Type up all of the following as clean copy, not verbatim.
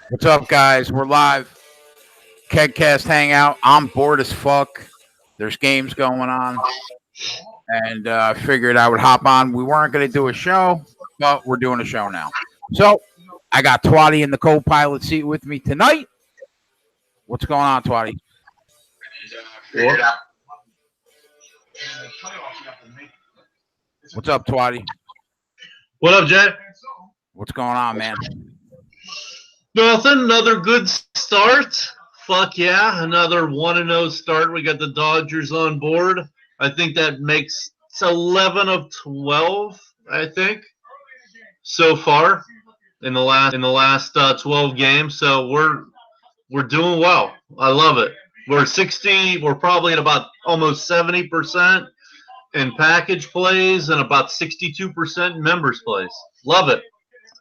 What's up, guys? We're live. KegCast Hangout. I'm bored as fuck. There's games going on, and I figured I would hop on. We weren't going to do a show, but we're doing a show now. So I got Twatty in the co-pilot seat with me tonight. What's going on, Twatty? Yeah. What's up, Twatty? What up, Jay? What's going on, man? Nothing. Another good start. Fuck yeah. Another 1-0 start. We got the Dodgers on board. I think that makes it's 11 of 12, I think, so far in the last 12 games. So we're doing well. I love it. We're 60. We're probably at about almost 70% in package plays and about 62% in members plays. Love it.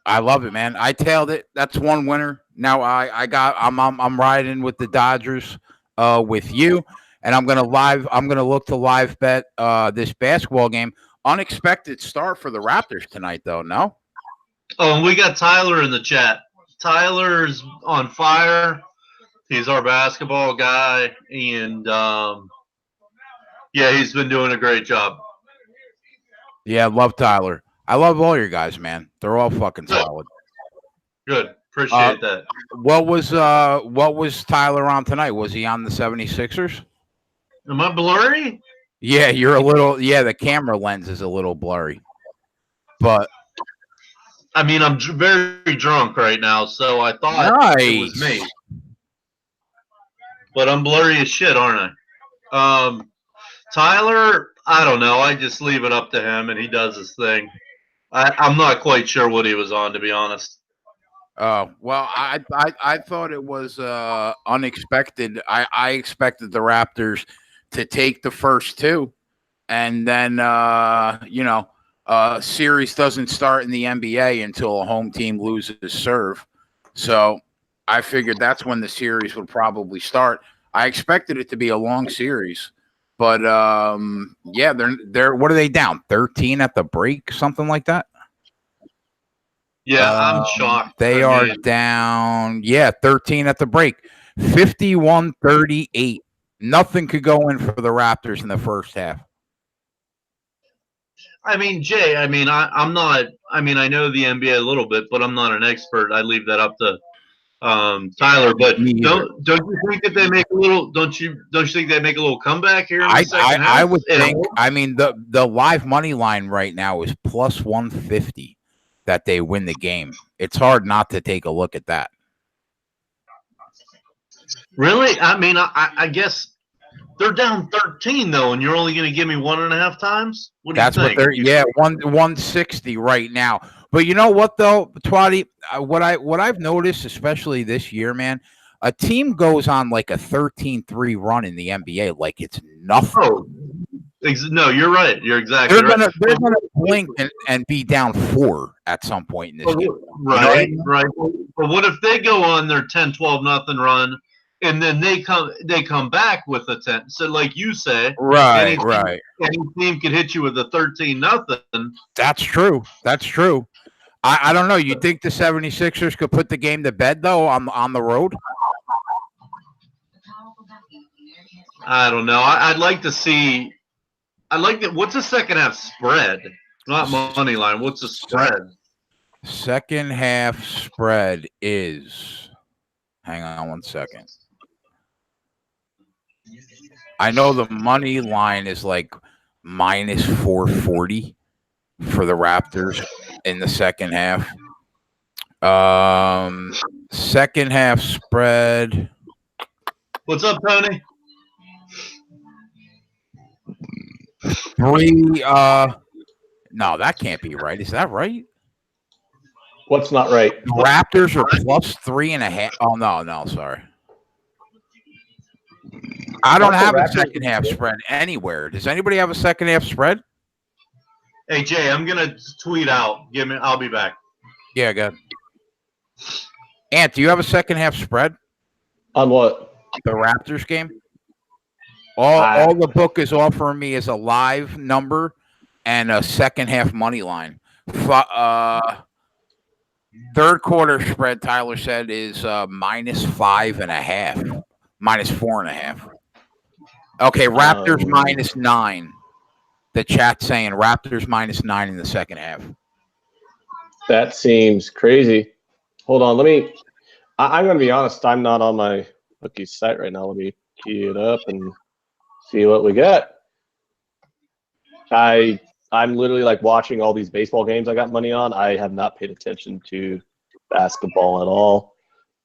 I love it, man. I tailed it. That's one winner. Now I'm riding with the Dodgers with you, and I'm gonna look to live bet this basketball game. Unexpected start for the Raptors tonight, though. No. Oh, and we got Tyler in the chat. Tyler's on fire. He's our basketball guy, and yeah, he's been doing a great job. Yeah, I love Tyler. I love all your guys, man. They're all fucking solid. Good. Appreciate that. What was Tyler on tonight? Was he on the 76ers? Am I blurry? Yeah, you're a little. Yeah, the camera lens is a little blurry. But I mean, I'm very drunk right now, so I thought it was me. But I'm blurry as shit, aren't I? Tyler, I don't know. I just leave it up to him, and he does his thing. I'm not quite sure what he was on, to be honest. Oh, well, I thought it was unexpected. I expected the Raptors to take the first two, and then series doesn't start in the NBA until a home team loses serve. So I figured that's when the series would probably start. I expected it to be a long series. But yeah, they're what are they down? 13 at the break, something like that. Yeah, I'm shocked. They are down. Yeah, 13 at the break. 51-38. Nothing could go in for the Raptors in the first half. I mean, Jay. I'm not. I know the NBA a little bit, but I'm not an expert. I leave that up to Tyler. But don't you think that they make a little? Don't you think they make a little comeback here in the second half? I would think. I mean, the live money line right now is plus 150 that they win the game. It's hard not to take a look at that. Really? I mean, I guess they're down 13 though, and you're only going to give me 1.5 times. What do you think? That's what they're. Yeah, 160 right now. But you know what though, Twatty? What I've noticed, especially this year, man, a team goes on like a 13-3 run in the NBA, like it's nothing. Oh, no, you're right. You're exactly right. They're gonna blink and be down 4 at some point in this game. Right, right. But what if they go on their 10-12-0 run, and then they come back with a 10? So, like you say, right. Any team could hit you with a 13-0. That's true. I don't know. You think the 76ers could put the game to bed, though, on the road? I don't know. I'd like to see – what's the second half spread? Not money line. What's the spread? Second half spread is – hang on one second. I know the money line is like minus 440 for the Raptors in the second half. Second half spread. What's up, Tony? 3. No, that can't be right. Is that right? What's not right? The Raptors are plus 3.5. Oh no, sorry. I don't have a second half spread anywhere. Does anybody have a second half spread? Hey Jay, I'm gonna tweet out. I'll be back. Yeah, good. Ant, do you have a second half spread? On what? The Raptors game? All the book is offering me is a live number and a second half money line. Third quarter spread, Tyler said, is -5.5, -4.5. Okay, Raptors -9. The chat's saying Raptors -9 in the second half. That seems crazy. Hold on, I'm going to be honest. I'm not on my bookie site right now. Let me key it up and see what we got. I'm literally like watching all these baseball games I got money on. I have not paid attention to basketball at all.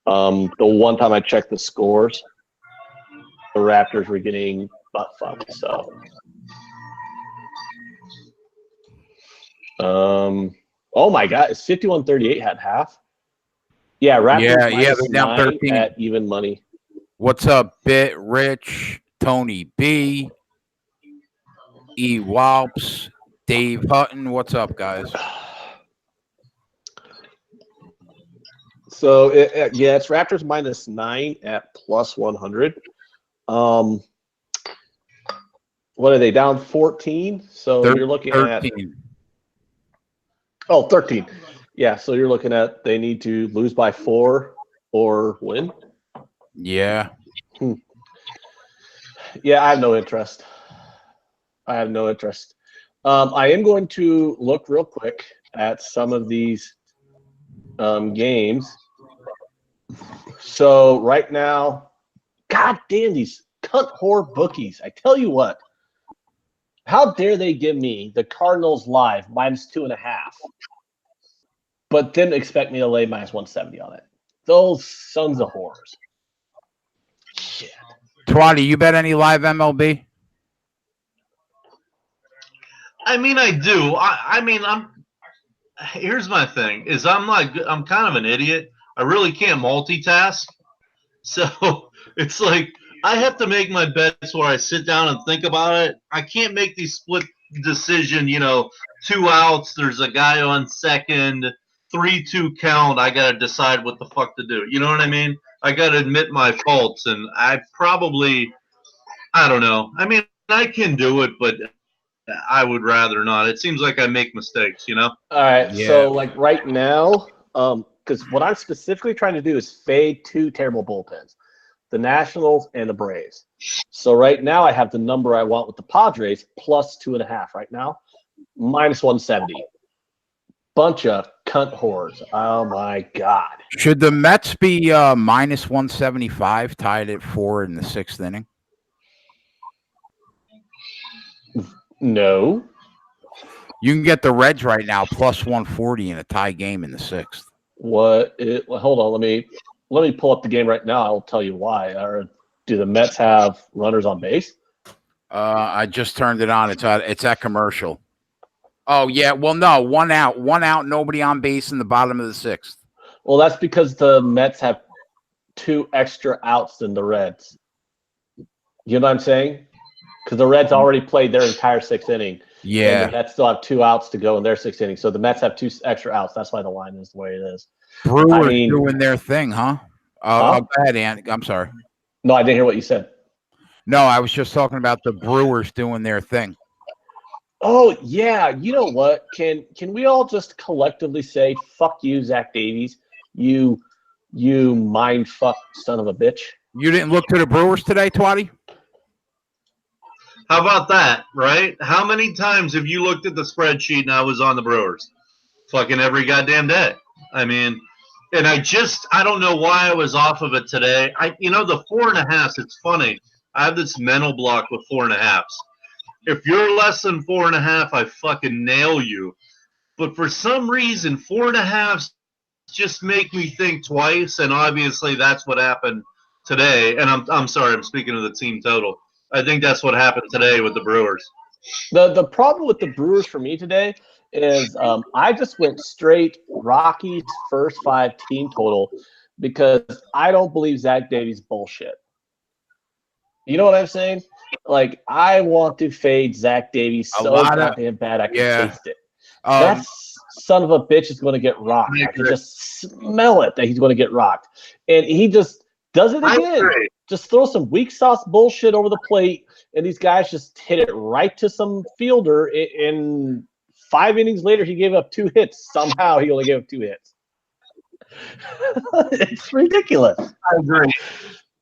The one time I checked the scores, the Raptors were getting butt fucked. So, oh my God, it's 51-38 at half. Yeah, Raptors they're down 9 13 at even money. What's up, Bit Rich, Tony B, E Walps, Dave Hutton? What's up, guys? So it's Raptors -9 at +100. What are they down 14? So you're looking 13. at 13. Yeah, so you're looking at they need to lose by 4 or win. Yeah. Yeah, I have no interest. I am going to look real quick at some of these games. So right now, God damn these cunt whore bookies. I tell you what, how dare they give me the Cardinals live -2.5, but then expect me to lay -170 on it. Those sons of whores. Shit. Twatty, you bet any live MLB? I mean, I do. Here's my thing: is I'm kind of an idiot. I really can't multitask, so it's like I have to make my bets where I sit down and think about it. I can't make these split decision. 2 outs. There's a guy on second. 3-2 count. I gotta decide what the fuck to do. You know what I mean? I gotta admit my faults, and I don't know. I mean, I can do it, but I would rather not. It seems like I make mistakes, All right. Yeah. So like right now, because what I'm specifically trying to do is fade 2 terrible bullpens, the Nationals and the Braves. So right now I have the number I want with the Padres +2.5 right now, -170. Bunch of cunt whores. Oh my God. Should the Mets be -175, tied at 4 in the 6th inning? No. You can get the Reds right now +140 in a tie game in the 6th. Hold on. Let me pull up the game right now. I'll tell you why. Or do the Mets have runners on base? I just turned it on. It's at commercial. Oh yeah. Well, no, 1 out, nobody on base in the bottom of the 6th. Well, that's because the Mets have 2 extra outs than the Reds. You know what I'm saying? Because the Reds already played their entire 6th inning. Yeah. And the Mets still have 2 outs to go in their 6th inning. So the Mets have 2 extra outs. That's why the line is the way it is. Brewers doing their thing, huh? Go ahead, Andy. I'm sorry. No, I didn't hear what you said. No, I was just talking about the Brewers doing their thing. Oh, yeah. You know what? Can we all just collectively say, fuck you, Zach Davies, you mind fuck son of a bitch? You didn't look to the Brewers today, Twatty? How about that, right? How many times have you looked at the spreadsheet and I was on the Brewers? Fucking every goddamn day. I mean, and I don't know why I was off of it today. The 4.5, it's funny. I have this mental block with 4.5s. If you're less than 4.5, I fucking nail you. But for some reason, 4.5s just make me think twice, and obviously that's what happened today. And I'm sorry, I'm speaking of the team total. I think that's what happened today with the Brewers. The problem with the Brewers for me today is I just went straight Rockies first 5 team total because I don't believe Zach Davies bullshit. You know what I'm saying? Like, I want to fade Zach Davies so goddamn bad I can taste it. That son of a bitch is going to get rocked. I can just smell it that he's going to get rocked. And he just does it again. Just throw some weak sauce bullshit over the plate, and these guys just hit it right to some fielder. And 5 innings later, he gave up 2 hits. Somehow he only gave up 2 hits. It's ridiculous. I agree.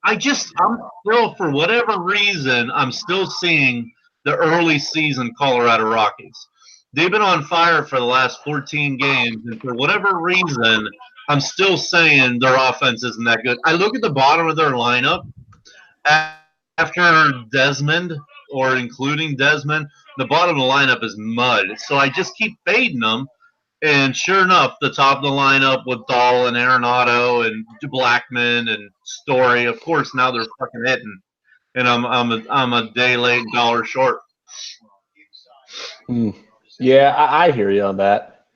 I'm still, for whatever reason, I'm still seeing the early season Colorado Rockies. They've been on fire for the last 14 games, and for whatever reason, I'm still saying their offense isn't that good. I look at the bottom of their lineup after Desmond, or including Desmond, the bottom of the lineup is mud. So I just keep fading them. And sure enough, the top of the lineup with Dahl and Arenado and Blackman and Story, of course, now they're fucking hitting. And I'm a day late, dollar short. Yeah, I hear you on that.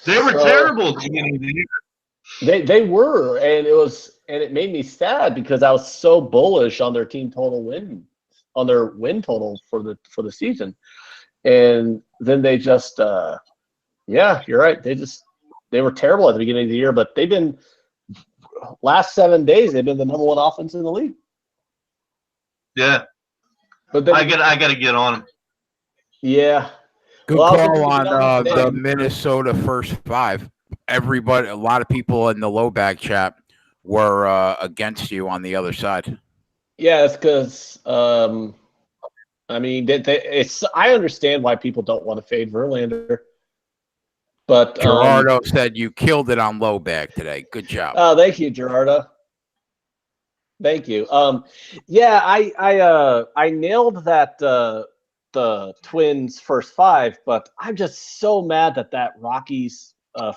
They were terrible at the beginning of the year. They were, and it made me sad because I was so bullish on their team total win, on their win total for the season, and then they just yeah, you're right. They were terrible at the beginning of the year, but they've been last 7 days they've been the number one offense in the league. Yeah, but then, I got to get on them. Yeah, good call on the Minnesota first five. Everybody, a lot of people in the low bag chat were against you on the other side. Yeah, it's because I mean, I understand why people don't want to fade Verlander. But Gerardo said you killed it on low bag today. Good job. Oh, thank you, Gerardo. Thank you. Yeah, I nailed that the Twins first five, but I'm just so mad that Rockies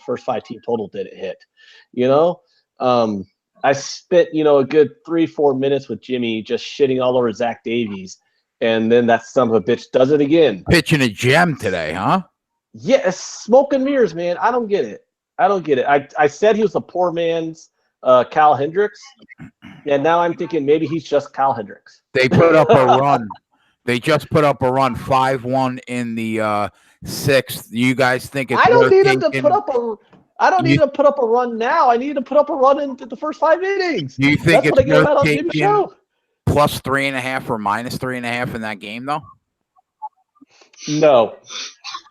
first five team total didn't hit. You know, I spent a good 3-4 minutes with Jimmy just shitting all over Zach Davies, and then that son of a bitch does it again. Pitching a gem today, huh? Yeah, smoke and mirrors, man. I don't get it. I said he was a poor man's Cal Hendricks, and now I'm thinking maybe he's just Cal Hendricks. They put up a run. They just put up a run, 5-1 in the sixth. You guys think it's? I don't need him to put up a. I don't need to put up a run now. I need to put up a run into the first 5 innings. You think that's it's what I get about on Jimmy Show? Plus 3.5 or minus 3.5 in that game, though? No,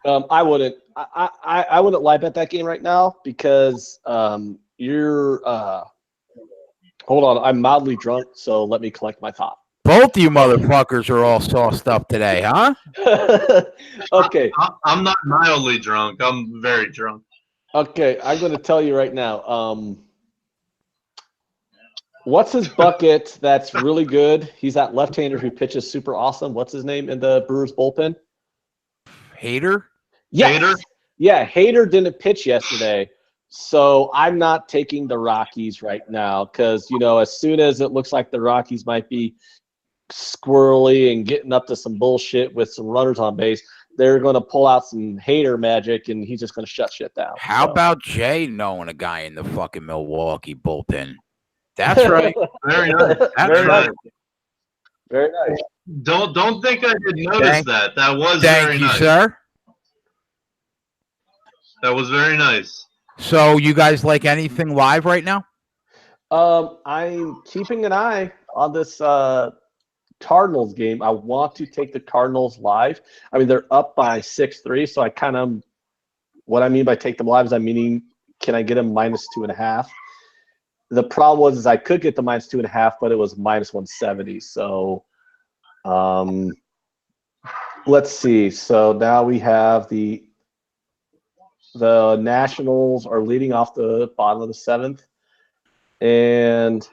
I wouldn't. I wouldn't live bet that game right now because you're. Hold on, I'm mildly drunk, so let me collect my thought. Both of you motherfuckers are all sauced up today, huh? Okay. I'm not mildly drunk. I'm very drunk. Okay, I'm going to tell you right now. What's his bucket that's really good? He's that left-hander who pitches super awesome. What's his name in the Brewers bullpen? Hader? Yes. Hader? Yeah, Hader didn't pitch yesterday. So I'm not taking the Rockies right now because, as soon as it looks like the Rockies might be squirrely and getting up to some bullshit with some runners on base, they're going to pull out some Hader magic, and he's just going to shut shit down. How about Jay knowing a guy in the fucking Milwaukee bullpen? That's right. Very nice. Very nice. Very nice. Don't think I did notice that. That was very nice. Thank you, sir. That was very nice. So you guys like anything live right now? I'm keeping an eye on this Cardinals game. I want to take the Cardinals live. I mean, they're up by 6-3, so I kind of – what I mean by take them live is I'm meaning can I get them minus 2.5? The problem was I could get the minus 2.5, but it was minus 170. So let's see. So now we have the Nationals are leading off the bottom of the 7th. And,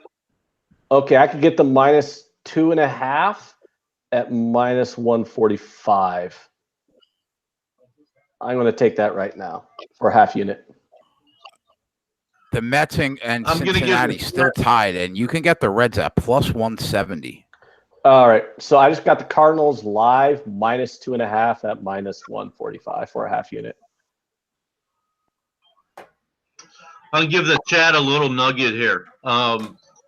okay, I could get the minus 2.5 at minus 145. I'm going to take that right now for a half unit. The Mets and Cincinnati still tied, and you can get the Reds at plus 170. All right. So I just got the Cardinals live minus 2.5 at minus 145 for a half unit. I'll give the chat a little nugget here.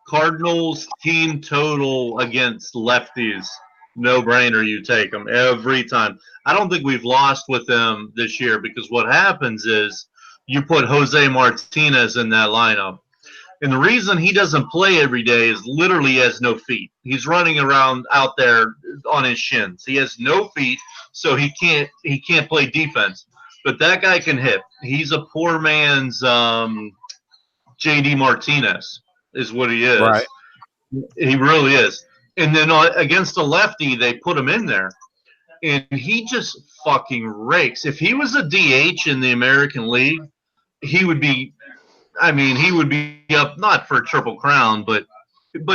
Cardinals team total against lefties. No brainer, you take them every time. I don't think we've lost with them this year because what happens is you put Jose Martinez in that lineup. And the reason he doesn't play every day is literally he has no feet. He's running around out there on his shins. He has no feet, so he can't play defense. but that guy can hit. He's a poor man's J.D. Martinez, is what he is. Right. He really is. And then against a lefty, they put him in there, and he just fucking rakes. If he was a DH in the American League, he would be. I mean, he would be up not for a Triple Crown, but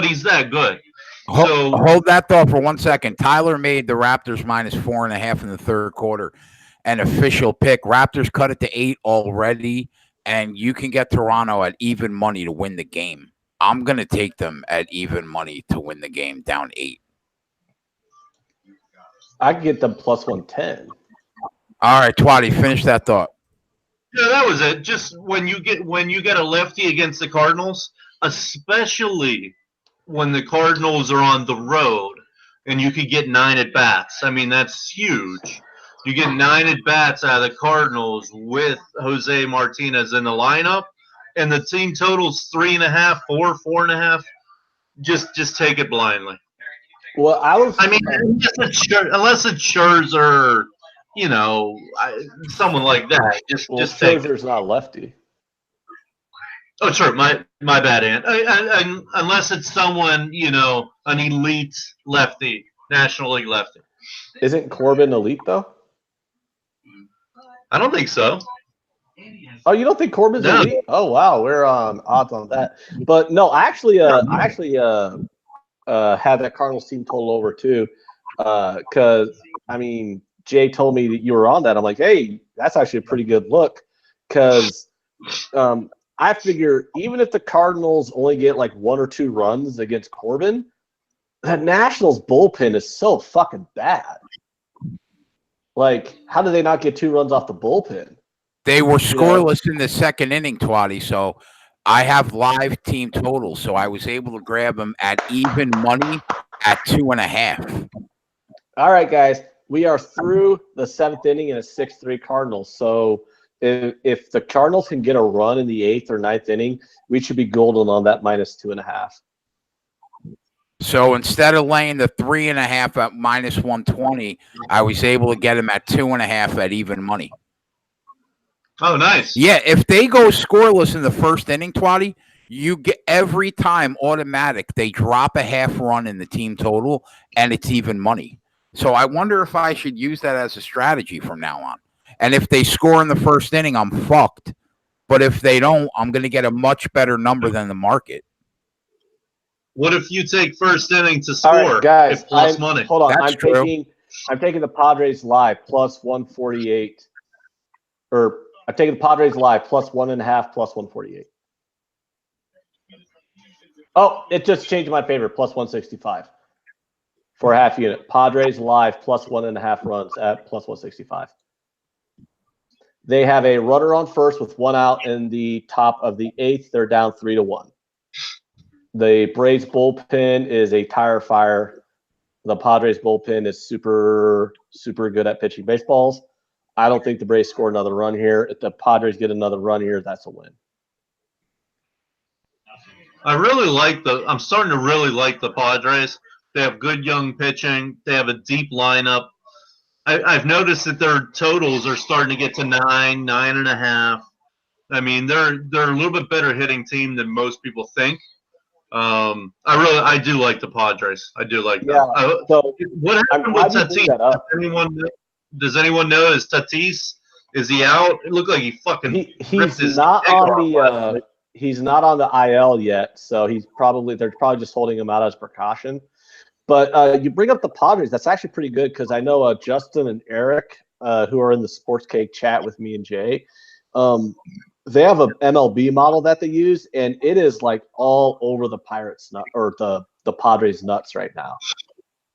he's that good. So Hold that thought for 1 second. Tyler made the Raptors -4.5 in the third quarter. An official pick. Raptors cut it to 8 already, and you can get Toronto at even money to win the game. I'm going to take them at even money to win the game down 8. I can get them +110. All right, Twatty, finish that thought. yeah, that was it. Just when you get a lefty against the Cardinals, especially when the Cardinals are on the road and you could get 9 at bats. I mean, that's huge. You get 9 at bats out of the Cardinals with Jose Martinez in the lineup, and the team totals 3.5, 4.5. Just take it blindly. Well, I mean, unless it's Scherzer, someone like that. Just take it. Scherzer's not a lefty. Oh, sure. My bad, Ant. Unless it's someone, an elite lefty, National League lefty. Isn't Corbin elite though? I don't think so. Oh, you don't think Corbin's No. elite? Oh, wow, we're on odds on that. But no, I actually had that Cardinals team total over too, because I mean, Jay told me that you were on that. I'm like, hey, that's actually a pretty good look, because I figure even if the Cardinals only get like 1 or 2 runs against Corbin, that Nationals bullpen is so fucking bad. Like, how did they not get 2 runs off the bullpen? They were scoreless in the second inning, Twatty, so I have live team totals, so I was able to grab them at even money at 2.5. All right, guys, we are through the 7th inning and a 6-3 Cardinals. So if the Cardinals can get a run in the 8th or 9th inning, we should be golden on that -2.5. So instead of laying the 3.5 at -120, I was able to get them at 2.5 at even money. Oh, nice. Yeah, if they go scoreless in the first inning, Twatty, you get every time automatic. They drop a half run in the team total, and it's even money. So I wonder if I should use that as a strategy from now on. And if they score in the first inning, I'm fucked. But if they don't, I'm going to get a much better number than the market. What if you take first inning to All score? right, guys, plus money. Hold on, That's true. I'm taking the Padres live +148, or I'm taking the Padres live +1.5 +148. Oh, it just changed in my favor, +165 for a half unit. Padres live +1.5 runs at +165. They have a runner on first with 1 out in the top of the 8th. They're down 3-1. The Braves bullpen is a tire fire. The Padres bullpen is super, super good at pitching baseballs. I don't think the Braves score another run here. If the Padres get another run here, that's a win. I'm starting to really like the Padres. They have good young pitching. They have a deep lineup. I've noticed that their totals are starting to get to 9, 9.5. I mean, they're a little bit better hitting team than most people think. I do like the Padres. I do like them. Yeah. So what happened with Tatis? Does anyone know? Is Tatis, is he out? It looked like he fucking he's not on he's not on the IL yet, so they're probably just holding him out as precaution. But you bring up the Padres, that's actually pretty good, because I know Justin and Eric, who are in the Sports Keg chat with me and Jay, they have an MLB model that they use, and it is like all over the Pirates or the Padres nuts right now.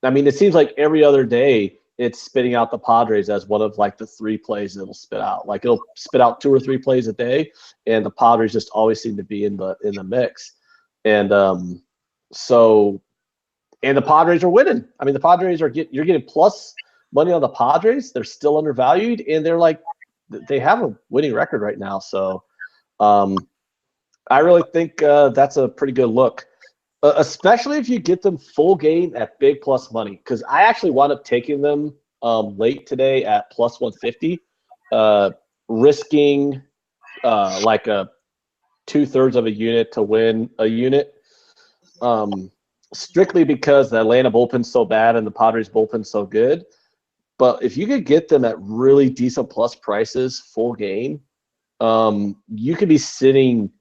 I mean, it seems like every other day it's spitting out the Padres as one of like the 3 plays it'll spit out. Like it'll spit out 2 or 3 plays a day, and the Padres just always seem to be in the mix. And and the Padres are winning. I mean, the Padres you're getting plus money on the Padres. They're still undervalued, and they have a winning record right now. So I really think that's a pretty good look. Especially if you get them full game at big plus money, because I actually wound up taking them late today at +150. risking like a 2/3 of a unit to win a unit, strictly because the Atlanta bullpen's so bad and the Padres bullpen's so good. But if you could get them at really decent plus prices full game, you could be sitting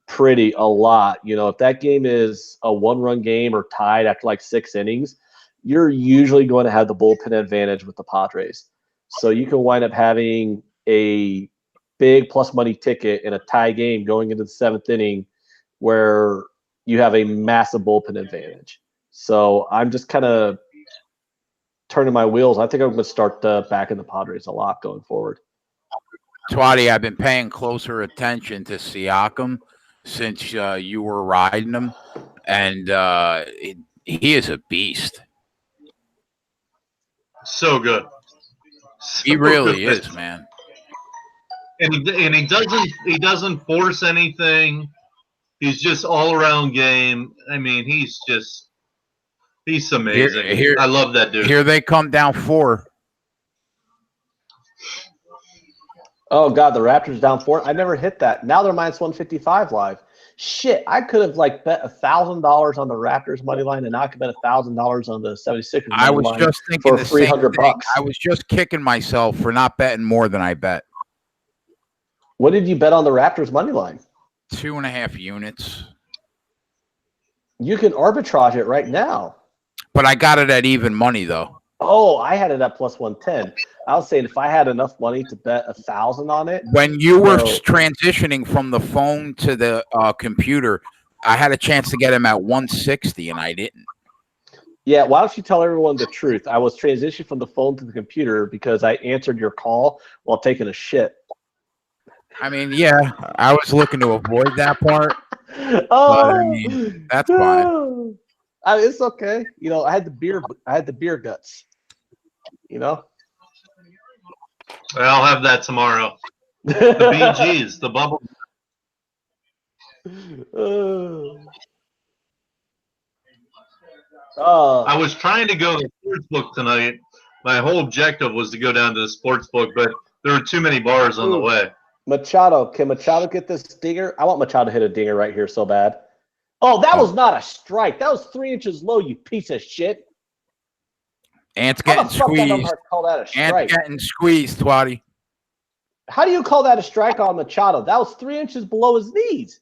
pretty a lot. If that game is a 1-run game or tied after like 6 innings, you're usually going to have the bullpen advantage with the Padres. So you can wind up having a big plus money ticket in a tie game going into the 7th inning where you have a massive bullpen advantage. So I'm just kind of turning my wheels. I think I'm going to start backing the Padres a lot going forward. Twatty, I've been paying closer attention to Siakam since you were riding him, and he is a beast. So good. He really is, man. And he doesn't force anything. He's just all around game. I mean, he's amazing. I love that dude. Here they come down 4. Oh God, the Raptors down 4. I never hit that. Now they're minus 155 live. Shit, I could have bet $1,000 on the Raptors money line, and now I could bet $1,000 on the 76ers money I was line just thinking for the same $300. thing. I was just kicking myself for not betting more than I bet. What did you bet on the Raptors money line? 2.5 units. You can arbitrage it right now. But I got it at even money though. Oh, I had it at plus 110. I was saying if I had enough money to bet 1,000 on it. When you were transitioning from the phone to the computer, I had a chance to get him at 160, and I didn't. Yeah, why don't you tell everyone the truth? I was transitioning from the phone to the computer because I answered your call while taking a shit. I mean, yeah, I was looking to avoid that part. Oh, but I mean, that's fine. It's okay. I had the beer guts. I'll have that tomorrow. The BGs, the bubble. I was trying to go to the sports book tonight. My whole objective was to go down to the sports book, but there were too many bars on the way. Machado, can Machado get this dinger? I want Machado to hit a dinger right here so bad. Oh, that was not a strike. That was 3 inches low, you piece of shit. Ant's getting squeezed. Call that a strike? Ant's getting squeezed, Twatty. How do you call that a strike on Machado? That was 3 inches below his knees.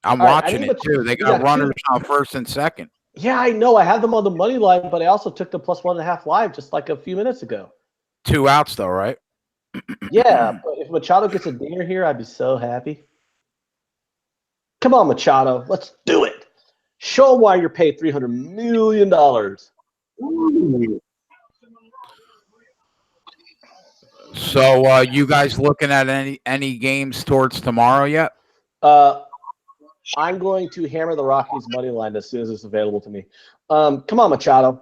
I'm watching it too. They got runners on first and second. Yeah, I know. I have them on the money line, but I also took the plus 1.5 live just like a few minutes ago. 2 outs though, right? Yeah, but if Machado gets a dinger here, I'd be so happy. Come on, Machado. Let's do it. Show them why you're paid $300 million. Ooh. So you guys looking at any games towards tomorrow yet? I'm going to hammer the Rockies money line as soon as it's available to me. Come on, Machado.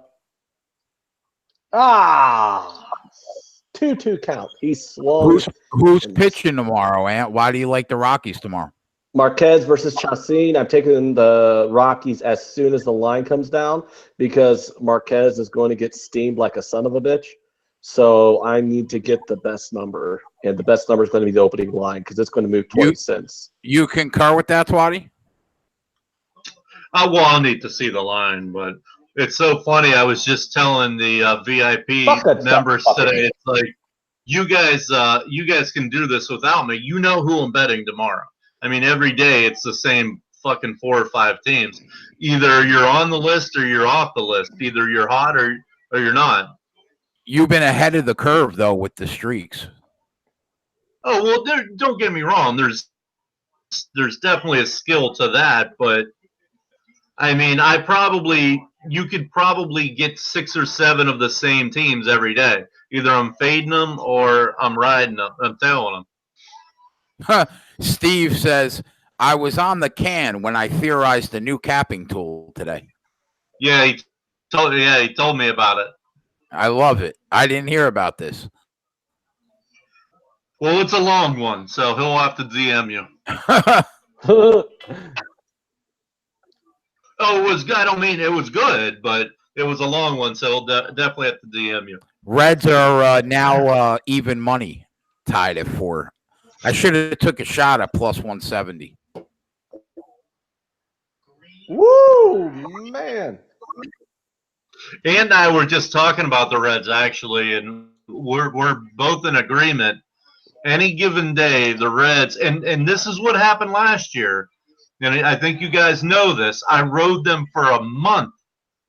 2-2 count. He's slow. Who's pitching tomorrow, Ant? Why do you like the Rockies tomorrow? Marquez versus Chacin. I'm taking the Rockies as soon as the line comes down because Marquez is going to get steamed like a son of a bitch. So I need to get the best number, and the best number is going to be the opening line because it's going to move 20 cents. You concur with that, Twatty? Well, I'll need to see the line, but it's so funny. I was just telling the VIP members today, it's like, you guys can do this without me. You know who I'm betting tomorrow. I mean, every day it's the same fucking 4 or 5 teams. Either you're on the list or you're off the list. Either you're hot or you're not. You've been ahead of the curve, though, with the streaks. Oh, well, don't get me wrong. There's definitely a skill to that, but I mean, you could probably get 6 or 7 of the same teams every day. Either I'm fading them or I'm riding them. I'm tailing them. Steve says, I was on the can when I theorized a new capping tool today. Yeah, he told me about it. I love it. I didn't hear about this. Well, it's a long one, so he'll have to DM you. Oh, it was good. I don't mean it was good, but it was a long one, so he'll definitely have to DM you. Reds are now even money. tied at 4. I should have took a shot at plus 170. Woo, man. And I were just talking about the Reds actually, and we're both in agreement. Any given day, the Reds, and this is what happened last year, and I think you guys know this. I rode them for a month,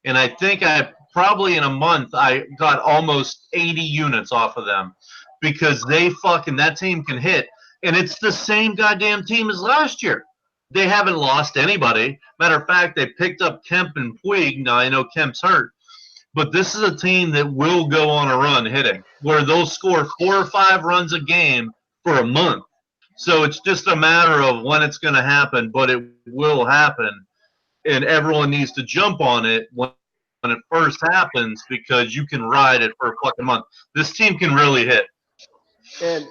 and I think I probably in a month I got almost 80 units off of them because that team can hit, and it's the same goddamn team as last year. They haven't lost anybody. Matter of fact, they picked up Kemp and Puig. Now I know Kemp's hurt. But this is a team that will go on a run hitting, where they'll score 4 or 5 runs a game for a month. So it's just a matter of when it's going to happen, but it will happen. And everyone needs to jump on it when it first happens because you can ride it for a fucking month. This team can really hit. And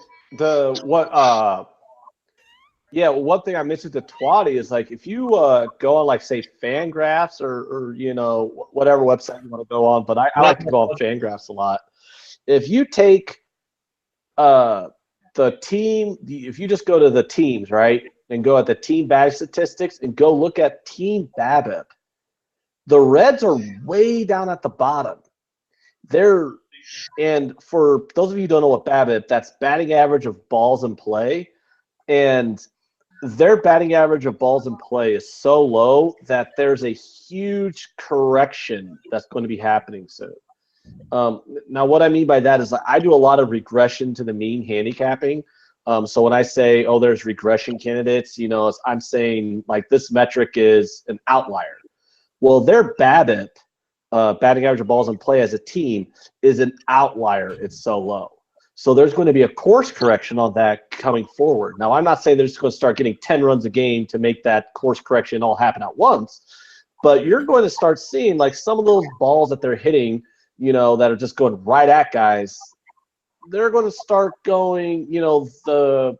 one thing I mentioned to Twatty is like if you go on like say Fangraphs or whatever website you want to go on, but I like to go on Fangraphs a lot. If you take the team, if you just go to the teams, right, and go at the team batting statistics and go look at team BABIP, the Reds are way down at the bottom. And for those of you who don't know what BABIP, that's batting average of balls in play, and their batting average of balls in play is so low that there's a huge correction that's going to be happening soon. Now, what I mean by that is I do a lot of regression to the mean handicapping. So when I say, oh, there's regression candidates, I'm saying like this metric is an outlier. Well, their BABIP, batting average of balls in play as a team, is an outlier. It's so low. So there's going to be a course correction on that coming forward. Now, I'm not saying they're just going to start getting 10 runs a game to make that course correction all happen at once, but you're going to start seeing like some of those balls that they're hitting, that are just going right at guys. They're going to start going, your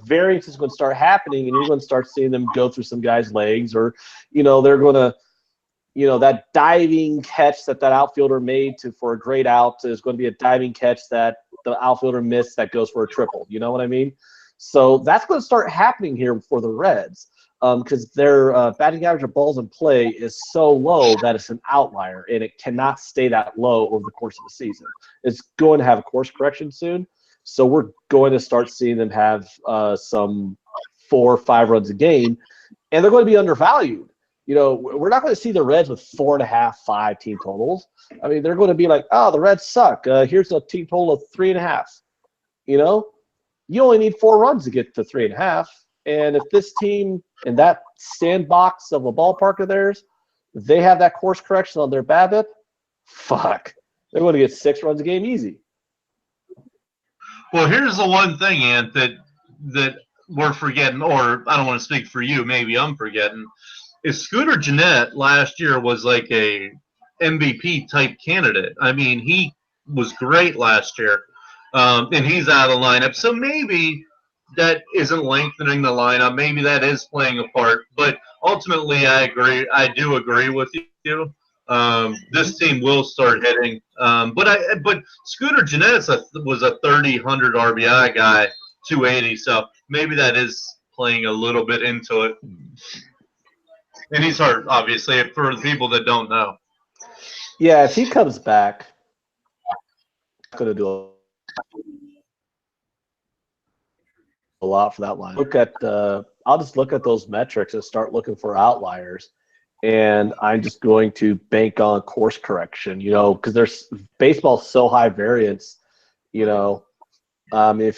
variance is going to start happening, and you're going to start seeing them go through some guys' legs, or, they're going to, that diving catch that outfielder made for a great out is going to be a diving catch that the outfielder missed that goes for a triple. You know what I mean? So that's going to start happening here for the Reds because their batting average of balls in play is so low that it's an outlier, and it cannot stay that low over the course of the season. It's going to have a course correction soon, so we're going to start seeing them have some 4 or 5 runs a game, and they're going to be undervalued. We're not going to see the Reds with 4.5, 5 team totals. I mean, they're going to be like, oh, the Reds suck. Here's a team total of 3.5. You only need 4 runs to get to 3.5. And if this team in that sandbox of a ballpark of theirs, they have that course correction on their BABIP, fuck, they're going to get 6 runs a game easy. Well, here's the one thing, Ant, that we're forgetting, or I don't want to speak for you, maybe I'm forgetting, is Scooter Gennett last year was like a MVP type candidate. I mean, he was great last year, and he's out of the lineup. So maybe that isn't lengthening the lineup. Maybe that is playing a part. But ultimately, I agree. I do agree with you. This team will start hitting. But Scooter Gennett was a 100 RBI guy, 280. So maybe that is playing a little bit into it. And he's hurt, obviously, for the people that don't know. Yeah, if he comes back, I'm going to do a lot for that line. I'll just look at those metrics and start looking for outliers, and I'm just going to bank on course correction. Because there's baseball's so high variance. If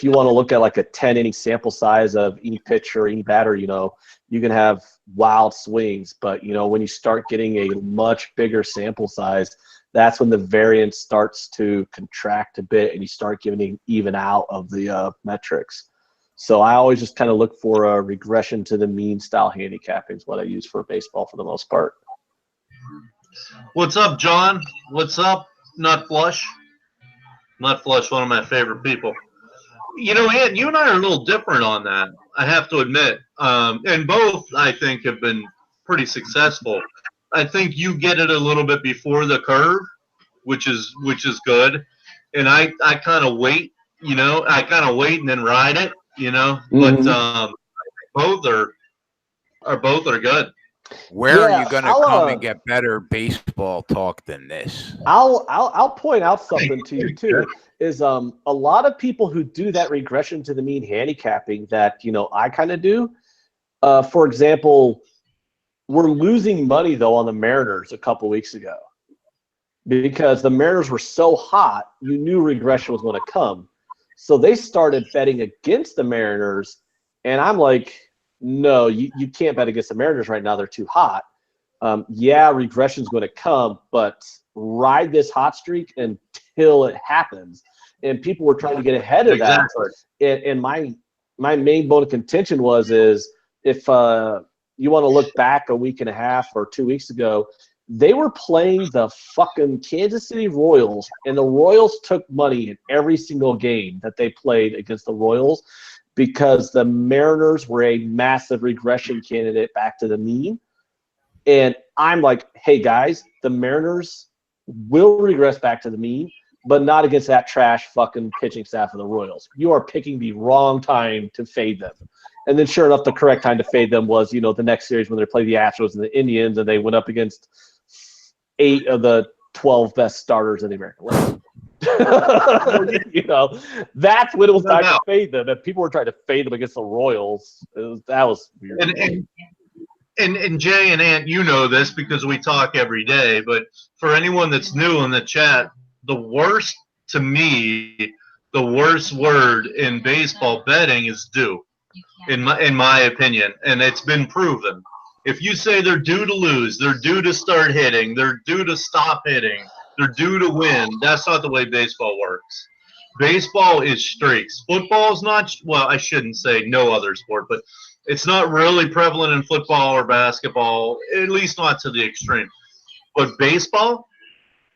you want to look at like a 10-inning sample size of any pitcher, any batter, you can have wild swings. But, when you start getting a much bigger sample size, that's when the variance starts to contract a bit and you start getting even out of the metrics. So I always just kind of look for a regression to the mean style handicapping is what I use for baseball for the most part. What's up, John? What's up? Not Flush. Not Flush, one of my favorite people. Ant, you and I are a little different on that, I have to admit. And both, I think, have been pretty successful. I think you get it a little bit before the curve, which is good. And I kind of wait I kind of wait and then ride it, Mhm. but both are good. Where are Yeah, you going to come and get better baseball talk than this? I'll point out something to you too. Is a lot of people who do that regression to the mean handicapping that I kind of do. For example, we're losing money though on the Mariners a couple weeks ago because the Mariners were so hot, you knew regression was going to come. So they started betting against the Mariners, and I'm like, no, you can't bet against the Mariners right now. They're too hot. Yeah, regression is going to come, but ride this hot streak until it happens. And people were trying to get ahead of that. And my main bone of contention is if you want to look back a week and a half or 2 weeks ago, they were playing the fucking Kansas City Royals, and the Royals took money in every single game that they played against the Royals because the Mariners were a massive regression candidate back to the mean. And I'm like, hey, guys, the Mariners will regress back to the mean, but not against that trash fucking pitching staff of the Royals. You are picking the wrong time to fade them. And then sure enough, the correct time to fade them was, the next series when they played the Astros and the Indians, and they went up against 8 of the 12 best starters in the American League. That's when it was time to fade them. And people were trying to fade them against the Royals. That was weird. And Jay and Ant, you know this because we talk every day, but for anyone that's new in the chat, the worst word in baseball betting is due, in my opinion, and it's been proven. If you say they're due to lose, they're due to start hitting, they're due to stop hitting, they're due to win, that's not the way baseball works. Baseball is streaks. Football is not, well, I shouldn't say no other sport, but it's not really prevalent in football or basketball, at least not to the extreme. But baseball,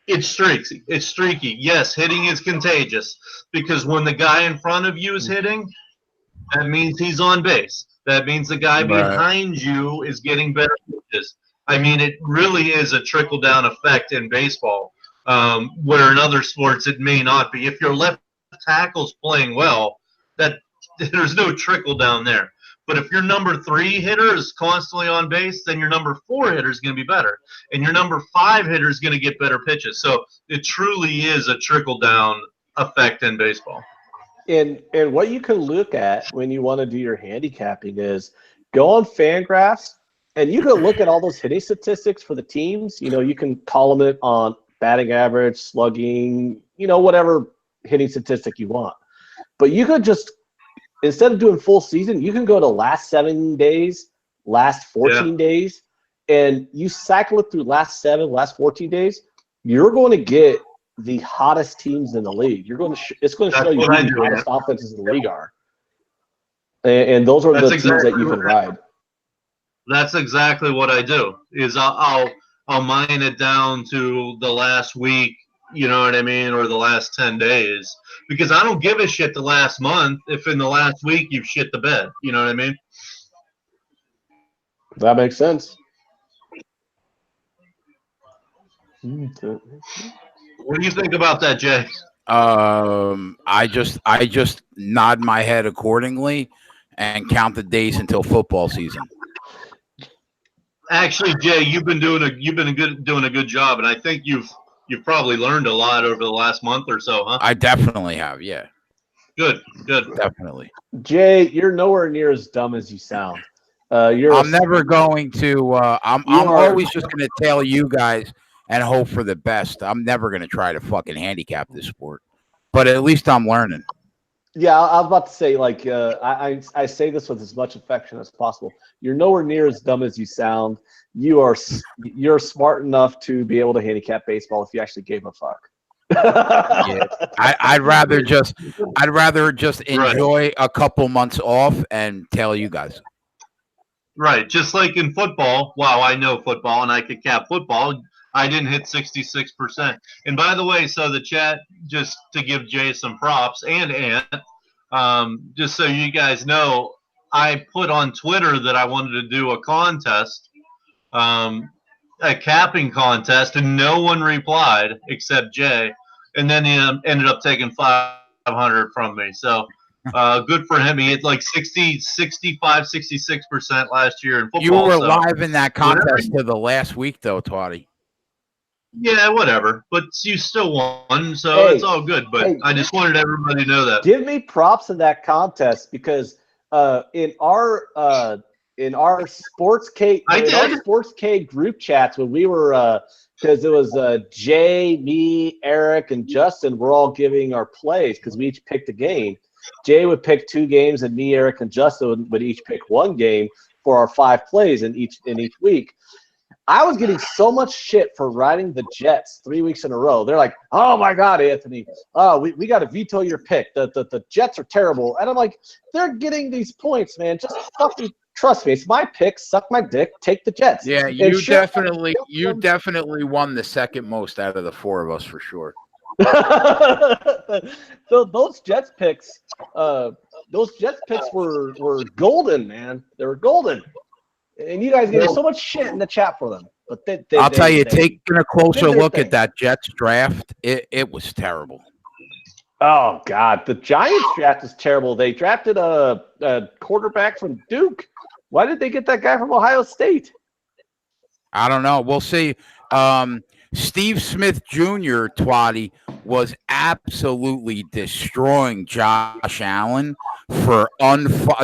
it's streaky. It's streaky. Yes, hitting is contagious because when the guy in front of you is hitting, that means he's on base. That means the guy behind you is getting better pitches. I mean, it really is a trickle-down effect in baseball, where in other sports it may not be. If your left tackle's playing well, that there's no trickle-down there. But if your number 3 hitter is constantly on base, then your number 4 hitter is going to be better. And your number 5 hitter is going to get better pitches. So it truly is a trickle-down effect in baseball. And what you can look at when you want to do your handicapping is go on Fangraphs, and you can look at all those hitting statistics for the teams. You can column it on batting average, slugging, whatever hitting statistic you want. But you could just, instead of doing full season, you can go to last 7 days, last 14 days, and you cycle it through last 7, last 14 days. You're going to get the hottest teams in the league. It's going to show you who the hottest offenses in the league are, and those are the teams that you can ride. That's exactly what I do. Is I'll mine it down to the last week, you know what I mean, or the last 10 days, because I don't give a shit the last month if in the last week you've shit the bed. You know what I mean? That makes sense. What do you think about that, Jay? I just nod my head accordingly and count the days until football season. Actually, Jay, you've been doing a good job, and I think you've probably learned a lot over the last month or so, huh? I definitely have, yeah. Good. Definitely. Jay, you're nowhere near as dumb as you sound. I'm never going to. I'm always just going to tell you guys and hope for the best. I'm never going to try to fucking handicap this sport, but at least I'm learning. Yeah, I was about to say, like, I say this with as much affection as possible. You're nowhere near as dumb as you sound. You're smart enough to be able to handicap baseball if you actually gave a fuck. Yeah. I'd rather just enjoy a couple months off and tell you guys. Right, just like in football. Wow, I know football and I could cap football. I didn't hit 66%. And by the way, so the chat, just to give Jay some props and Ant, just so you guys know, I put on Twitter that I wanted to do a contest, a capping contest, and no one replied except Jay. And then he ended up taking $5 500 from me. So good for him. He hit like 66% last year in football. You were so live in that contest to the last week, though, Twatty. Yeah, whatever. But you still won, so Hey, it's all good. But hey. I just wanted everybody to know that. Give me props in that contest because in our Sports Keg Sports Keg group chats when we were because it was Jay, me, Eric, and Justin. We're all giving our plays because we each picked a game. Jay would pick 2 games, and me, Eric, and Justin would each pick 1 game for our 5 plays in each week. I was getting so much shit for riding the Jets 3 weeks in a row. They're like, "Oh my God, Anthony! We got to veto your pick. The Jets are terrible." And I'm like, "They're getting these points, man. Just fucking trust me. It's my pick. Suck my dick. Take the Jets." Yeah, you definitely won the second most out of the 4 of us for sure. So those Jets picks were golden, man. They were golden. And you guys gave so much shit in the chat for them. But I'll tell you, taking a closer look at that Jets draft, it was terrible. Oh, God. The Giants draft is terrible. They drafted a quarterback from Duke. Why did they get that guy from Ohio State? I don't know. We'll see. Steve Smith Jr., Twatty, was absolutely destroying Josh Allen for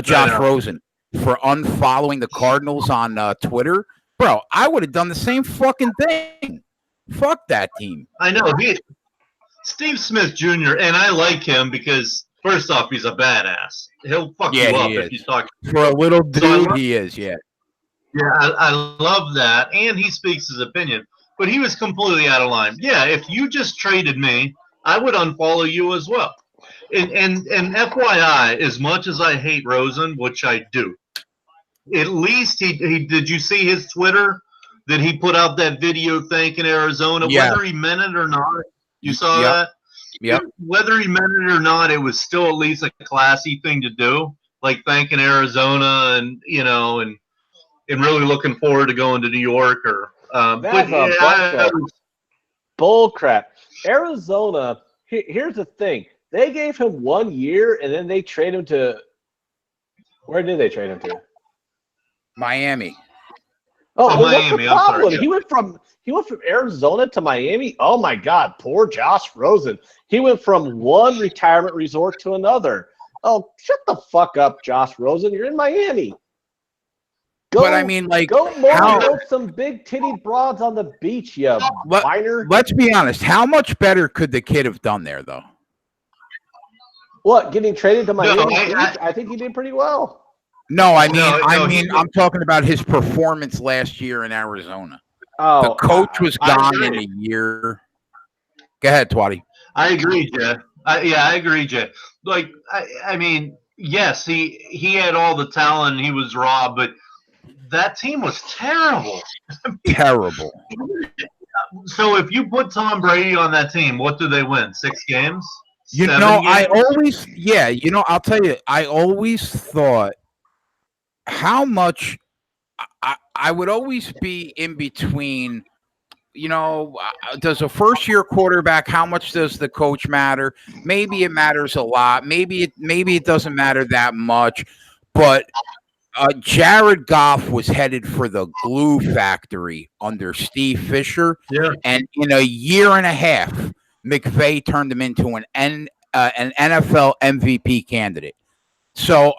Josh Rosen for unfollowing the Cardinals on Twitter. Bro, I would have done the same fucking thing. Fuck that team. I know. Steve Smith Jr., and I like him because, first off, he's a badass. He'll fuck you up if you talk. For a little dude, he is, yeah. Yeah, I love that. And he speaks his opinion. But he was completely out of line. Yeah, if you just traded me, I would unfollow you as well. And FYI, as much as I hate Rosen, which I do, at least he did you see his Twitter that he put out that video thanking Arizona, whether he meant it or not? You saw that? Yep. Whether he meant it or not, it was still at least a classy thing to do, like thanking Arizona and really looking forward to going to New York or bull crap. Arizona, here's the thing. They gave him 1 year and then they trade him to where did they trade him to? Miami. Oh, well, Miami. what's the problem? I'm sorry. He went from Arizona to Miami. Oh my God, poor Josh Rosen. He went from one retirement resort to another. Oh, shut the fuck up, Josh Rosen. You're in Miami. Go mow some big titty broads on the beach, you whiner. Let's be honest. How much better could the kid have done there, though? What, getting traded to Miami? I think he did pretty well. No, I'm talking about his performance last year in Arizona. Oh, the coach was gone in a year. Go ahead, Twatty. I agree, Jay. I agree, Jay. Like, I mean, yes, he had all the talent and he was raw, but that team was terrible. Terrible. So if you put Tom Brady on that team, what do they win? 6 games? I'll tell you, I always thought how much I would always be in between, does a first-year quarterback, how much does the coach matter? Maybe it matters a lot. Maybe it doesn't matter that much. But Jared Goff was headed for the glue factory under Steve Fisher. Yeah. And in a year and a half, McVay turned him into an NFL MVP candidate. So,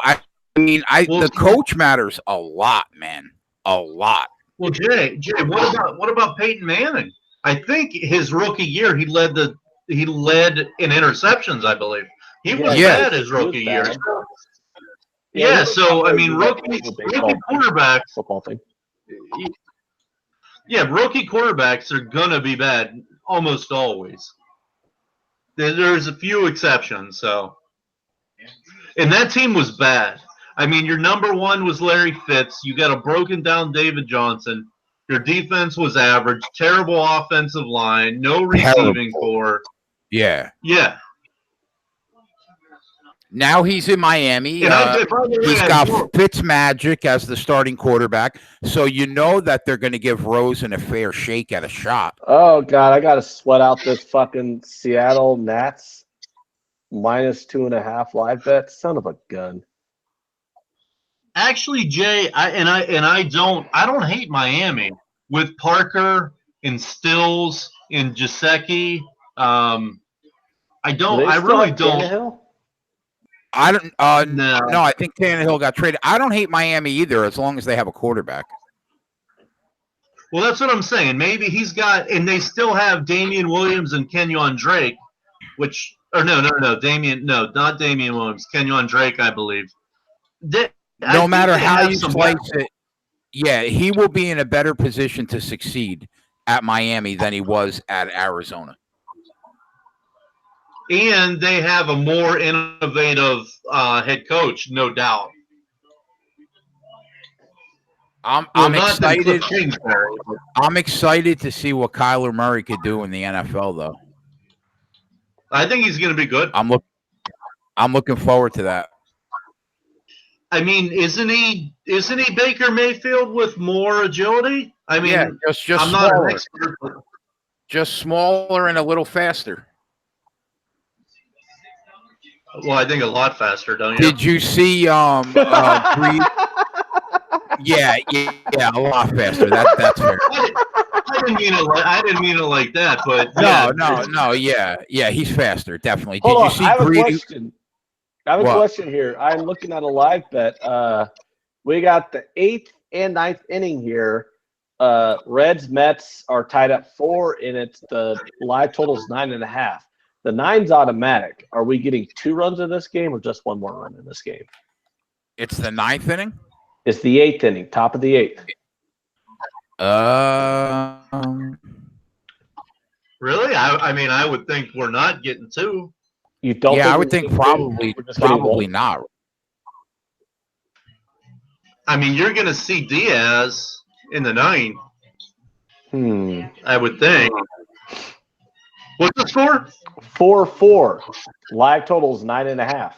the coach matters a lot, man. A lot. Well, Jay, what about Peyton Manning? I think his rookie year he led in interceptions, I believe. He was bad his rookie year. Yeah, so I mean rookie quarterbacks football thing. Yeah, rookie quarterbacks are gonna be bad almost always. There's a few exceptions, so and that team was bad. I mean, your number one was Larry Fitz. You got a broken down David Johnson. Your defense was average. Terrible offensive line. No receiving core. Yeah. Yeah. Now he's in Miami. He's got Fitzmagic as the starting quarterback. So you know that they're going to give Rosen a fair shake at a shot. Oh, God. I got to sweat out this fucking Seattle Nats. -2.5 live bet. Son of a gun. Actually, Jay, I don't hate Miami with Parker and Stills and Gesicki. I really don't. Tannehill? I don't. No. No, I think Tannehill got traded. I don't hate Miami either, as long as they have a quarterback. Well, that's what I'm saying. Maybe he's got, and they still have Damian Williams and Kenyon Drake, not Damian Williams, Kenyon Drake, I believe. No matter how you slice it, yeah, he will be in a better position to succeed at Miami than he was at Arizona. And they have a more innovative head coach, no doubt. I'm excited. I'm excited to see what Kyler Murray could do in the NFL, though. I think he's going to be good. I'm looking forward to that. I mean, isn't he Baker Mayfield with more agility? I mean, yeah, just I'm smaller. not an expert. Just smaller and a little faster. Well, I think a lot faster, don't you? Did you see Breed? Yeah, a lot faster. That's fair. I didn't mean it like that, but no, yeah, he's faster, definitely. Hold Did on, you see I have Greedy? a question. I have a question here. I'm looking at a live bet. We got the 8th and 9th inning here. Reds Mets are tied up 4, and it's the live total is 9.5. The 9's automatic. Are we getting 2 runs in this game or just 1 more run in this game? It's the 9th inning. It's the 8th inning, top of the 8th. Really? I mean, I would think we're not getting 2. You don't? Yeah, I would think probably not. I mean, you're going to see Diaz in the 9th. I would think. What's the score? 4-4. Live total is 9.5.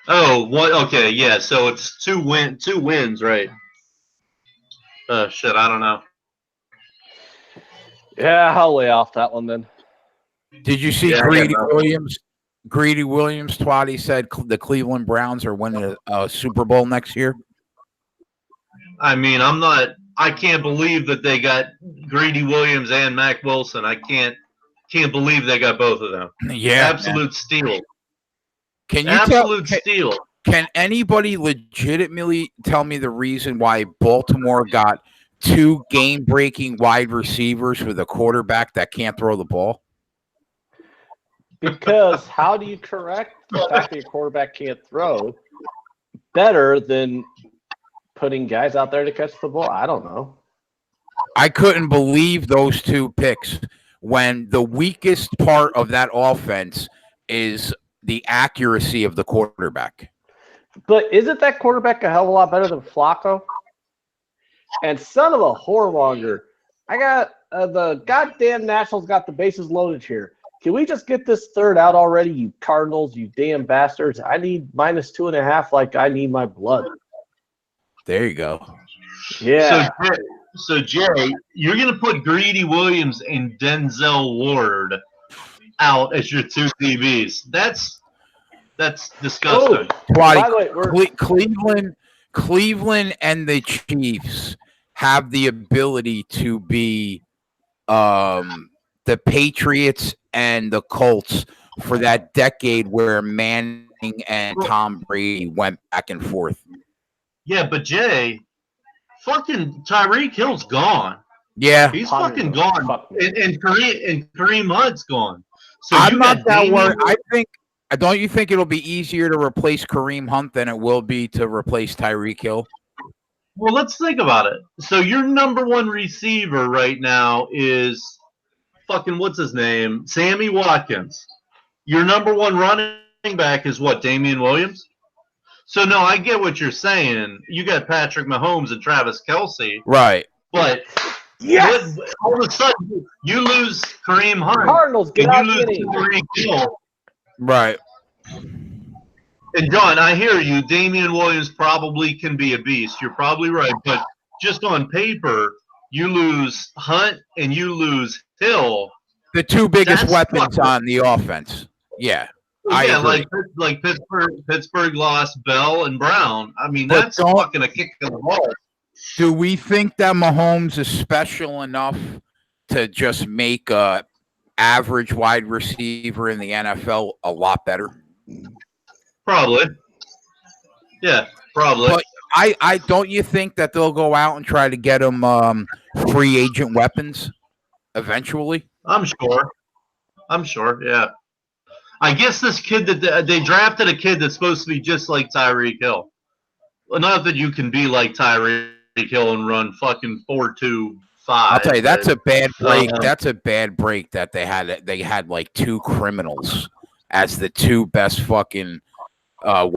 Oh, what? Okay, yeah. So it's 2 wins, right? Shit, I don't know. Yeah, I'll lay off that one then. Did you see Greedy Williams? Greedy Williams, Twatty said the Cleveland Browns are winning a Super Bowl next year. I mean, I can't believe that they got Greedy Williams and Mac Wilson. I can't believe they got both of them. Yeah, absolute steal. Can you steal? Can anybody legitimately tell me the reason why Baltimore got 2 game-breaking wide receivers with a quarterback that can't throw the ball? Because how do you correct the fact that your quarterback can't throw better than putting guys out there to catch the ball? I don't know. I couldn't believe those 2 picks when the weakest part of that offense is the accuracy of the quarterback. But isn't that quarterback a hell of a lot better than Flacco? And son of a whoremonger, I got the goddamn Nationals got the bases loaded here. Can we just get this third out already, you Cardinals, you damn bastards? I need -2.5 like I need my blood. There you go. Yeah. So Jay, you're going to put Greedy Williams and Denzel Ward out as your 2 DBs. That's disgusting. By the way, Cleveland and the Chiefs have the ability to be the Patriots and the Colts for that decade where Manning and Tom Brady went back and forth. Yeah, but Jay, fucking Tyreek Hill's gone. Yeah, he's fucking gone, and Kareem Hunt's gone. So I'm not that worried. Don't you think it'll be easier to replace Kareem Hunt than it will be to replace Tyreek Hill? Well, let's think about it. So your number 1 receiver right now is fucking what's his name? Sammy Watkins. Your number 1 running back is what? Damian Williams? So, no, I get what you're saying. You got Patrick Mahomes and Travis Kelce. Right. But all of a sudden, you lose Kareem Hunt. Cardinals, get out and you lose Tyreek Hill. Right. And, John, I hear you. Damian Williams probably can be a beast. You're probably right. But just on paper, you lose Hunt and you lose Hill. The 2 biggest weapons on the offense. Yeah, I Yeah, agree. like Pittsburgh lost Bell and Brown. I mean, But that's fucking a kick in the balls. do we think that Mahomes is special enough to just make a average wide receiver in the NFL a lot better? Probably. Yeah, probably. But I don't you think that they'll go out and try to get him free agent weapons eventually? I'm sure. Yeah. I guess this kid that they drafted a kid that's supposed to be just like Tyreek Hill. Well, not that you can be like Tyreek Hill and run fucking 4.25. I'll tell you, that's a bad break. Um, That's a bad break that they had. They had like two criminals as the two best fucking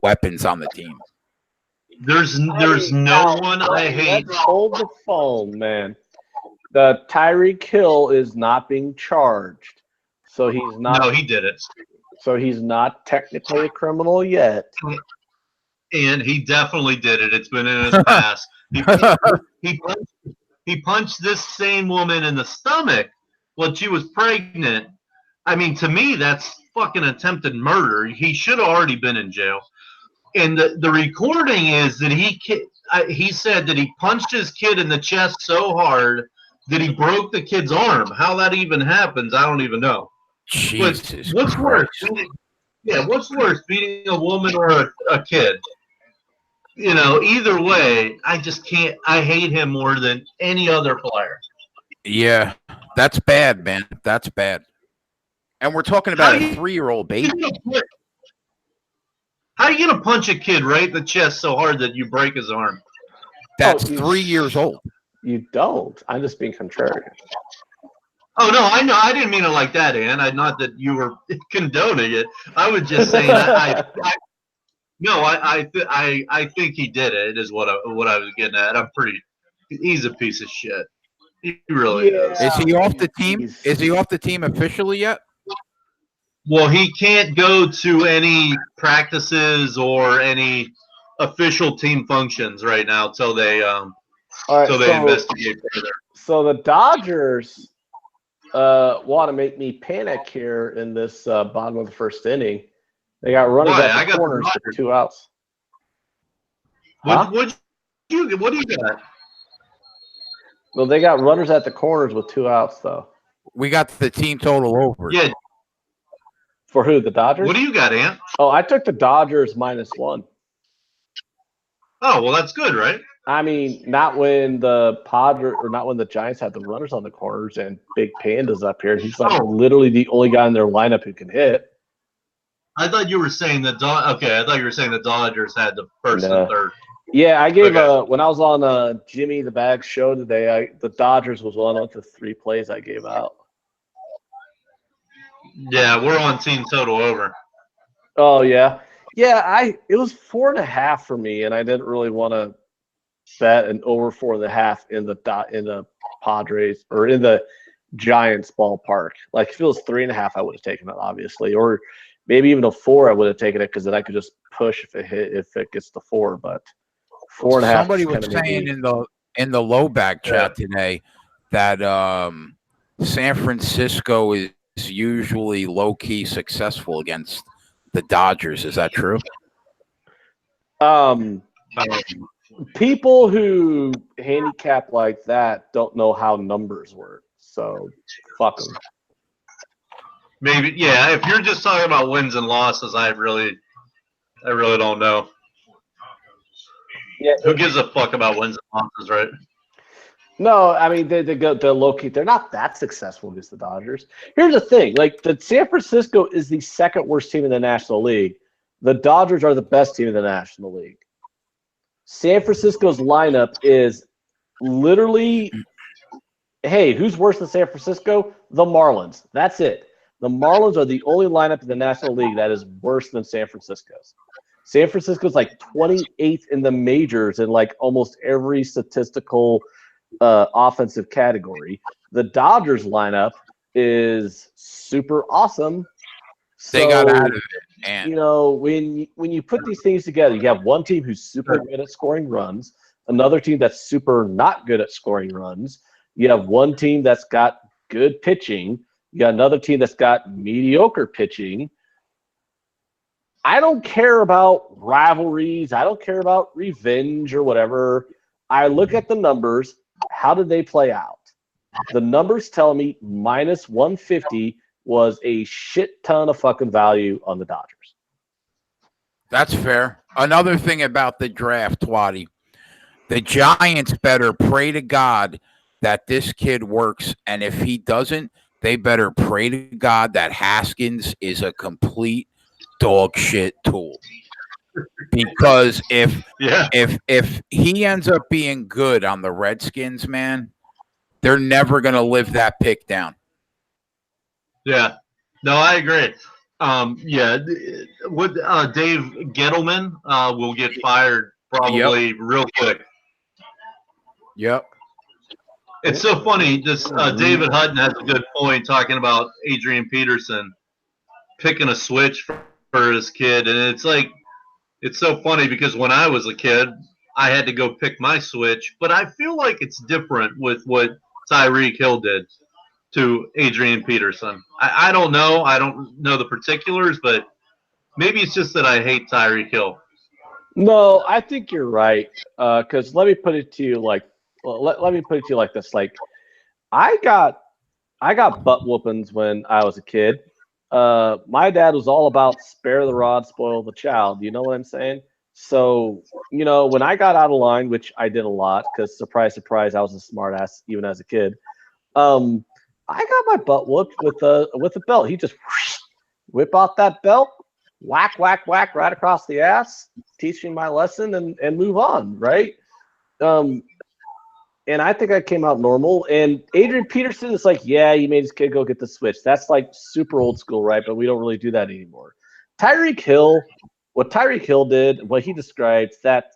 weapons on the team. There's no one I hate. Let's hold the phone, man. The Tyreek Hill is not being charged, so he's not. No, he did it. So he's not technically a criminal yet. And he definitely did it. It's been in his past. He punched this same woman in the stomach when she was pregnant. I mean, to me, that's fucking attempted murder. He should have already been in jail. And the recording is that he said that he punched his kid in the chest so hard that he broke the kid's arm. How that even happens, I don't even know. Jesus What's Christ. worse? What's worse, beating a woman or a kid? You know, either way, I just can't. I hate him more than any other player. Yeah, that's bad, man. That's bad. And we're talking about a 3-year-old baby. How are you gonna punch a kid right in the chest so hard that you break his arm? That's 3 years old. You don't. I'm just being contrarian. Oh no, I know. I didn't mean it like that, Ann. Not that you were condoning it. I was just saying I think he did it. Is what I was getting at. He's a piece of shit. He really is. Is he off the team? Is he off the team officially yet? Well, he can't go to any practices or any official team functions right now till they investigate further. So the Dodgers want to make me panic here in this bottom of the first inning. They got runners at the corners with 2 outs. What do you got? Well, they got runners at the corners with 2 outs, though. We got the team total over. Yeah. For who? The Dodgers? What do you got, Ant? Oh, I took the Dodgers -1. Oh, well, that's good, right? I mean, not when the Giants had the runners on the corners and Big Panda's up here. He's like literally the only guy in their lineup who can hit. I thought you were saying I thought you were saying the Dodgers had the first and third. Yeah, I gave when I was on Jimmy the Bag show today. The Dodgers was one of the 3 plays I gave out. Yeah, we're on team total over. Oh yeah, it was 4.5 for me, and I didn't really want to bet an over 4.5 in the Padres or in the Giants ballpark. Like if it was 3.5, I would have taken it, obviously, or maybe even a 4, I would have taken it because then I could just push if it gets to 4. But 4.5. Somebody was saying in the low back chat today that San Francisco is usually low key successful against the Dodgers. Is that true? People who handicap like that don't know how numbers work. So fuck them. Maybe, yeah. If you're just talking about wins and losses, I really don't know. Yeah, who gives a fuck about wins and losses, right? No, I mean they're low key. They're not that successful against the Dodgers. Here's the thing: like the San Francisco is the 2nd worst team in the National League. The Dodgers are the best team in the National League. San Francisco's lineup is literally, hey, who's worse than San Francisco? The Marlins. That's it. The Marlins are the only lineup in the National League that is worse than San Francisco's. San Francisco's like 28th in the majors in like almost every statistical offensive category. The Dodgers lineup is super awesome. So, they got out of it. And when you put these things together, you have one team who's super good at scoring runs, another team that's super not good at scoring runs. You have one team that's got good pitching. You got another team that's got mediocre pitching. I don't care about rivalries. I don't care about revenge or whatever. I look at the numbers. How did they play out? The numbers tell me minus 150 was a shit ton of fucking value on the Dodgers. That's fair. Another thing about the draft, Twatty, the Giants better pray to God that this kid works, and if he doesn't, they better pray to God that Haskins is a complete dog shit tool. Because if he ends up being good on the Redskins, man, they're never gonna live that pick down. Yeah, no, I agree. What Dave Gettleman will get fired probably real quick. Yep. It's so funny. This David Hutton has a good point talking about Adrian Peterson picking a switch for his kid, and it's like it's so funny because when I was a kid, I had to go pick my switch, but I feel like it's different with what Tyreek Hill did to Adrian Peterson. I don't know. I don't know the particulars, but maybe it's just that I hate Tyreek Hill. No, I think you're right. Because let me put it to you like, let me put it to you like this. Like, I got butt whoopings when I was a kid. My dad was all about spare the rod, spoil the child. You know what I'm saying? So, when I got out of line, which I did a lot, because surprise, surprise, I was a smart ass even as a kid. I got my butt whooped with a belt. He just whip out that belt, whack, whack, whack right across the ass, teach me my lesson and move on, right? And I think I came out normal. And Adrian Peterson is like, yeah, you made his kid go get the switch. That's like super old school, right? But we don't really do that anymore. Tyreek Hill, what Tyreek Hill did, what he describes, that's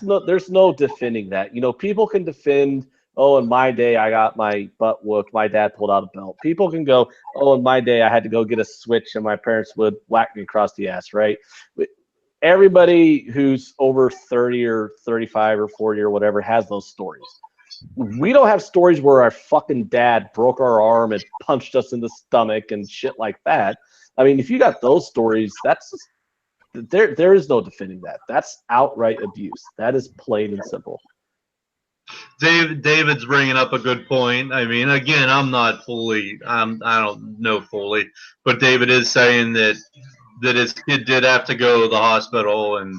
no, there's no defending that. People can defend, oh, in my day, I got my butt whooped. My dad pulled out a belt. People can go, oh, in my day, I had to go get a switch and my parents would whack me across the ass, right? Everybody who's over 30 or 35 or 40 or whatever has those stories. We don't have stories where our fucking dad broke our arm and punched us in the stomach and shit like that. I mean, if you got those stories, that's just, there is no defending that. That's outright abuse. That is plain and simple. David's bringing up a good point. I mean, again, I don't know fully, but David is saying that his kid did have to go to the hospital, and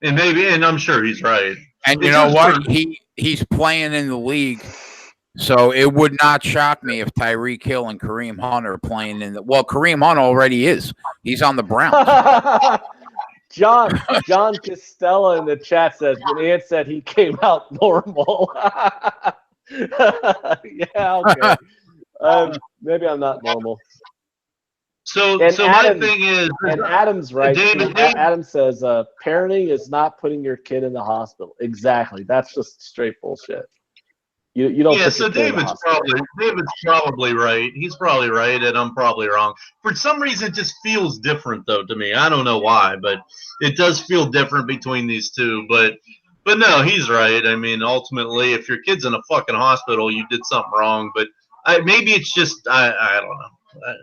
I'm sure he's right. And you know what? He's playing in the league, so it would not shock me if Tyreek Hill and Kareem Hunt are playing in the. Well, Kareem Hunt already is. He's on the Browns. John Costella in the chat says when Ant said he came out normal. Yeah, okay. Maybe I'm not normal. So Adam, my thing is, and Adam's right. David, Adam says parenting is not putting your kid in the hospital. Exactly. That's just straight bullshit. You don't. Yeah. So David's probably right. He's probably right, and I'm probably wrong. For some reason, it just feels different though to me. I don't know why, but it does feel different between these two. But no, he's right. I mean, ultimately, if your kid's in a fucking hospital, you did something wrong. But maybe it's just I don't know.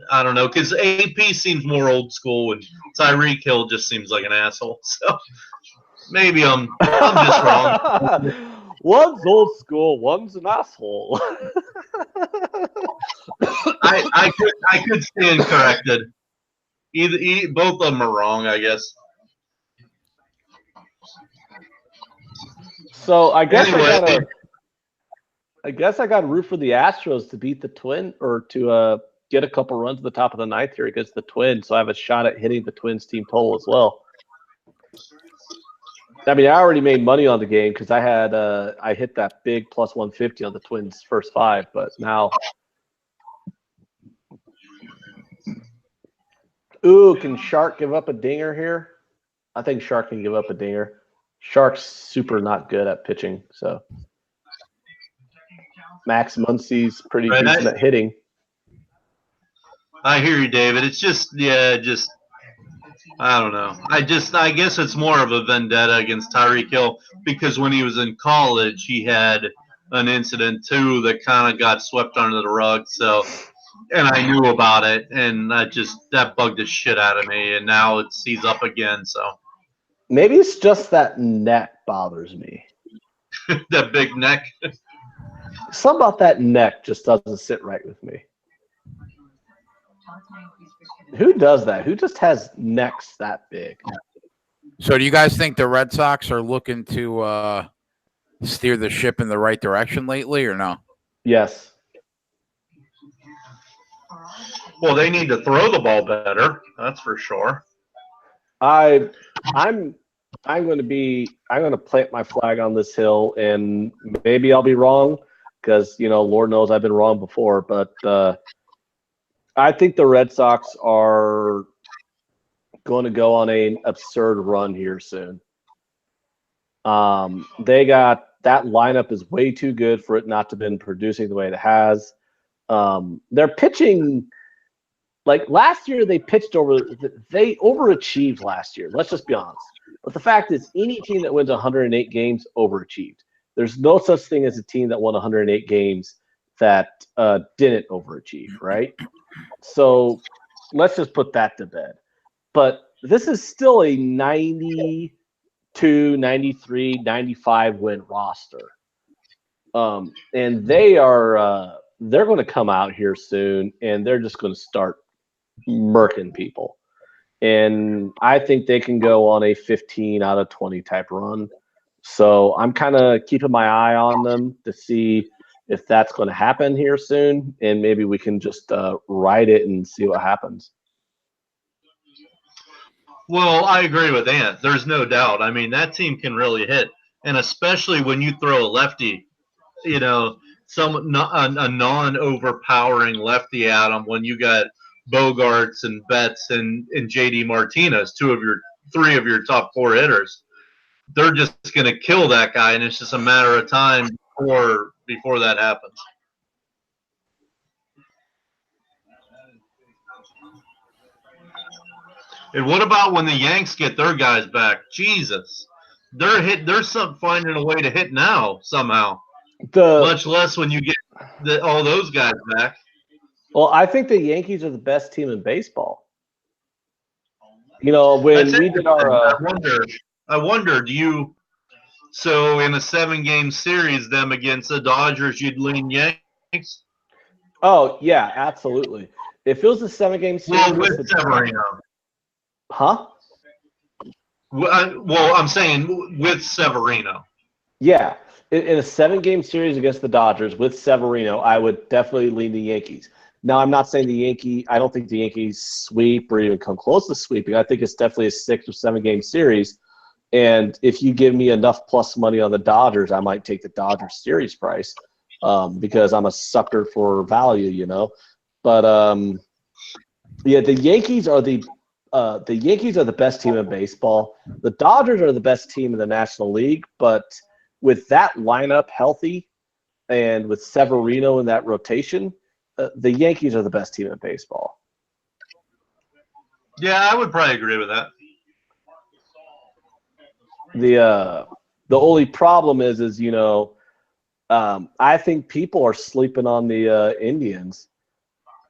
I don't know, because AP seems more old school, and Tyreek Hill just seems like an asshole. So maybe I'm just wrong. One's old school, one's an asshole. I could stand corrected. Both of them are wrong, I guess. So I guess Anyway. I got to root for the Astros to beat the Twins, or to get a couple runs at the top of the ninth here against the Twins, so I have a shot at hitting the Twins team total as well. I mean, I already made money on the game because I hit that big plus 150 on the Twins' first five, but now, can Shark give up a dinger here? I think Shark can give up a dinger. Shark's super not good at pitching, so Max Muncy's pretty decent at hitting. I hear you, David. It's just I don't know. I guess it's more of a vendetta against Tyreek Hill because when he was in college, he had an incident too that kind of got swept under the rug. So and I knew about it, and that bugged the shit out of me. And now he's up again. So Maybe it's just that neck bothers me. that big neck. Something about that neck just doesn't sit right with me. Who does that? Who just has necks that big? So, do you guys think the Red Sox are looking to steer the ship in the right direction lately, or no? Yes. Well, they need to throw the ball better. That's for sure. I'm going to plant my flag on this hill, and maybe I'll be wrong because Lord knows I've been wrong before. But I think the Red Sox are going to go on an absurd run here soon. They got that lineup is way too good for it not to have been producing the way it has. They're pitching. Like last year, they overachieved last year. Let's just be honest. But the fact is, any team that wins 108 games overachieved. There's no such thing as a team that won 108 games that didn't overachieve, right? So let's just put that to bed. But this is still a 92, 93, 95 win roster. And they're going to come out here soon, and they're just going to start murking people. And I think they can go on a 15 out of 20 type run. So I'm kind of keeping my eye on them to see if that's going to happen here soon. And maybe we can just ride it and see what happens. Well, I agree with Ant. There's no doubt. I mean, that team can really hit. And especially when you throw a lefty, a non-overpowering lefty at them when you got Bogarts and Betts and J.D. Martinez, three of your top four hitters. They're just going to kill that guy, and it's just a matter of time before that happens. And what about when the Yanks get their guys back? Jesus, they're finding a way to hit now somehow. Much less when you get all those guys back. Well, I think the Yankees are the best team in baseball. When we did our, I wonder, so in a 7-game series, them against the Dodgers, you'd lean Yanks? Oh yeah, absolutely. If it was a 7-game series, with Severino. Huh? Well, I'm saying with Severino. Yeah. In a 7-game series against the Dodgers with Severino, I would definitely lean the Yankees. Now, I'm not saying I don't think the Yankees sweep or even come close to sweeping. I think it's definitely a 6 or 7-game series. And if you give me enough plus money on the Dodgers, I might take the Dodgers series price because I'm a sucker for value, But, yeah, the Yankees are the best team in baseball. The Dodgers are the best team in the National League, but with that lineup healthy and with Severino in that rotation, the Yankees are the best team in baseball. Yeah, I would probably agree with that. The only problem is I think people are sleeping on the Indians.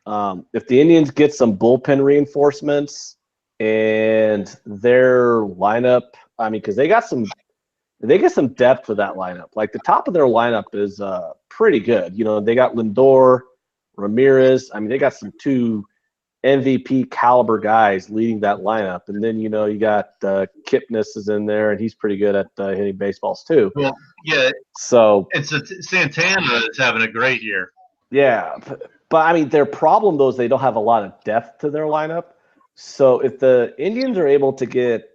If the Indians get some bullpen reinforcements and their lineup, because they get some depth with that lineup. Like the top of their lineup is pretty good. They got Lindor, Ramirez. They got some 2 MVP caliber guys leading that lineup, and then you got Kipnis is in there, and he's pretty good at hitting baseballs too. Well, yeah. So it's Santana is having a great year. Yeah, but their problem though is they don't have a lot of depth to their lineup. So if the Indians are able to get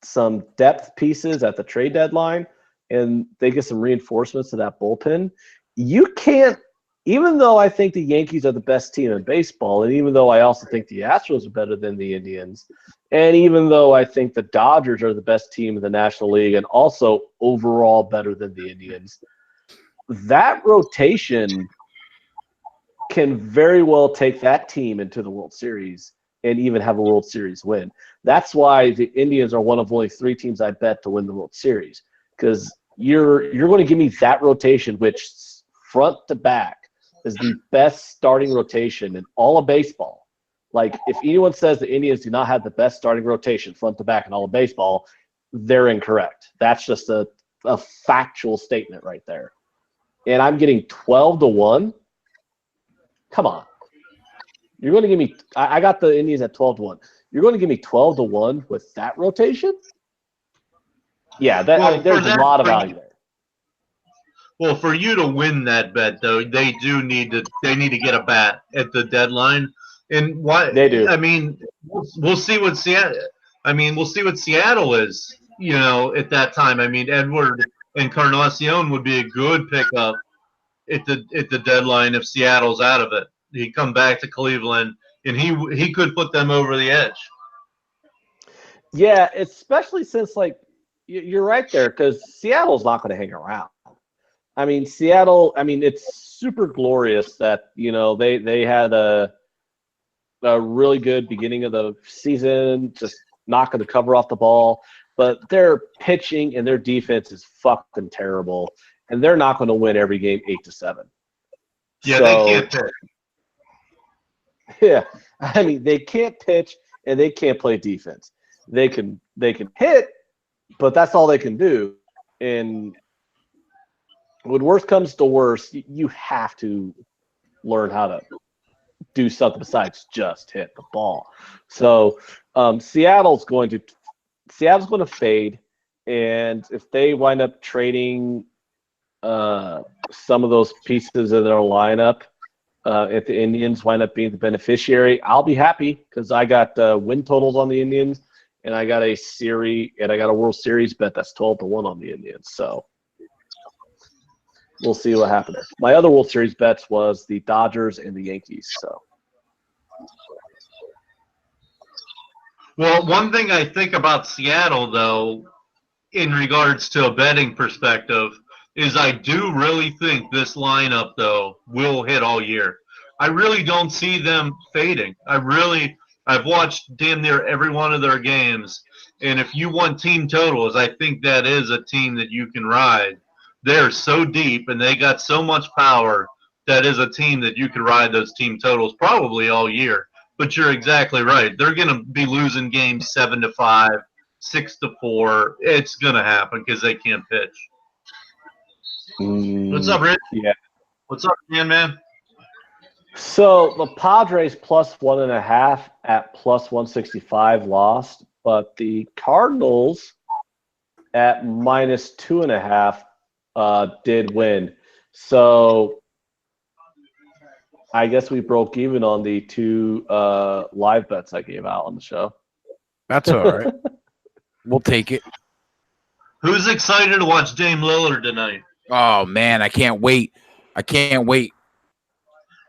some depth pieces at the trade deadline and they get some reinforcements to that bullpen, you can't. Even though I think the Yankees are the best team in baseball, and even though I also think the Astros are better than the Indians, and even though I think the Dodgers are the best team in the National League and also overall better than the Indians, that rotation can very well take that team into the World Series and even have a World Series win. That's why the Indians are one of only 3 teams I bet to win the World Series, because you're going to give me that rotation, which front to back is the best starting rotation in all of baseball. Like, if anyone says the Indians do not have the best starting rotation front to back in all of baseball, they're incorrect. That's just a factual statement right there. And I'm getting 12-1. Come on. You're going to give me – I got the Indians at 12-1. You're going to give me 12-1 with that rotation? Yeah, there's a lot of value there. Well, for you to win that bet, though, they need to get a bat at the deadline. And why they do? I mean, we'll see what Seattle. We'll see what Seattle is. At that time. I mean, Edward Encarnacion would be a good pickup at the deadline if Seattle's out of it. He'd come back to Cleveland, and he could put them over the edge. Yeah, especially since, like, you're right there, because Seattle's not going to hang around. I mean, Seattle. I mean, it's super glorious that they had a really good beginning of the season, just knocking the cover off the ball. But their pitching and their defense is fucking terrible, and they're not going to win every game 8-7. Yeah, they can't pitch. Yeah, I mean, they can't pitch and they can't play defense. They can hit, but that's all they can do. And when worst comes to worst, you have to learn how to do something besides just hit the ball. So Seattle's going to fade, and if they wind up trading some of those pieces of their lineup, if the Indians wind up being the beneficiary, I'll be happy because I got win totals on the Indians, and I got a World Series bet that's 12-1 on the Indians. So we'll see what happens. My other World Series bets was the Dodgers and the Yankees. So. Well, one thing I think about Seattle, though, in regards to a betting perspective, is I do really think this lineup, though, will hit all year. I really don't see them fading. I've watched damn near every one of their games, and if you want team totals, I think that is a team that you can ride. They're so deep, and they got so much power. That is a team that you could ride those team totals probably all year. But you're exactly right. They're going to be losing games 7-5, 6-4. It's going to happen because they can't pitch. What's up, Rich? Yeah. What's up, man? So the Padres +1.5 at +165 lost, but the Cardinals at -2.5 did win. So I guess we broke even on the 2 live bets I gave out on the show. That's all right. We'll take it. Who's excited to watch Dame Lillard tonight? Oh man, I can't wait.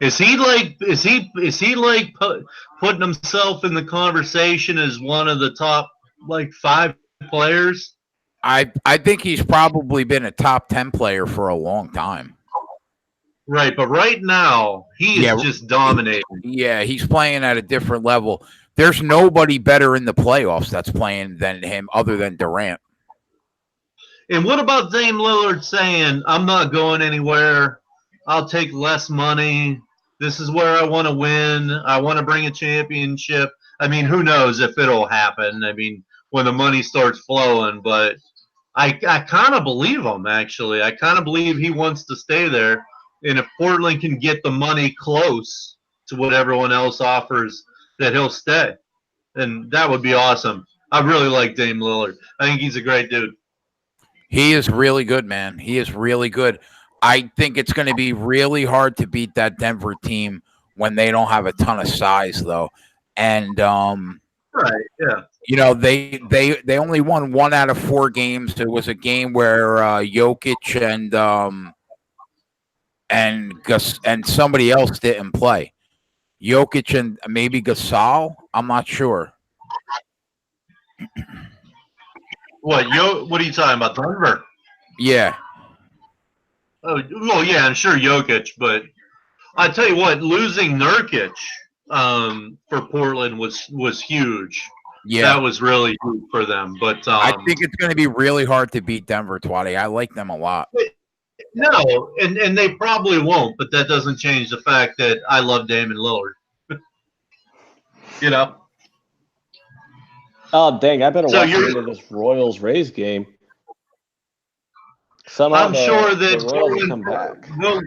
Is he putting himself in the conversation as one of the top 5 players? I think he's probably been a top 10 player for a long time. Right, but right now he is just dominating. Yeah, he's playing at a different level. There's nobody better in the playoffs that's playing than him other than Durant. And what about Dame Lillard saying, I'm not going anywhere. I'll take less money. This is where I want to win. I want to bring a championship. I mean, who knows if it'll happen. I mean, when the money starts flowing. But I kind of believe him, actually. I kind of believe he wants to stay there. And if Portland can get the money close to what everyone else offers, that he'll stay. And that would be awesome. I really like Dame Lillard. I think he's a great dude. He is really good, man. He is really good. I think it's going to be really hard to beat that Denver team when they don't have a ton of size, though. And right, yeah. They only won 1 out of 4 games. There was a game where Jokic and somebody else didn't play. Jokic and maybe Gasol. I'm not sure. What are you talking about? Denver? Yeah. Oh, well, yeah, I'm sure Jokic, but I tell you what, losing Nurkic for Portland was huge. Yeah, that was really huge for them. But I think it's going to be really hard to beat Denver, Twatty. I like them a lot. No, and they probably won't, but that doesn't change the fact that I love Damian Lillard. You know? Oh, dang. I better So watch you're, into this Royals-Rays game. Somehow I'm sure the that Royals will Portland come back. will,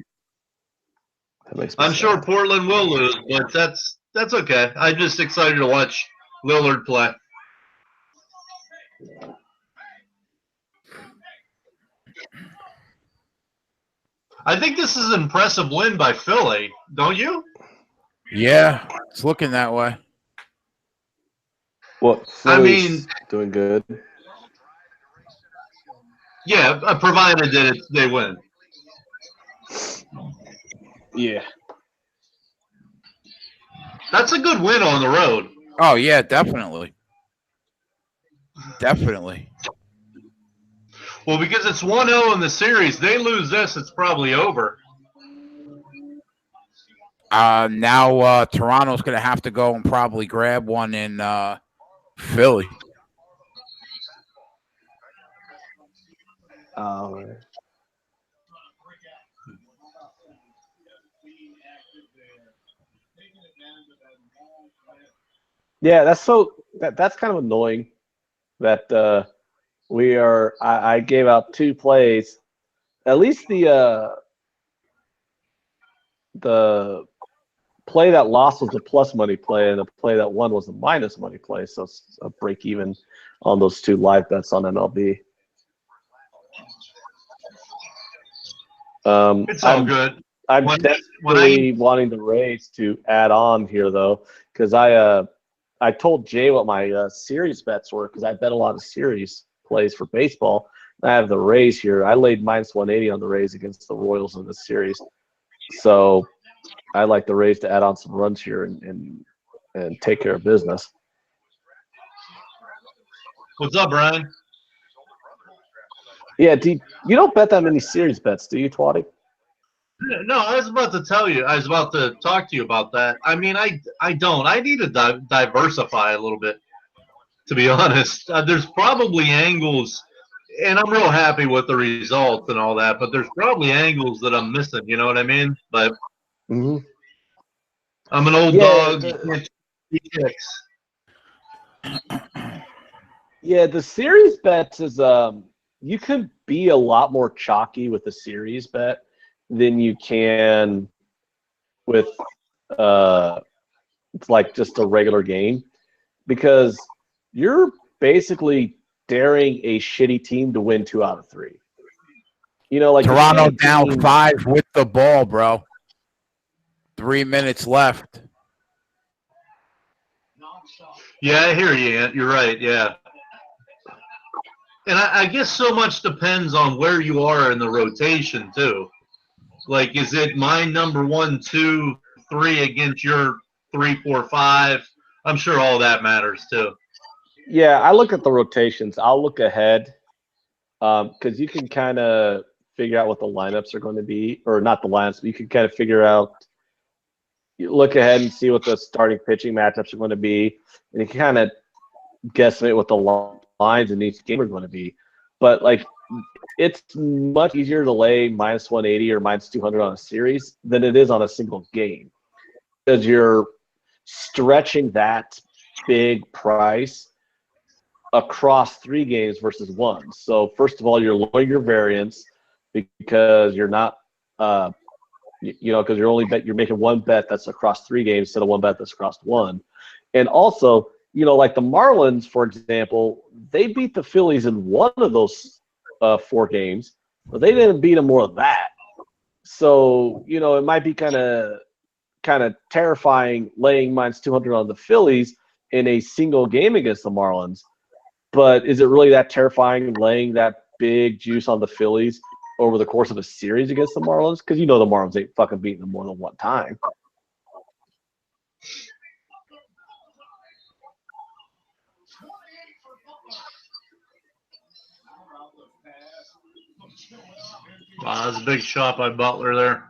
That makes me I'm sure sad. Portland will lose, but that's okay. I'm just excited to watch Lillard play. I think this is an impressive win by Philly, don't you? Yeah, it's looking that way. What, I Philly's mean, doing good? yeah, provided that they win. Yeah. That's a good win on the road. Oh yeah, definitely. Definitely. Well, because it's 1-0 in the series, they lose this, it's probably over. Now Toronto's going to have to go and probably grab one in Philly. Yeah, that's kind of annoying that I gave out 2 plays. At least the play that lost was the plus money play, and the play that won was the minus money play. So it's a break even on those 2 live bets on MLB. It's all good. I'm desperately wanting the Rays to add on here though, because I told Jay what my series bets were because I bet a lot of series plays for baseball. I have the Rays here. I laid minus 180 on the Rays against the Royals in this series. So I like the Rays to add on some runs here and take care of business. What's up, Brian? Yeah, you don't bet that many series bets, do you, Twatty? No, I was about to tell you. I was about to talk to you about that. I mean, I don't. I need to diversify a little bit, to be honest. There's probably angles, and I'm real happy with the results and all that, but there's probably angles that I'm missing. You know what I mean? But I'm an old dog. You can't eat kicks. Yeah, the series bets is you can be a lot more chalky with a series bet than you can with it's like just a regular game, because you're basically daring a shitty team to win 2 out of 3. You know, like Toronto down 5 with the ball, bro. 3 minutes left. Yeah, I hear you, Ant. You're right. Yeah. And I guess so much depends on where you are in the rotation, too. Like, is it my number 1, 2, 3 against your 3, 4, 5? I'm sure all that matters, too. Yeah, I look at the rotations. I'll look ahead because you can kind of figure out what the lineups are going to be, or not the lineups, but you can kind of figure out, you look ahead and see what the starting pitching matchups are going to be, and you can kind of guesstimate what the lines in each game are going to be. But like, it's much easier to lay minus 180 or minus 200 on a series than it is on a single game, because you're stretching that big price across 3 games versus 1. So first of all, you're lowering your variance because you're not, because you're making 1 bet that's across 3 games instead of 1 bet that's across 1. And also, like the Marlins, for example, they beat the Phillies in 1 of those 4 games, but they didn't beat them more than that. So, it might be kind of terrifying laying minus 200 on the Phillies in a single game against the Marlins. But is it really that terrifying laying that big juice on the Phillies over the course of a series against the Marlins? Because the Marlins ain't fucking beating them more than 1 time. Wow, that's a big shot by Butler there.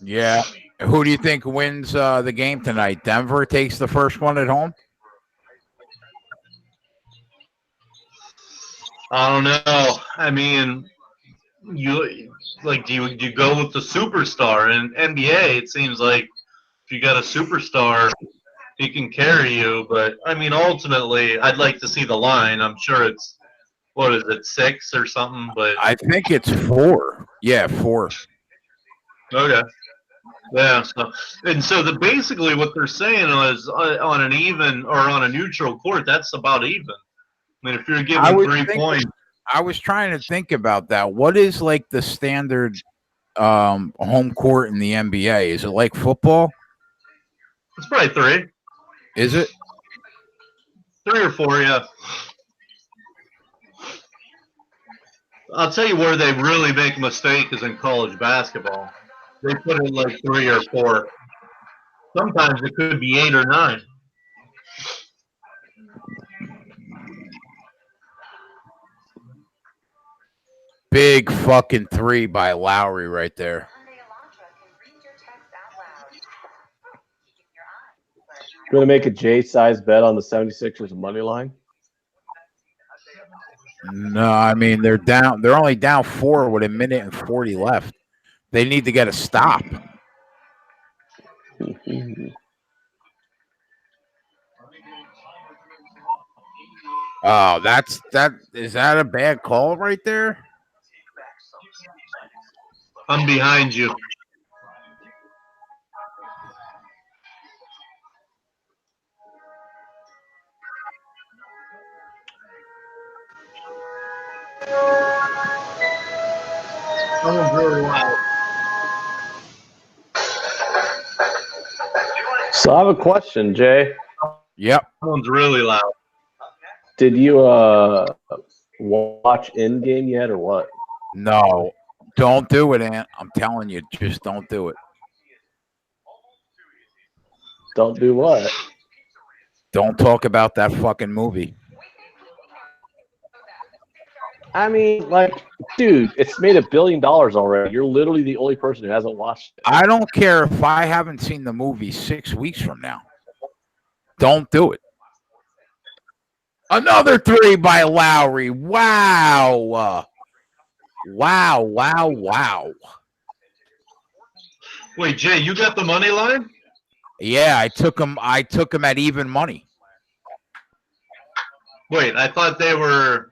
Yeah. Who do you think wins the game tonight? Denver takes the first one at home? I don't know. I mean, do you go with the superstar? In NBA, it seems like if you got a superstar, he can carry you. But I mean, ultimately, I'd like to see the line. I'm sure it's what is it, 6 or something? But I think it's 4. Yeah, 4. okay. Yeah, so basically what they're saying is on an even or on a neutral court, that's about even. I mean, if you're I given was 3 thinking, points, I was trying to think about that. What is like the standard home court in the NBA? Is it like football? it's probably 3, Is it? 3 or 4. Yeah, I'll tell you where they really make a mistake is in college basketball. They put in like 3 or 4. Sometimes it could be 8 or 9. Big fucking 3 by Lowry right there. You want to make a J-size bet on the 76ers money line? No, I mean they're down. They're only down 4 with 1:40 left. They need to get a stop. Oh, that. Is that a bad call right there? I'm behind you. Someone's really loud. So I have a question, Jay. Yep. Someone's really loud. Did you watch Endgame yet, or what? No, don't do it, Ant. I'm telling you, just don't do it. Don't do what? Don't talk about that fucking movie. I mean, like, dude, it's made $1 billion already. You're literally the only person who hasn't watched it. I don't care if I haven't seen the movie 6 weeks from now. Don't do it. Another 3 by Lowry. Wow. Wow. Wait, Jay, you got the money line? Yeah, I took him at even money. Wait, I thought they were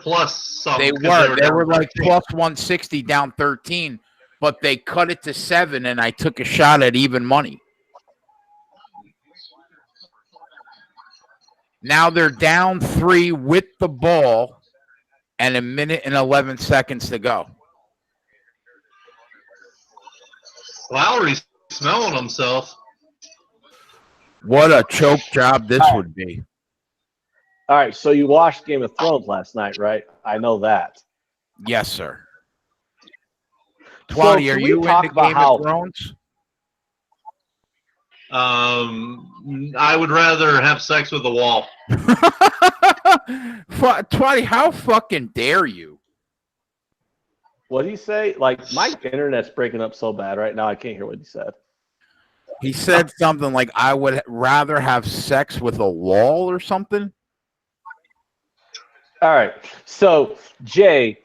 plus something. They were like plus 160 down 13, but they cut it to 7 and I took a shot at even money. Now they're down 3 with the ball and 1 minute and 11 seconds to go. Lowry's smelling himself. What a choke job this would be. All right, so you watched Game of Thrones last night, right? I know that. Yes, sir. Twatty, are you into Game of Thrones? I would rather have sex with a wall. Twatty, how fucking dare you? What did he say? Like, my internet's breaking up so bad right now, I can't hear what he said. He said something like, I would rather have sex with a wall or something. All right. So, Jay,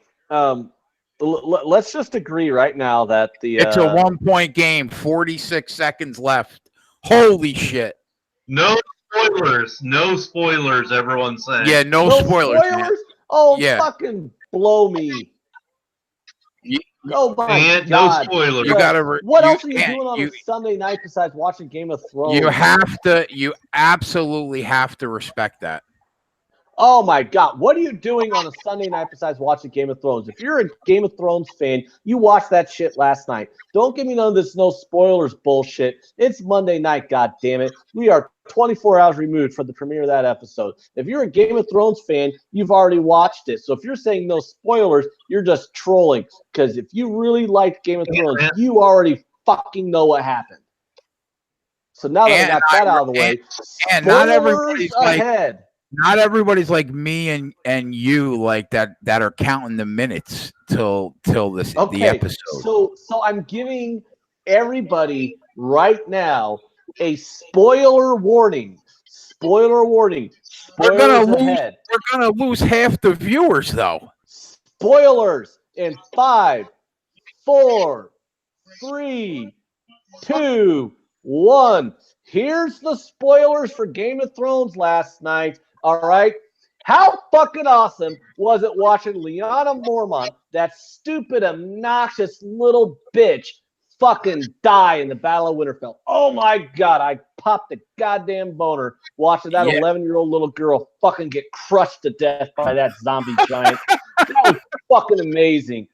let's just agree right now that it's a 1-point game, 46 seconds left. Holy shit. No spoilers, everyone's saying. Yeah, no spoilers. Oh, yeah. Fucking blow me. Oh my God. No spoilers. What else are you doing on a Sunday night besides watching Game of Thrones? You absolutely have to respect that. Oh my God. What are you doing on a Sunday night besides watching Game of Thrones? If you're a Game of Thrones fan, you watched that shit last night. Don't give me none of this no spoilers bullshit. It's Monday night, God damn it. We are 24 hours removed from the premiere of that episode. If you're a Game of Thrones fan, you've already watched it. So if you're saying no spoilers, you're just trolling. Because if you really liked Game of Thrones, you already fucking know what happened. So now that I got that out of the way, and not everybody's ahead. Not everybody's like me and you like that are counting the minutes till the episode. So I'm giving everybody right now a spoiler warning. Spoilers We're ahead. gonna lose half the viewers though. Spoilers in 5, 4, 3, 2, 1. Here's the spoilers for Game of Thrones last night. All right. How fucking awesome was it watching Lyanna Mormont, that stupid, obnoxious little bitch, fucking die in the Battle of Winterfell? Oh my God, I popped a goddamn boner watching that 11-year-old little girl fucking get crushed to death by that zombie giant. That was fucking amazing.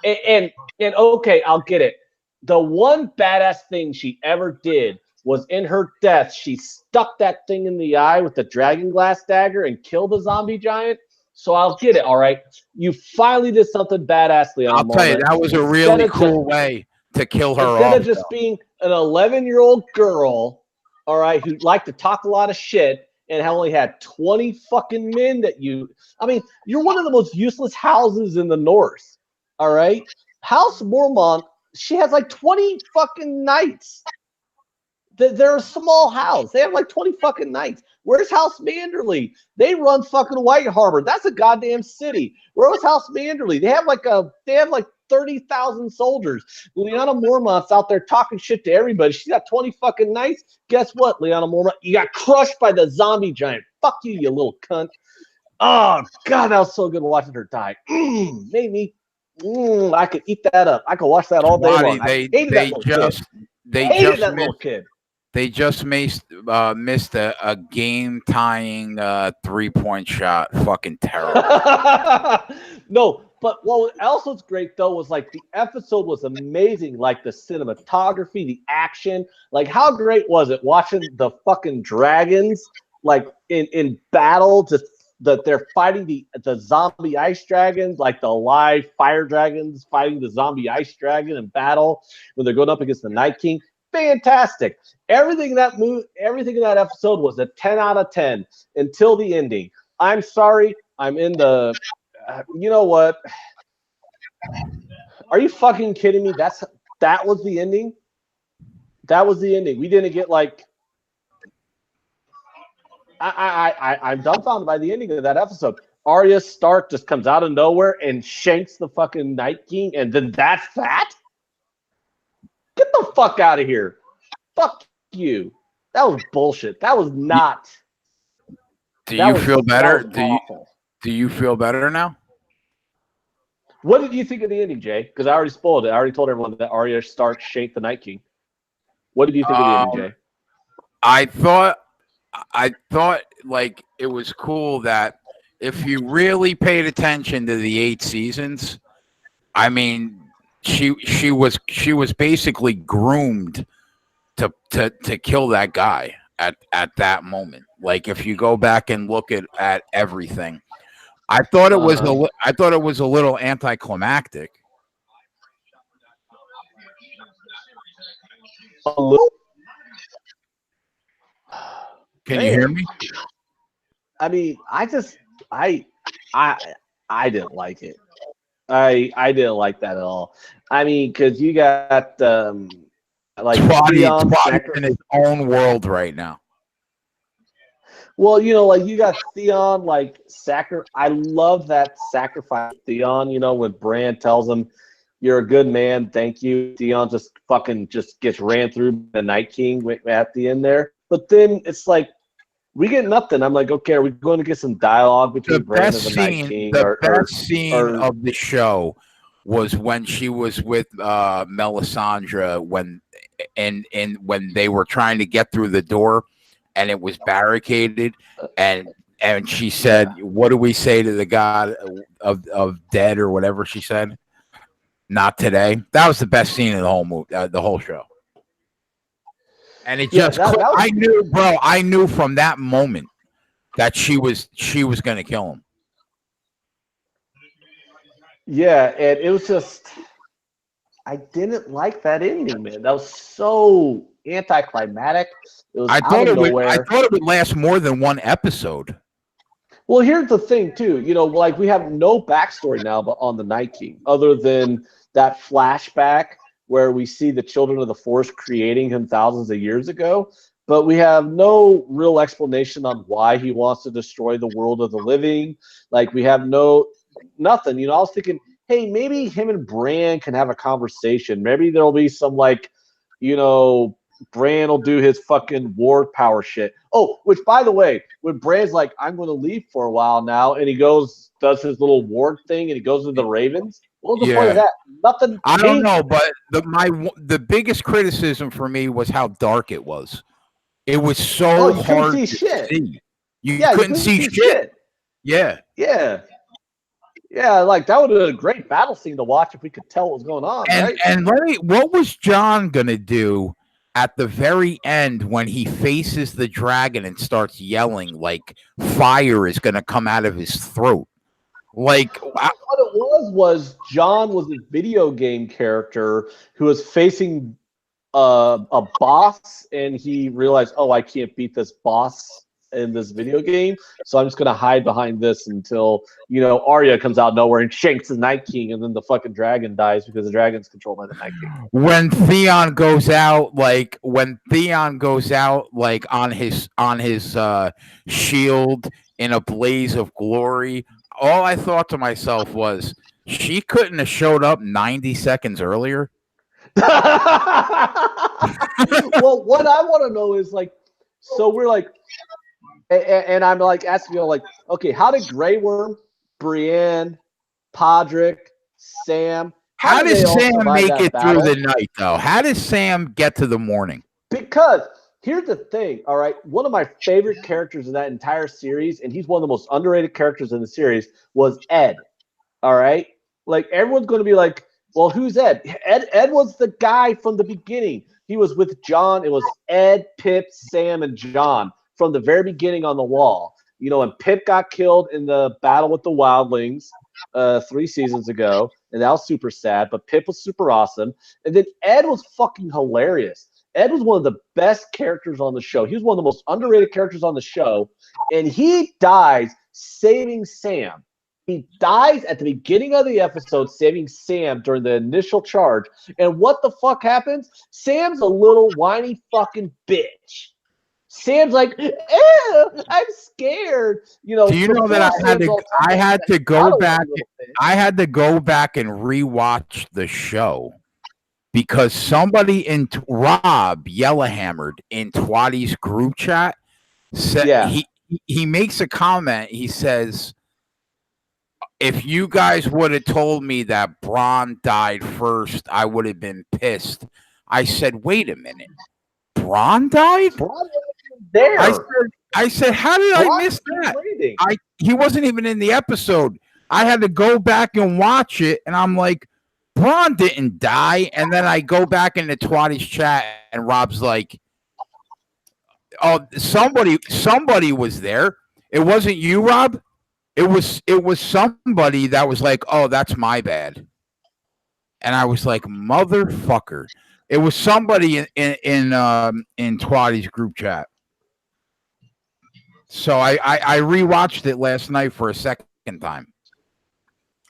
And okay, I'll get it. The one badass thing she ever did was in her death, she stuck that thing in the eye with the dragon glass dagger and killed the zombie giant. So I'll get it, all right? You finally did something badassly on I'll tell you, that was a really cool way to kill her instead off. Of just being an 11-year-old girl, all right, who liked to talk a lot of shit and only had 20 fucking men that you – I mean, you're one of the most useless houses in the North, all right? House Mormont, she has like 20 fucking knights. They're a small house. They have like 20 fucking knights. Where's House Manderley? They run fucking White Harbor. That's a goddamn city. Where was House Manderley? They have like 30,000 soldiers. Lyanna Mormont's out there talking shit to everybody. She's got 20 fucking knights. Guess what, Lyanna Mormont? You got crushed by the zombie giant. Fuck you, you little cunt. Oh God, that was so good watching her die. Made me. I could eat that up. I could watch that all day long. I hated that little kid. Little kid. They just missed a game-tying 3-point shot. Fucking terrible. No, but what else was great, though, was like the episode was amazing. Like the cinematography, the action. Like, how great was it watching the fucking dragons, like, in battle, just that they're fighting the zombie ice dragons, like the live fire dragons fighting the zombie ice dragon in battle when they're going up against the Night King. Fantastic. Everything in that episode was a 10 out of 10 until the ending. I'm sorry. I'm in the you know what? Are you fucking kidding me? That was the ending? That was the ending. We didn't get like I'm dumbfounded by the ending of that episode. Arya Stark just comes out of nowhere and shanks the fucking Night King, and then that's that? Get the fuck out of here. Fuck you. That was bullshit. That was not. Do you feel better? Do you feel better now? What did you think of the ending, Jay? Because I already spoiled it. I already told everyone that Arya Stark shanked the Night King. What did you think of the ending, Jay? I thought like it was cool that if you really paid attention to the 8 seasons, I mean, she was basically groomed to kill that guy at that moment. Like if you go back and look at everything, I thought it was a little anticlimactic. A little. Can you hear me? I mean, I didn't like it. I didn't like that at all. I mean, because you got like Twatty's in his own world right now. Well, you know, like you got Theon, like I love that sacrifice of Theon. You know, when Bran tells him, "You're a good man, thank you." Theon just gets ran through the Night King at the end there. But then it's like we get nothing. I'm like, okay, are we going to get some dialogue between Bran and the Night King? The best scene of the show was when she was with Melisandre when they were trying to get through the door and it was barricaded and she said, "What do we say to the god of dead," or whatever she said? Not today. That was the best scene of the whole movie, the whole show. And it I knew from that moment that she was going to kill him. Yeah, and it was just I didn't like that ending, man. That was so anticlimactic. It was I thought it would last more than one episode. Well, here's the thing, too. You know, like we have no backstory now on the Night King other than that flashback where we see the children of the Forest creating him thousands of years ago. But we have no real explanation on why he wants to destroy the world of the living. Like we have no nothing. You know, I was thinking, hey, maybe him and Bran can have a conversation. Maybe there'll be some like, you know, Bran will do his fucking ward power shit. Oh, which by the way, when Bran's like, I'm going to leave for a while now, and he goes, does his little ward thing, and he goes to the Ravens. What was the point of that? Nothing. I don't know, but the biggest criticism for me was how dark it was. It was so hard to see. You couldn't see shit. Yeah. Yeah, like that would have been a great battle scene to watch if we could tell what was going on, right? And what was John gonna do at the very end when he faces the dragon and starts yelling like fire is gonna come out of his throat? Like what it was John was a video game character who was facing a boss, and he realized, oh, I can't beat this boss in this video game, so I'm just gonna hide behind this until, you know, Arya comes out of nowhere and shanks the Night King, and then the fucking dragon dies because the dragon's controlled by the Night King. When Theon goes out like on his shield in a blaze of glory, all I thought to myself was, she couldn't have showed up 90 seconds earlier. Well, what I want to know is, like, so we're like, and I'm like asking, you know, like, okay, how did Grey Worm, Brienne, Podrick, Sam, how did Sam make it through the night, though? How did Sam get to the morning? Because here's the thing, all right? One of my favorite characters in that entire series, and he's one of the most underrated characters in the series, was Ed, all right? Like, everyone's going to be like, well, who's Ed? Ed was the guy from the beginning. He was with John. It was Ed, Pip, Sam, and John from the very beginning on the wall. You know, and Pip got killed in the battle with the Wildlings 3 seasons ago, and that was super sad, but Pip was super awesome. And then Ed was fucking hilarious. Ed was one of the best characters on the show. He was one of the most underrated characters on the show, and he dies saving Sam. He dies at the beginning of the episode, saving Sam during the initial charge. And what the fuck happens? Sam's a little whiny fucking bitch. Sam's like, ew, I'm scared. You know, do you know that I had to go back and rewatch the show because somebody in Rob Yellowhammered in Twatty's group chat said he makes a comment. He says, if you guys would have told me that Bronn died first, I would have been pissed. I said, wait a minute. Bronn died? Bronn wasn't there. I said, how did I miss that? He wasn't even in the episode. I had to go back and watch it, and I'm like, Bronn didn't die. And then I go back into Twatty's chat, and Rob's like, oh, somebody was there. It wasn't you, Rob. It was somebody that was like, oh, that's my bad. And I was like, motherfucker. It was somebody in Twatty's group chat. So I rewatched it last night for a second time.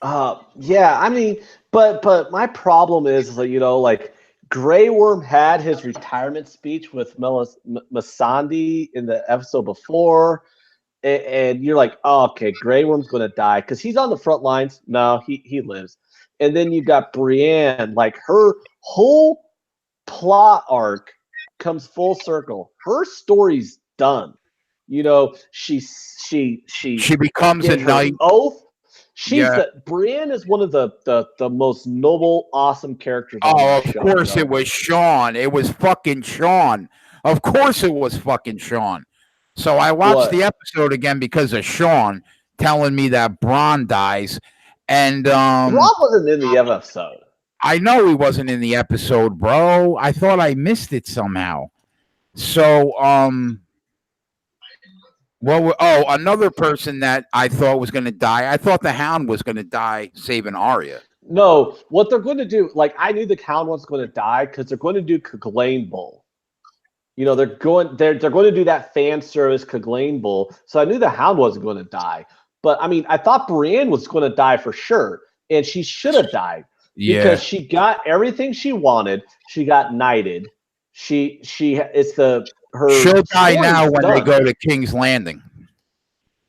Yeah, I mean, but my problem is that, you know, like, Grey Worm had his retirement speech with Missandei in the episode before. And you're like, oh, okay, Grey Worm's going to die because he's on the front lines. No, he lives. And then you got Brienne, like, her whole plot arc comes full circle. Her story's done. You know, she becomes a knight. Oath. Brienne is one of the most noble, awesome characters. Oh, of course it was Sean. It was fucking Sean. Of course it was fucking Sean. So I watched the episode again because of Sean telling me that Bronn dies. And Bronn wasn't in the episode. I know he wasn't in the episode, bro. I thought I missed it somehow. So another person that I thought was going to die. I thought the Hound was going to die saving Arya. No, what they're going to do, like, I knew the Hound was going to die because they're going to do Clegane Bull. You know, they're going to do that fan service Clegane Bull. So I knew the Hound wasn't going to die. But I mean, I thought Brienne was going to die for sure, and she should have died because she got everything she wanted. She got knighted. She'll die now when they go to King's Landing.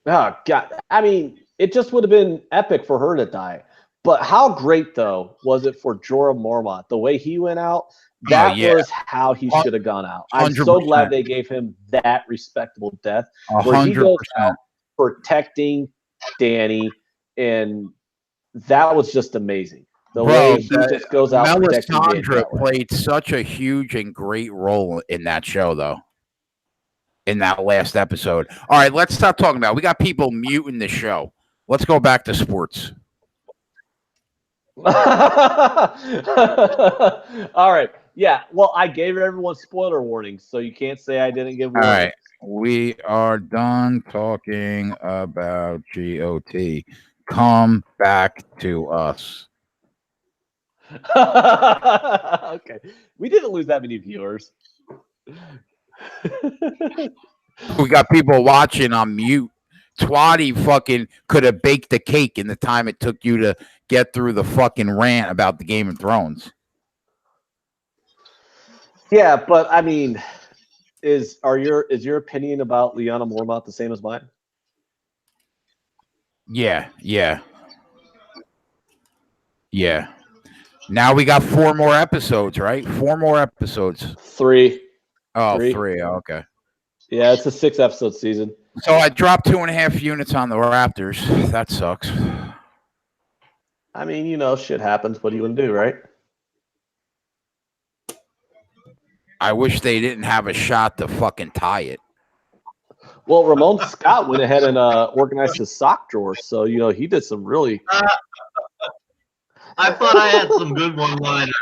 Oh God! I mean, it just would have been epic for her to die. But how great, though, was it for Jorah Mormont? The way he went out, that was how he should have gone out. I'm so 100%. glad they gave him that respectable death where he 100%. goes out protecting Dany, and that was just amazing. The way he just goes out protecting Dany. Melisandre played such a huge and great role in that show, though. In that last episode. All right, let's stop talking about it. We got people muting the show. Let's go back to sports. All right. Yeah. Well, I gave everyone spoiler warnings, so you can't say I didn't give warnings. All right. We are done talking about GOT. Come back to us. Okay. We didn't lose that many viewers. We got people watching on mute. Twatty fucking could have baked the cake in the time it took you to get through the fucking rant about the Game of Thrones. Yeah, but I mean, is your opinion about Lyanna Mormont the same as mine? Yeah. Now we got 4 more episodes, right? 4 more episodes. 3. Oh, 3. Oh, okay. Yeah, it's a 6-episode season. So I dropped 2.5 units on the Raptors. That sucks. I mean, shit happens. What do you want to do, right? I wish they didn't have a shot to fucking tie it. Well, Ramon Scott went ahead and organized his sock drawer, so he did some really. I thought I had some good one-liners.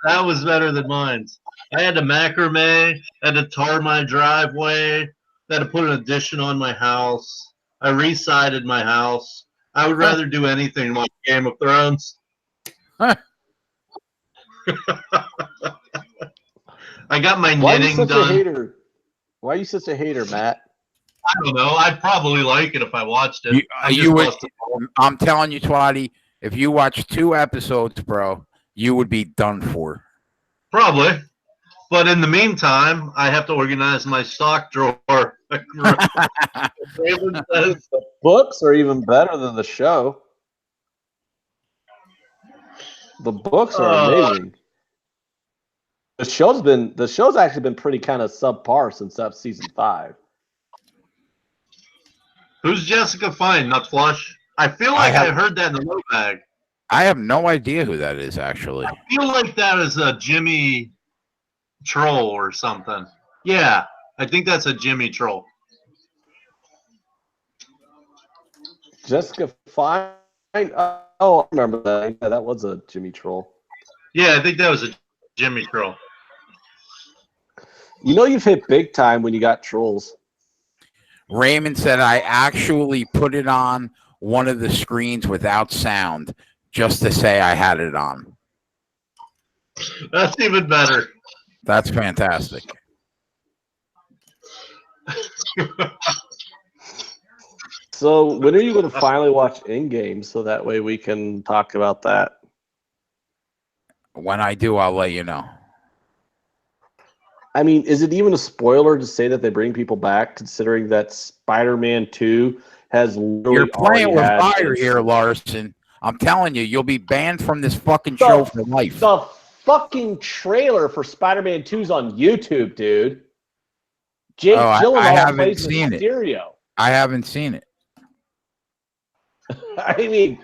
That was better than mine. I had to macrame, had to tar my driveway, had to put an addition on my house. I re-sided my house. I would rather do anything like Game of Thrones. Huh. I got my Why knitting are you such done. a hater? Why are you such a hater, Matt? I don't know. I'd probably like it if I watched it. I'm telling you, Twatty, if you watch 2 episodes, bro, you would be done for. Probably. But in the meantime, I have to organize my sock drawer. The books are even better than the show. The books are amazing. The show's actually been pretty kind of subpar since season 5. Who's Jessica Fine? Not Flush? I feel like I heard that in the low bag. I have no idea who that is, actually. I feel like that is a Jimmy Troll or something. Yeah, I think that's a Jimmy Troll. Jessica Fine? Oh, I remember that. Yeah, that was a Jimmy Troll. Yeah, I think that was a Jimmy Troll. You've hit big time when you got trolls. Raymond said I actually put it on one of the screens without sound just to say I had it on. That's even better. That's fantastic. So when are you going to finally watch Endgame so that way we can talk about that? When I do, I'll let you know. I mean, is it even a spoiler to say that they bring people back, considering that Spider-Man 2 has literally You're playing with fire here, Larson. I'm telling you, you'll be banned from this fucking show for life. The fucking trailer for Spider-Man 2 is on YouTube, dude. Jake Gyllenhaal plays Mysterio. I haven't seen it. I mean,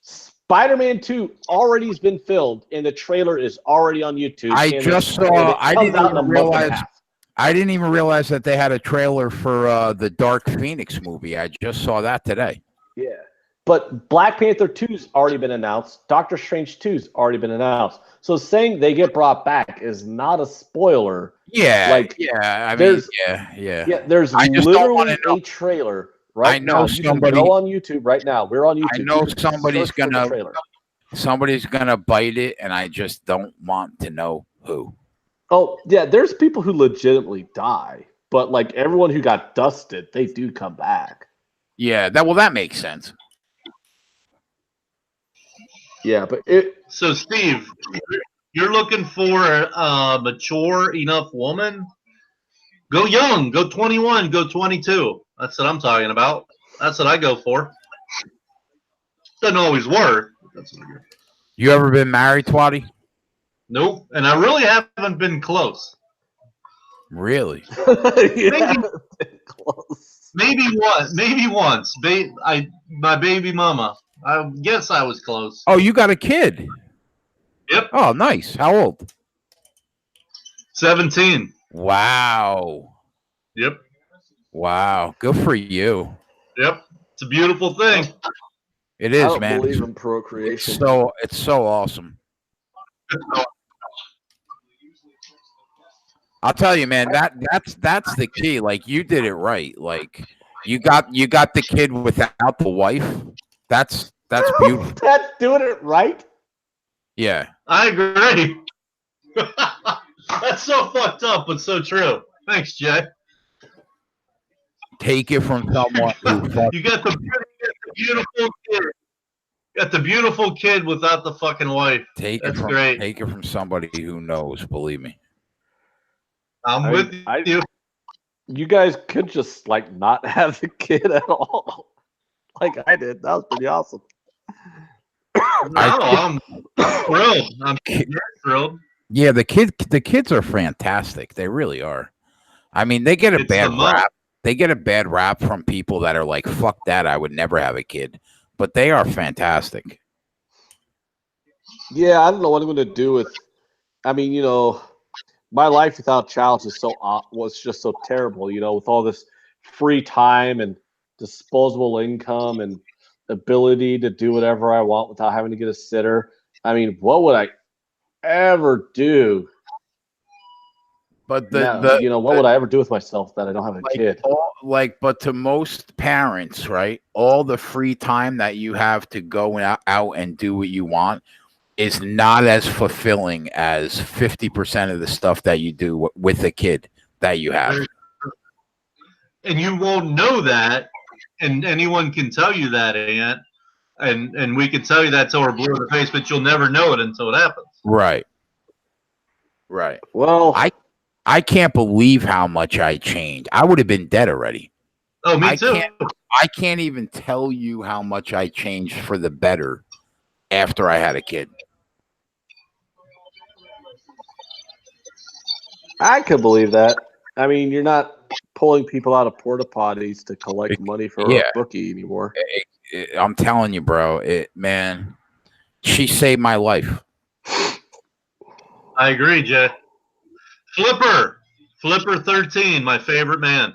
Spider-Man 2 already has been filmed, and the trailer is already on YouTube. I just saw. I didn't even realize that they had a trailer for the Dark Phoenix movie. I just saw that today. Yeah, but Black Panther 2's already been announced. Doctor Strange 2's already been announced. So saying they get brought back is not a spoiler. Yeah, I mean, yeah. There's literally a trailer. Right now, you can go on YouTube right now. We're on YouTube. I know somebody's gonna bite it, and I just don't want to know who. Oh yeah, there's people who legitimately die, but like everyone who got dusted, they do come back. Yeah, that makes sense. Yeah, but So Steve, you're looking for a mature enough woman? Go young, go 21, go 22. That's what I'm talking about. That's what I go for. Doesn't always work. That's what I get. You ever been married, Twatty? Nope. And I really haven't been close. Really? Yeah, close. Maybe once. My baby mama. I guess I was close. Oh, you got a kid? Yep. Oh, nice. How old? 17. Wow. Yep. Wow. Good for you. Yep. It's a beautiful thing. It is, I don't man. believe in It's procreation. so awesome. I'll tell you, man. That's the key. Like you did it right. Like you got the kid without the wife. That's beautiful. That's doing it right. Yeah. I agree. That's so fucked up, but so true. Thanks, Jay. Take it from someone who You got the beautiful kid. Got the beautiful kid without the fucking wife. That's great. Take it from somebody who knows. Believe me. I'm with you. You guys could just like not have the kid at all, like I did. That was pretty awesome. No, I'm thrilled. I'm thrilled. Yeah, the kids are fantastic. They really are. I mean, they get a bad rap. They get a bad rap from people that are like, "Fuck that! I would never have a kid," but they are fantastic. Yeah, I don't know what I'm going to do with. I mean, my life without a child was just so terrible. With all this free time and disposable income and ability to do whatever I want without having to get a sitter. I mean, what would I ever do? But what would I ever do with myself that I don't have a kid? But to most parents, right? All the free time that you have to go out and do what you want is not as fulfilling as 50% of the stuff that you do with a kid that you have. And you won't know that, and anyone can tell you that, Aunt. And we can tell you that till we're blue in the face, but you'll never know it until it happens. Right. Well, I can't believe how much I changed. I would have been dead already. Oh, me too. I can't even tell you how much I changed for the better after I had a kid. I could believe that. I mean, you're not pulling people out of porta potties to collect money for a rookie anymore. I'm telling you, bro. Man, she saved my life. I agree, Jay. Flipper 13, my favorite man.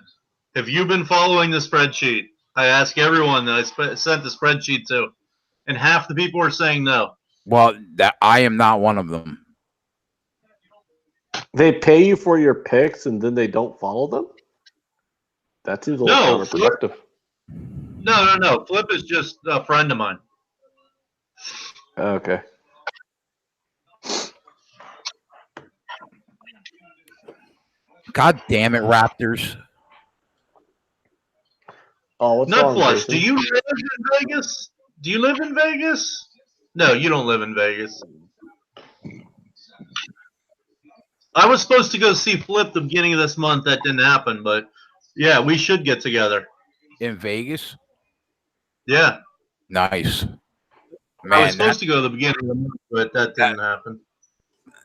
Have you been following the spreadsheet? I ask everyone that I sent the spreadsheet to, and half the people are saying no. Well, I am not one of them. They pay you for your picks and then they don't follow them? That seems a little counterproductive. No. Flip is just a friend of mine. Okay. God damn it, Raptors. Oh, what's Nut wrong, Flush, Jason? do you live in Vegas? Do you live in Vegas? No, you don't live in Vegas. I was supposed to go see Flip the beginning of this month. That didn't happen, but yeah, we should get together. In Vegas? Yeah. Nice. Man, I was supposed to go the beginning of the month, but that didn't happen.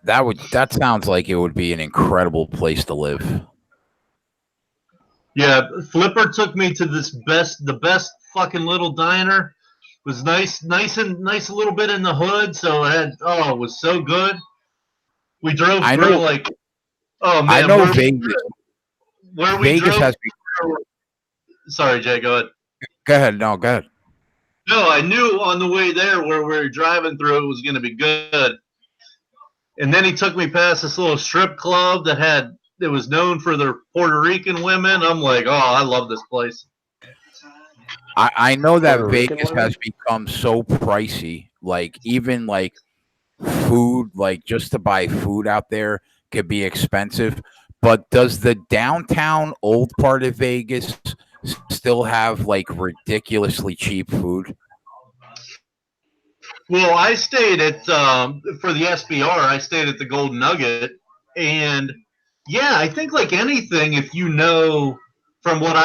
That sounds like it would be an incredible place to live. Yeah, Flipper took me to the best fucking little diner. It was nice a little bit in the hood, so it was so good. We drove through like, oh man, I know Vegas. Where we Vegas drove. has. Sorry, Jay, go ahead. Go ahead. No, go ahead. No, I knew on the way there where we were driving through it was going to be good. And then he took me past this little strip club that was known for their Puerto Rican women. I'm like, oh, I love this place. I know that Puerto Vegas Rican has become so pricey. Like even like food, like just to buy food out there could be expensive. But does the downtown old part of Vegas still have like ridiculously cheap food? Well, I stayed at for the SBR. I stayed at the Golden Nugget, and yeah, I think like anything, if you know from what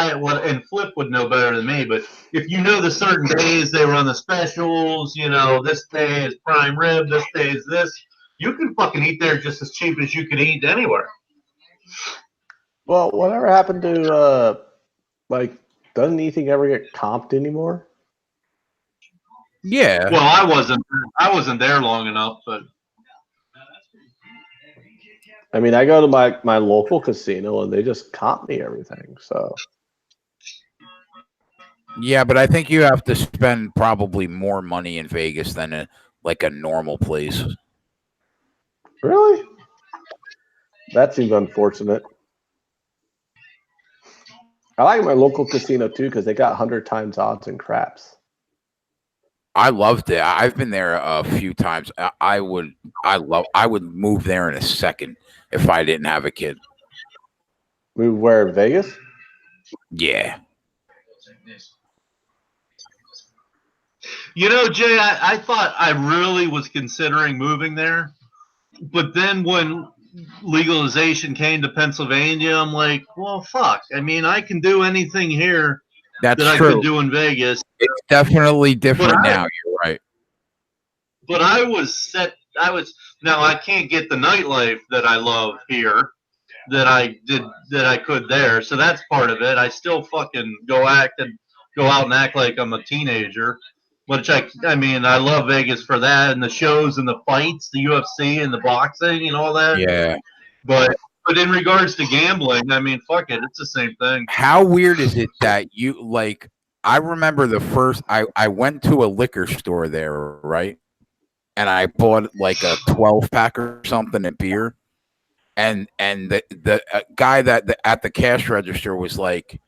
and Flip would know better than me, but if you know the certain days they run the specials, this day is prime rib, this day is this, you can fucking eat there just as cheap as you can eat anywhere. Well, whatever happened to doesn't anything ever get comped anymore? Yeah. Well, I wasn't there long enough, but I mean, I go to my local casino and they just comp me everything. So Yeah, but I think you have to spend probably more money in Vegas than a normal place. really, that seems unfortunate. I like my local casino too because they got 100 times odds and craps. I loved it. I've been there a few times. I would move there in a second if I didn't have a kid. Move where? Vegas? Yeah. Jay, I thought I really was considering moving there, but then when legalization came to Pennsylvania, I'm like, well, fuck. I mean, I can do anything here That's that true. I could do in Vegas. It's definitely different now. You're right. But I was set. Now I can't get the nightlife that I love here that I could there. So that's part of it. I still fucking go out and act like I'm a teenager. Which I mean, I love Vegas for that and the shows and the fights, the UFC and the boxing and all that. Yeah. But in regards to gambling, I mean, fuck it, it's the same thing. How weird is it that I remember I went to a liquor store there, right? And I bought like a 12-pack or something of beer. And the guy at the cash register was like,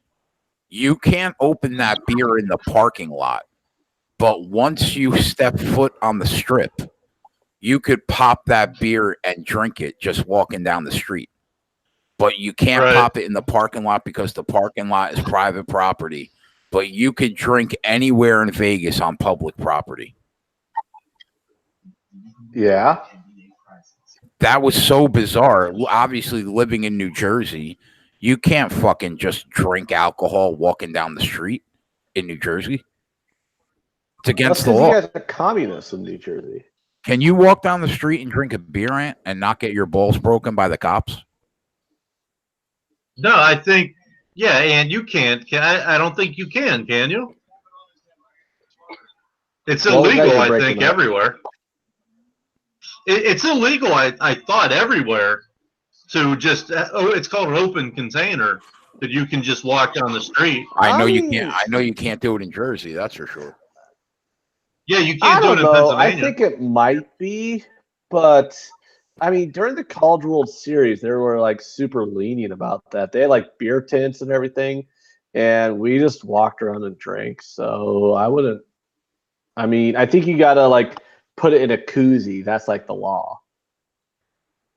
you can't open that beer in the parking lot. But once you step foot on the strip, you could pop that beer and drink it just walking down the street. But you can't pop it in the parking lot because the parking lot is private property. But you could drink anywhere in Vegas on public property. Yeah. That was so bizarre. Obviously, living in New Jersey, you can't fucking just drink alcohol walking down the street in New Jersey. It's against the law. You guys are communists in New Jersey. Can you walk down the street and drink a beer, Ant, and not get your balls broken by the cops? No, I think, yeah, and you can't. I don't think you can you? It's illegal, I think, everywhere. It's illegal, I thought, everywhere to just, it's called an open container that you can just walk down the street. I know you can't. I know you can't do it in Jersey, that's for sure. Yeah, you can't do it in Pennsylvania. I think it might be, but I mean, during the College World Series, they were like super lenient about that. They had like beer tents and everything, and we just walked around and drank. So I wouldn't. I mean, I think you gotta like put it in a koozie. That's like the law.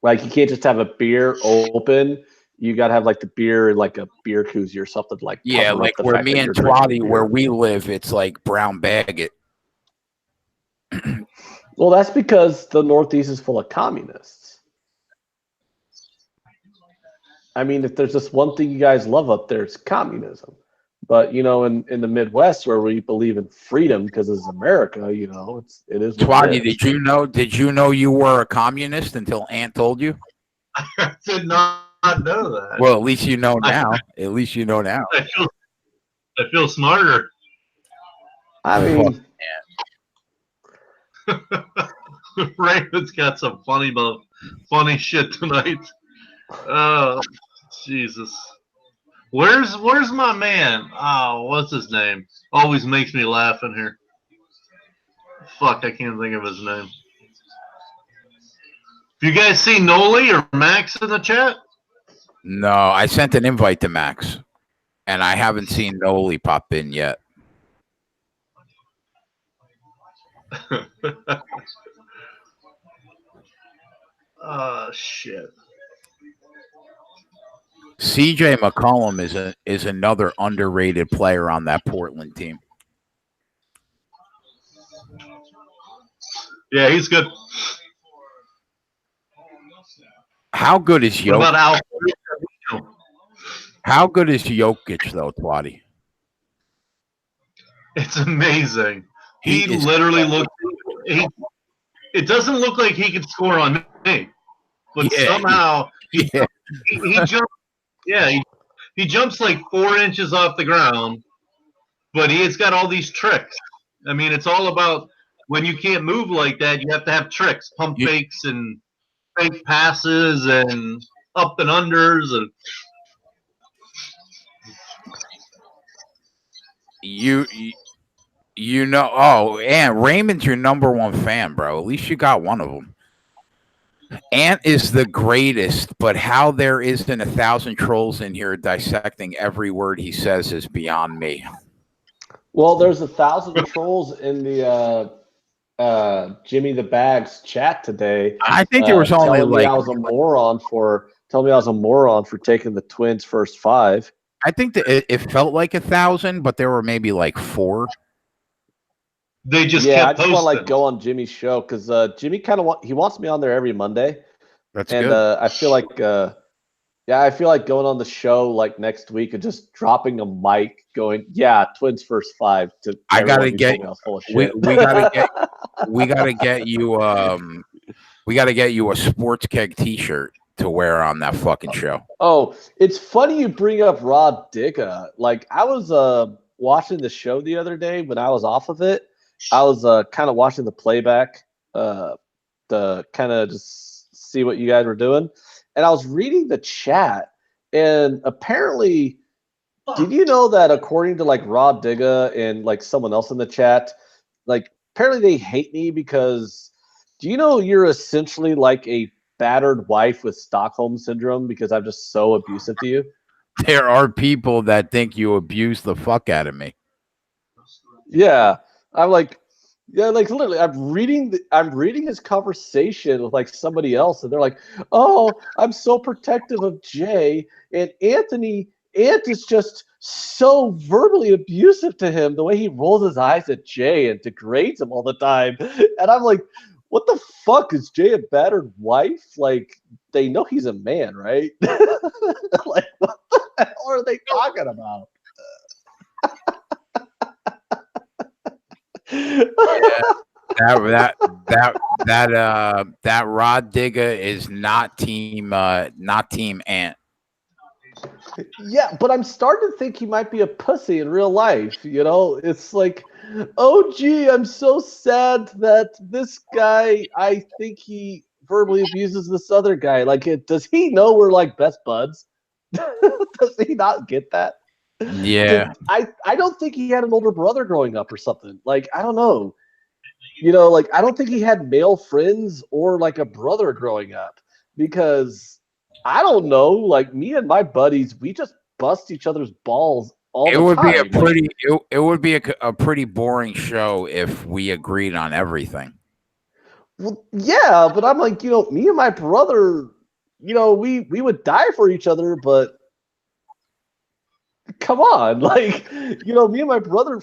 Like you can't just have a beer open. You gotta have like the beer in like a beer koozie or something like. Yeah, like where me and Twatty, where we live, it's like brown bag it. Well, that's because the Northeast is full of communists. I mean, if there's just one thing you guys love up there, it's communism. But in the Midwest, where we believe in freedom because it's America, it is. Twatty, did you know you were a communist until Ant told you? I did not know that. Well, at least you know now. At least you know now. I feel smarter. I mean. Raymond's got some funny shit tonight. Oh, Jesus. Where's my man? Oh, what's his name? Always makes me laugh in here. Fuck, I can't think of his name. You guys see Noli or Max in the chat? No, I sent an invite to Max, and I haven't seen Noli pop in yet. Oh shit. CJ McCollum is another underrated player on that Portland team. Yeah, he's good. How good is Yo? What about How good is Jokic though, Twatty? It's amazing. He He is. literally looks. It doesn't look like he could score on me, but Yeah, somehow yeah. he jumps. Yeah, he jumps like 4 inches off the ground, but he's got all these tricks. I mean, it's all about when you can't move like that, you have to have tricks, pump You- fakes and fake passes and up and unders and You know. Oh, and Raymond's your number one fan, bro. At least you got one of them. Ant is the greatest, but how there isn't 1,000 trolls in here dissecting every word he says is beyond me. Well, there's 1,000 trolls in the Jimmy the Bags chat today. I think there was only telling me like. I was a moron for taking the Twins first 5. I think that it felt like 1,000, but there were maybe like 4. they just I kept just want to posting. go on Jimmy's show because Jimmy kind of he wants me on there every Monday, That's and good. I feel like I feel like going on the show like next week and just dropping a mic, going Twins first 5 to. I gotta everyone who get- told me I was full of we shit. we gotta get you we gotta get you a Sports Keg T-shirt to wear on that fucking show. Oh, it's funny you bring up Rod Digga. Like I was watching the show the other day when I was off of it. I was kind of watching the playback to kind of just see what you guys were doing. And I was reading the chat, and apparently, did you know that according to like Rod Digga and like someone else in the chat, like apparently they hate me because do you know you're essentially like a battered wife with Stockholm syndrome because I'm just so abusive to you? There are people that think you abuse the fuck out of me. Yeah, I'm like, like literally, I'm reading his conversation with like somebody else, and they're like, "Oh, I'm so protective of Jay, and Ant is just so verbally abusive to him. The way he rolls his eyes at Jay and degrades him all the time." And I'm like, "What the fuck is Jay a battered wife? Like, they know he's a man, right? Like, what the hell are they talking about?" That Rod Digga is not team Ant. Yeah, but I'm starting to think he might be a pussy in real life. You know, it's like, oh, gee, I'm so sad that this guy, I think he verbally abuses this other guy. Like, does he know we're like best buds? Does he not get that? Yeah. I don't think he had an older brother growing up or something. Like, I don't know. You know, like, I don't think he had male friends or like a brother growing up because I don't know. Like, me and my buddies, we just bust each other's balls all the time. It would be a pretty boring show if we agreed on everything. Well, yeah, but I'm like, you know, me and my brother, you know, we would die for each other, but come on, like, you know, me and my brother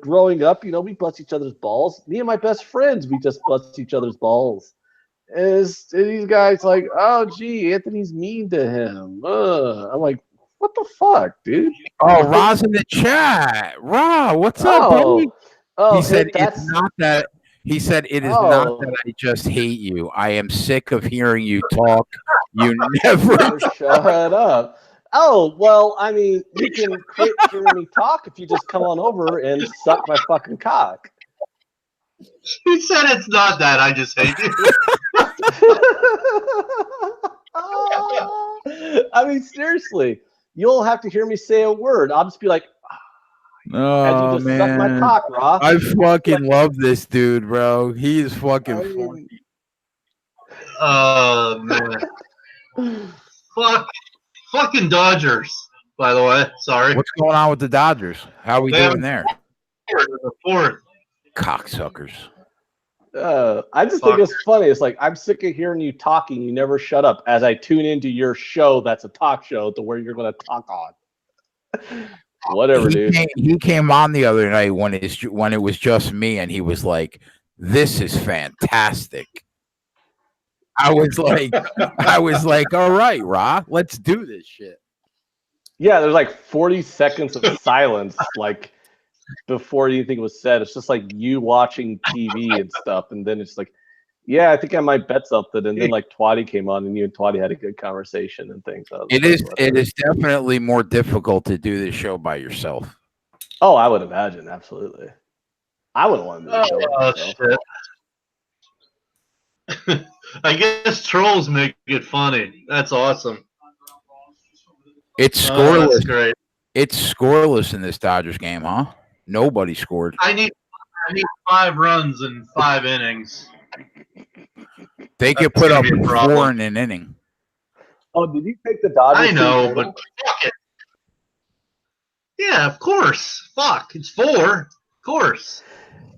growing up, you know, we bust each other's balls. Me and my best friends, we just bust each other's balls. And these guys like, oh, gee, Anthony's mean to him. I'm like, what the fuck, dude? Oh, Ra's in the chat. Ra, what's up, buddy? Oh, He said that's it's not that. He said it is not that I just hate you. I am sick of hearing you talk. You never shut up. Oh, well, I mean, you can quit hearing me talk if you just come on over and suck my fucking cock. He said it's not that. I just hate you. I mean, seriously, you'll have to hear me say a word. I'll just be like, oh, as you just man. suck my cock, Rob. I fucking love this dude, bro. He is fucking funny. Oh, man. Fucking Dodgers, by the way. Sorry. What's going on with the Dodgers? How are we doing there? The fourth. Cocksuckers. I just think it's funny. It's like, I'm sick of hearing you talking. You never shut up as I tune into your show that's a talk show to where you're going to talk on. Whatever, dude. He came on the other night when it was just me, and he was like, "This is fantastic." I was like, "All right, Ra, let's do this shit." Yeah, there's like 40 seconds of silence, like before anything was said. It's just like you watching TV and stuff, and then it's like, yeah, I think I might bet something, and then like Twatty came on, and you and Twatty had a good conversation and things. It is definitely more difficult to do this show by yourself. Oh, I would imagine, absolutely. I wouldn't want to do the show by myself. Shit. I guess trolls make it funny. That's awesome. It's scoreless. That's great. It's scoreless in this Dodgers game, huh? Nobody scored. I need 5 runs in 5 innings. They could put up 4 in an inning. Oh, did you take the Dodgers? I know, but fuck it. Yeah, of course. Fuck, it's 4. Of course.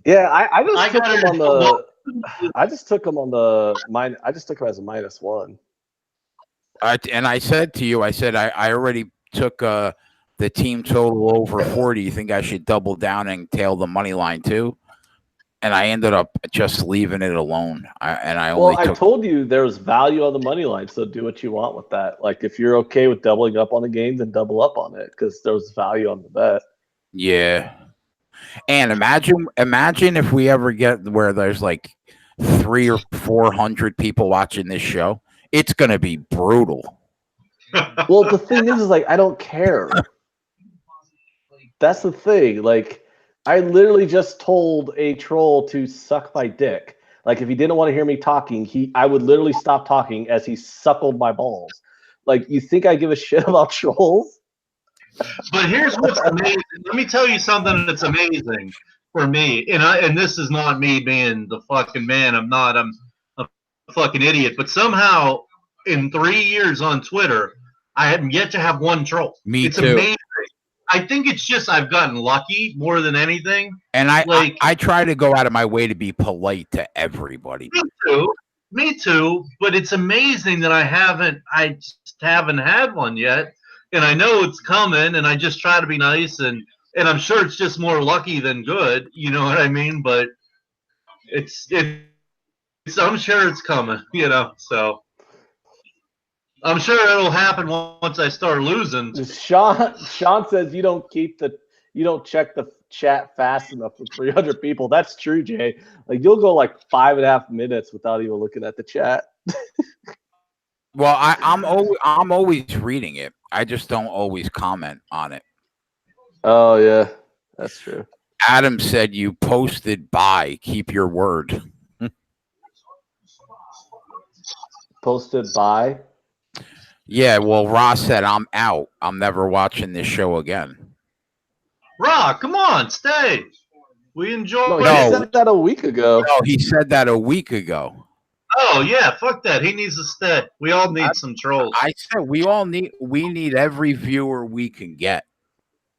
Yeah, I just took him on the. I just took him on the minus. I just took him as a -1. And I said to you, I already took the team total over 40. You think I should double down and tail the money line too? And I ended up just leaving it alone. I told you there's value on the money line, so do what you want with that. Like if you're okay with doubling up on the game, then double up on it because there's value on the bet. Yeah. And imagine if we ever get where there's like 300 or 400 people watching this show. It's gonna be brutal. Well, the thing is like I don't care. That's the thing. Like I literally just told a troll to suck my dick. Like if he didn't want to hear me talking, I would literally stop talking as he suckled my balls. Like you think I give a shit about trolls? But here's what's amazing. Let me tell you something that's amazing for me. And this is not me being the fucking man. I'm not. I'm a fucking idiot. But somehow, in 3 years on Twitter, I haven't yet to have one troll. It's too. Amazing. I think it's just I've gotten lucky more than anything. And I try to go out of my way to be polite to everybody. Me too. But it's amazing that I just haven't had one yet. And I know it's coming, and I just try to be nice, and I'm sure it's just more lucky than good. You know what I mean? But it's I'm sure it's coming. So. I'm sure it'll happen once I start losing. Sean says you don't check the chat fast enough for 300 people. That's true, Jay. Like you'll go like 5.5 minutes without even looking at the chat. Well, I'm always reading it. I just don't always comment on it. Oh yeah, that's true. Adam said you posted by. Keep your word. Posted by. Yeah, well, Ross said, I'm out. I'm never watching this show again. Ross, come on, stay. We enjoy it. He said that a week ago. No, he said that a week ago. Oh, yeah, fuck that. He needs to stay. We all need some trolls. I said we need every viewer we can get.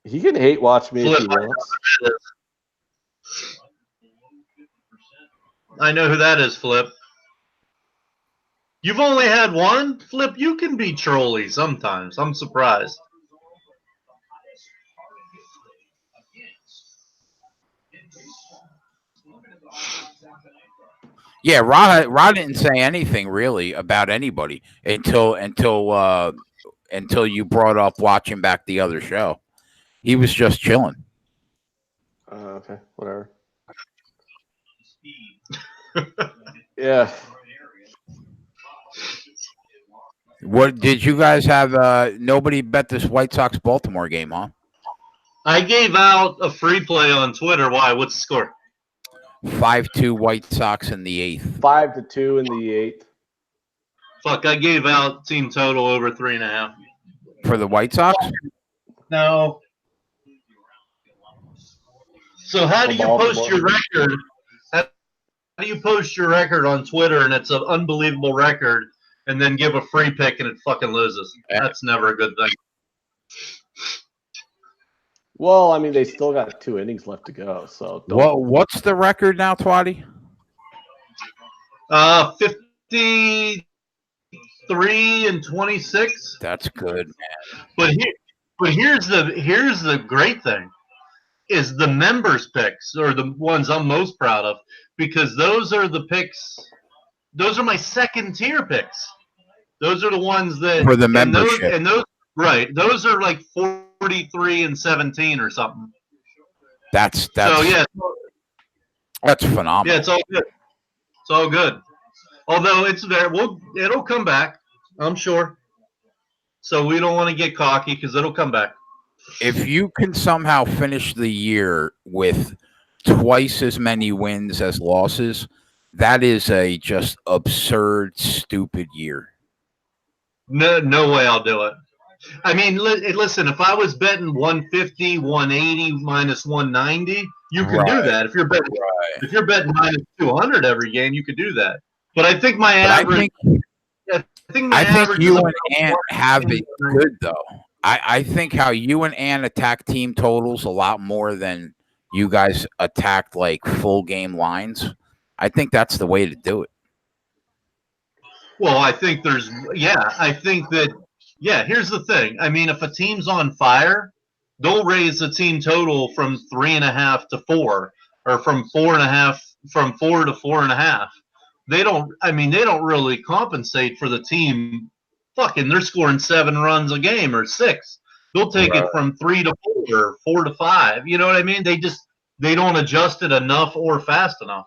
He can hate watch me if he wants. I know who that is, Flip. You've only had one? Flip, you can be trolly sometimes. I'm surprised. Yeah, Rod didn't say anything really about anybody until you brought up watching back the other show. He was just chilling. Okay, whatever. Yeah. What did you guys have? Nobody bet this White Sox Baltimore game, huh? I gave out a free play on Twitter. Why? What's the score? 5-2 White Sox in the 8th. 5-2 in the 8th. Fuck! I gave out team total over 3.5 for the White Sox. No. So how do you post your record? How do you post your record on Twitter and it's an unbelievable record? And then give a free pick and it fucking loses. That's never a good thing. Well, I mean, they still got 2 innings left to go. So what's the record now, Twatty? 53-26. That's good, man. But here's the great thing is the members' picks are the ones I'm most proud of because those are the picks. Those are my second tier picks. Those are the ones that for the membership, and those Right. Those are like 43 and 17 or something. That's So yeah, that's phenomenal. yeah, it's all good. It's all good. Although it's there, it'll come back, I'm sure. So we don't want to get cocky because it'll come back. If you can somehow finish the year with twice as many wins as losses, that is a just absurd, stupid year. No way I'll do it. I mean, listen, if I was betting 150, 180 minus 190, you can do Right. that. If you're betting minus 200 every game, you could do that. But I think my But average. I think you and Ant have it good though. I think how you and Ant attack team totals a lot more than you guys attacked like full game lines. I think that's the way to do it. Well, I think I think that, here's the thing. I mean, if a team's on fire, they'll raise the team total from 3.5 to 4, or from 4.5, from 4 to 4.5. They don't really compensate for the team. Fucking, they're scoring 7 runs a game or 6. They'll take it from 3 to 4 or 4 to 5. You know what I mean? They don't adjust it enough or fast enough.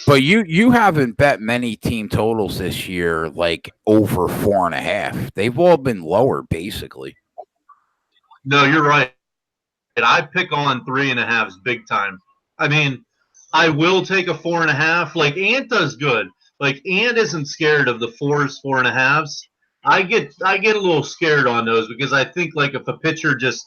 But you haven't bet many team totals this year like over 4.5. They've all been lower basically. No, you're right. I pick on 3.5s big time. I mean, I will take a 4.5. Like Ant does good. Like Ant isn't scared of the 4s, 4.5s. I get a little scared on those because I think like if a pitcher just,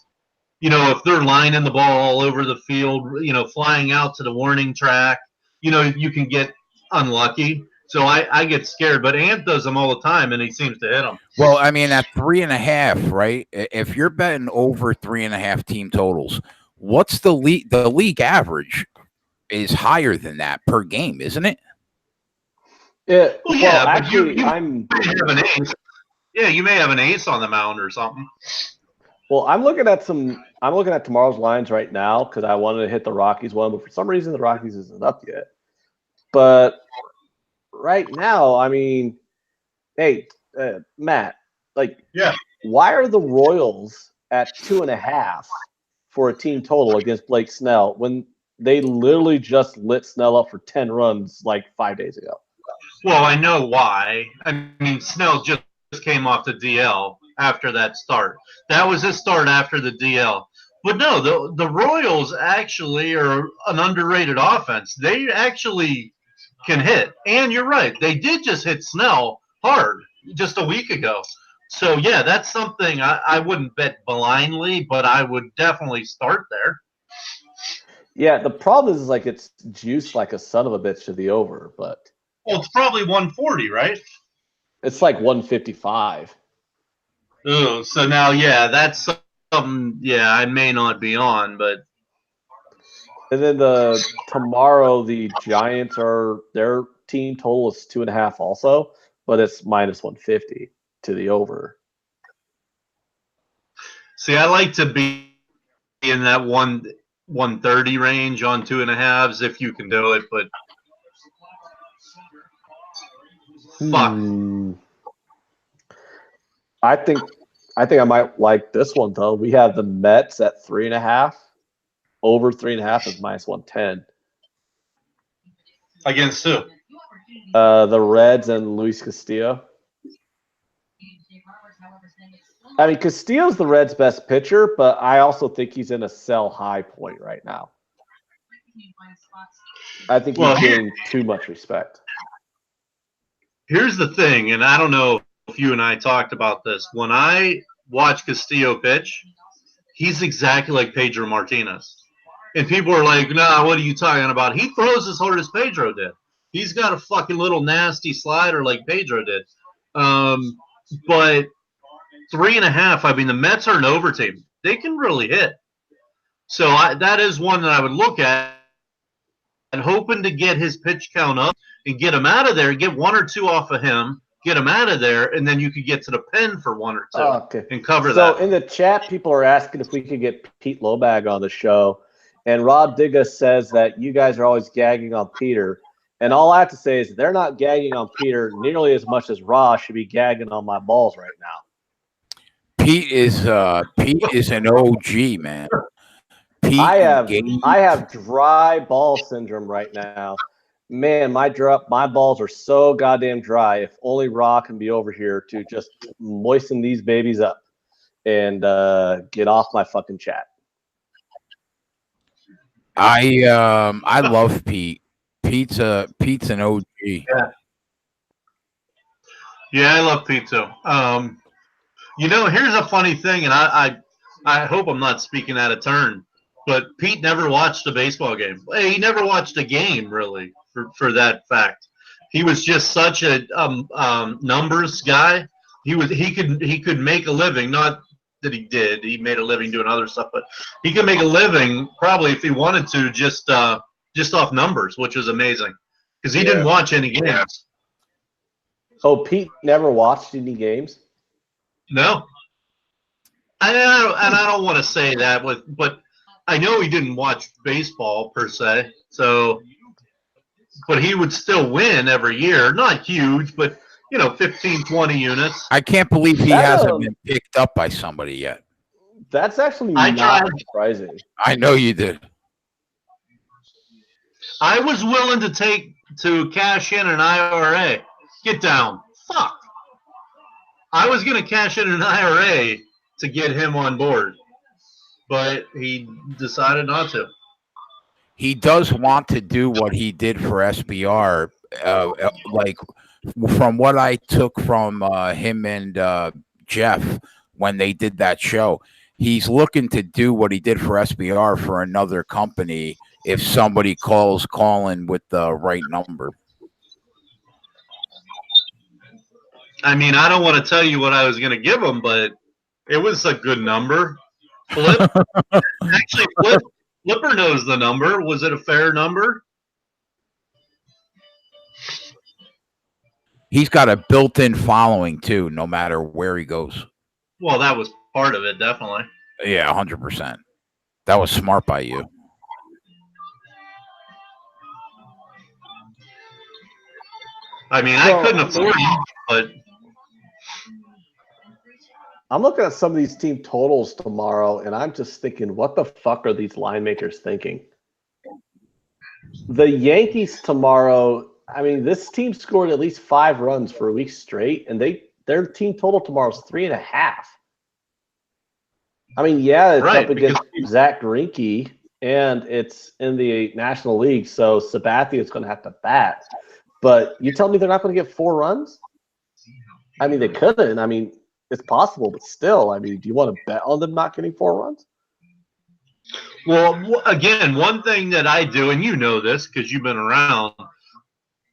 if they're lining the ball all over the field, flying out to the warning track, you can get unlucky. So I get scared, but Ant does them all the time, and he seems to hit them. Well, I mean, at 3.5, right? If you're betting over 3.5 team totals, what's the league? The league average is higher than that per game, isn't it? Yeah. Well, yeah, but actually, you may have an ace. Yeah, you may have an ace on the mound or something. Well, I'm looking at tomorrow's lines right now because I wanted to hit the Rockies one, but for some reason the Rockies isn't up yet. But right now, I mean, hey, Matt, why are the Royals at 2.5 for a team total against Blake Snell when they literally just lit Snell up for 10 runs like 5 days ago? Well, I know why. I mean, Snell just came off the DL after that start. That was his start after the DL. But no, the Royals actually are an underrated offense. They actually can hit. And you're right. They did just hit Snell hard just a week ago. So, yeah, that's something I wouldn't bet blindly, but I would definitely start there. Yeah, the problem is like it's juiced like a son of a bitch to the over, but well, it's probably 140, right? It's like 155. Oh, so now, yeah, that's something. Yeah, I may not be on, but. And then tomorrow the Giants their team total is 2.5 also, but it's minus 150 to the over. See, I like to be in that 130 range on 2.5s if you can do it, but. Fuck. I think I might like this one though. We have the Mets at 3.5. Over 3.5 is minus 110. Against who? The Reds and Luis Castillo. I mean, Castillo's the Reds' best pitcher, but I also think he's in a sell high point right now. I think he's getting too much respect. Here's the thing, and I don't know if you and I talked about this. When I watch Castillo pitch, he's exactly like Pedro Martinez. And people are like, nah, what are you talking about? He throws as hard as Pedro did. He's got a fucking little nasty slider like Pedro did. But 3.5, I mean, the Mets are an over team. They can really hit. So that is one that I would look at and hoping to get his pitch count up and get him out of there, get 1 or 2 off of him, get him out of there, and then you could get to the pen for 1 or 2 and cover that. So in the chat, people are asking if we could get Pete Lobag on the show. And Rob Digga says that you guys are always gagging on Peter. And all I have to say is they're not gagging on Peter nearly as much as Ross should be gagging on my balls right now. Pete is an OG, man. Pete I and have Gabe. I have dry ball syndrome right now. Man, my balls are so goddamn dry. If only Raw can be over here to just moisten these babies up and get off my fucking chat. I love Pete. Pete's an OG. Yeah, I love Pete too. Here's a funny thing, and I hope I'm not speaking out of turn, but Pete never watched a baseball game. He never watched a game really for that fact. He was just such a numbers guy. He could make a living. Not that he did. He made a living doing other stuff, but he could make a living probably if he wanted to just off numbers, which was amazing because he didn't watch any games. Oh, Pete never watched any games? No. And I don't want to say that but I know he didn't watch baseball per se. So, but he would still win every year. Not huge, but 15, 20 units. I can't believe he hasn't been picked up by somebody yet. That's actually not surprising. I know you did. I was willing to cash in an IRA. Get down. Fuck. I was going to cash in an IRA to get him on board, but he decided not to. He does want to do what he did for SBR. Like from what I took from him and Jeff when they did that show, he's looking to do what he did for SBR for another company if somebody calling with the right number. I mean, I don't want to tell you what I was going to give him, but it was a good number. Flipper knows the number. Was it a fair number? He's got a built-in following too, no matter where he goes. Well, that was part of it, definitely. Yeah, 100%. That was smart by you. I mean, I couldn't afford it, but I'm looking at some of these team totals tomorrow, and I'm just thinking, what the fuck are these line makers thinking? The Yankees tomorrow, I mean, this team scored at least 5 runs for a week straight, and their team total tomorrow is 3.5. I mean, yeah, it's up against Zach Greinke, and it's in the National League, so Sabathia is going to have to bat. But you tell me they're not going to get 4 runs? I mean, they couldn't. I mean, it's possible, but still, I mean, do you want to bet on them not getting 4 runs? Well, again, one thing that I do, and you know this because you've been around,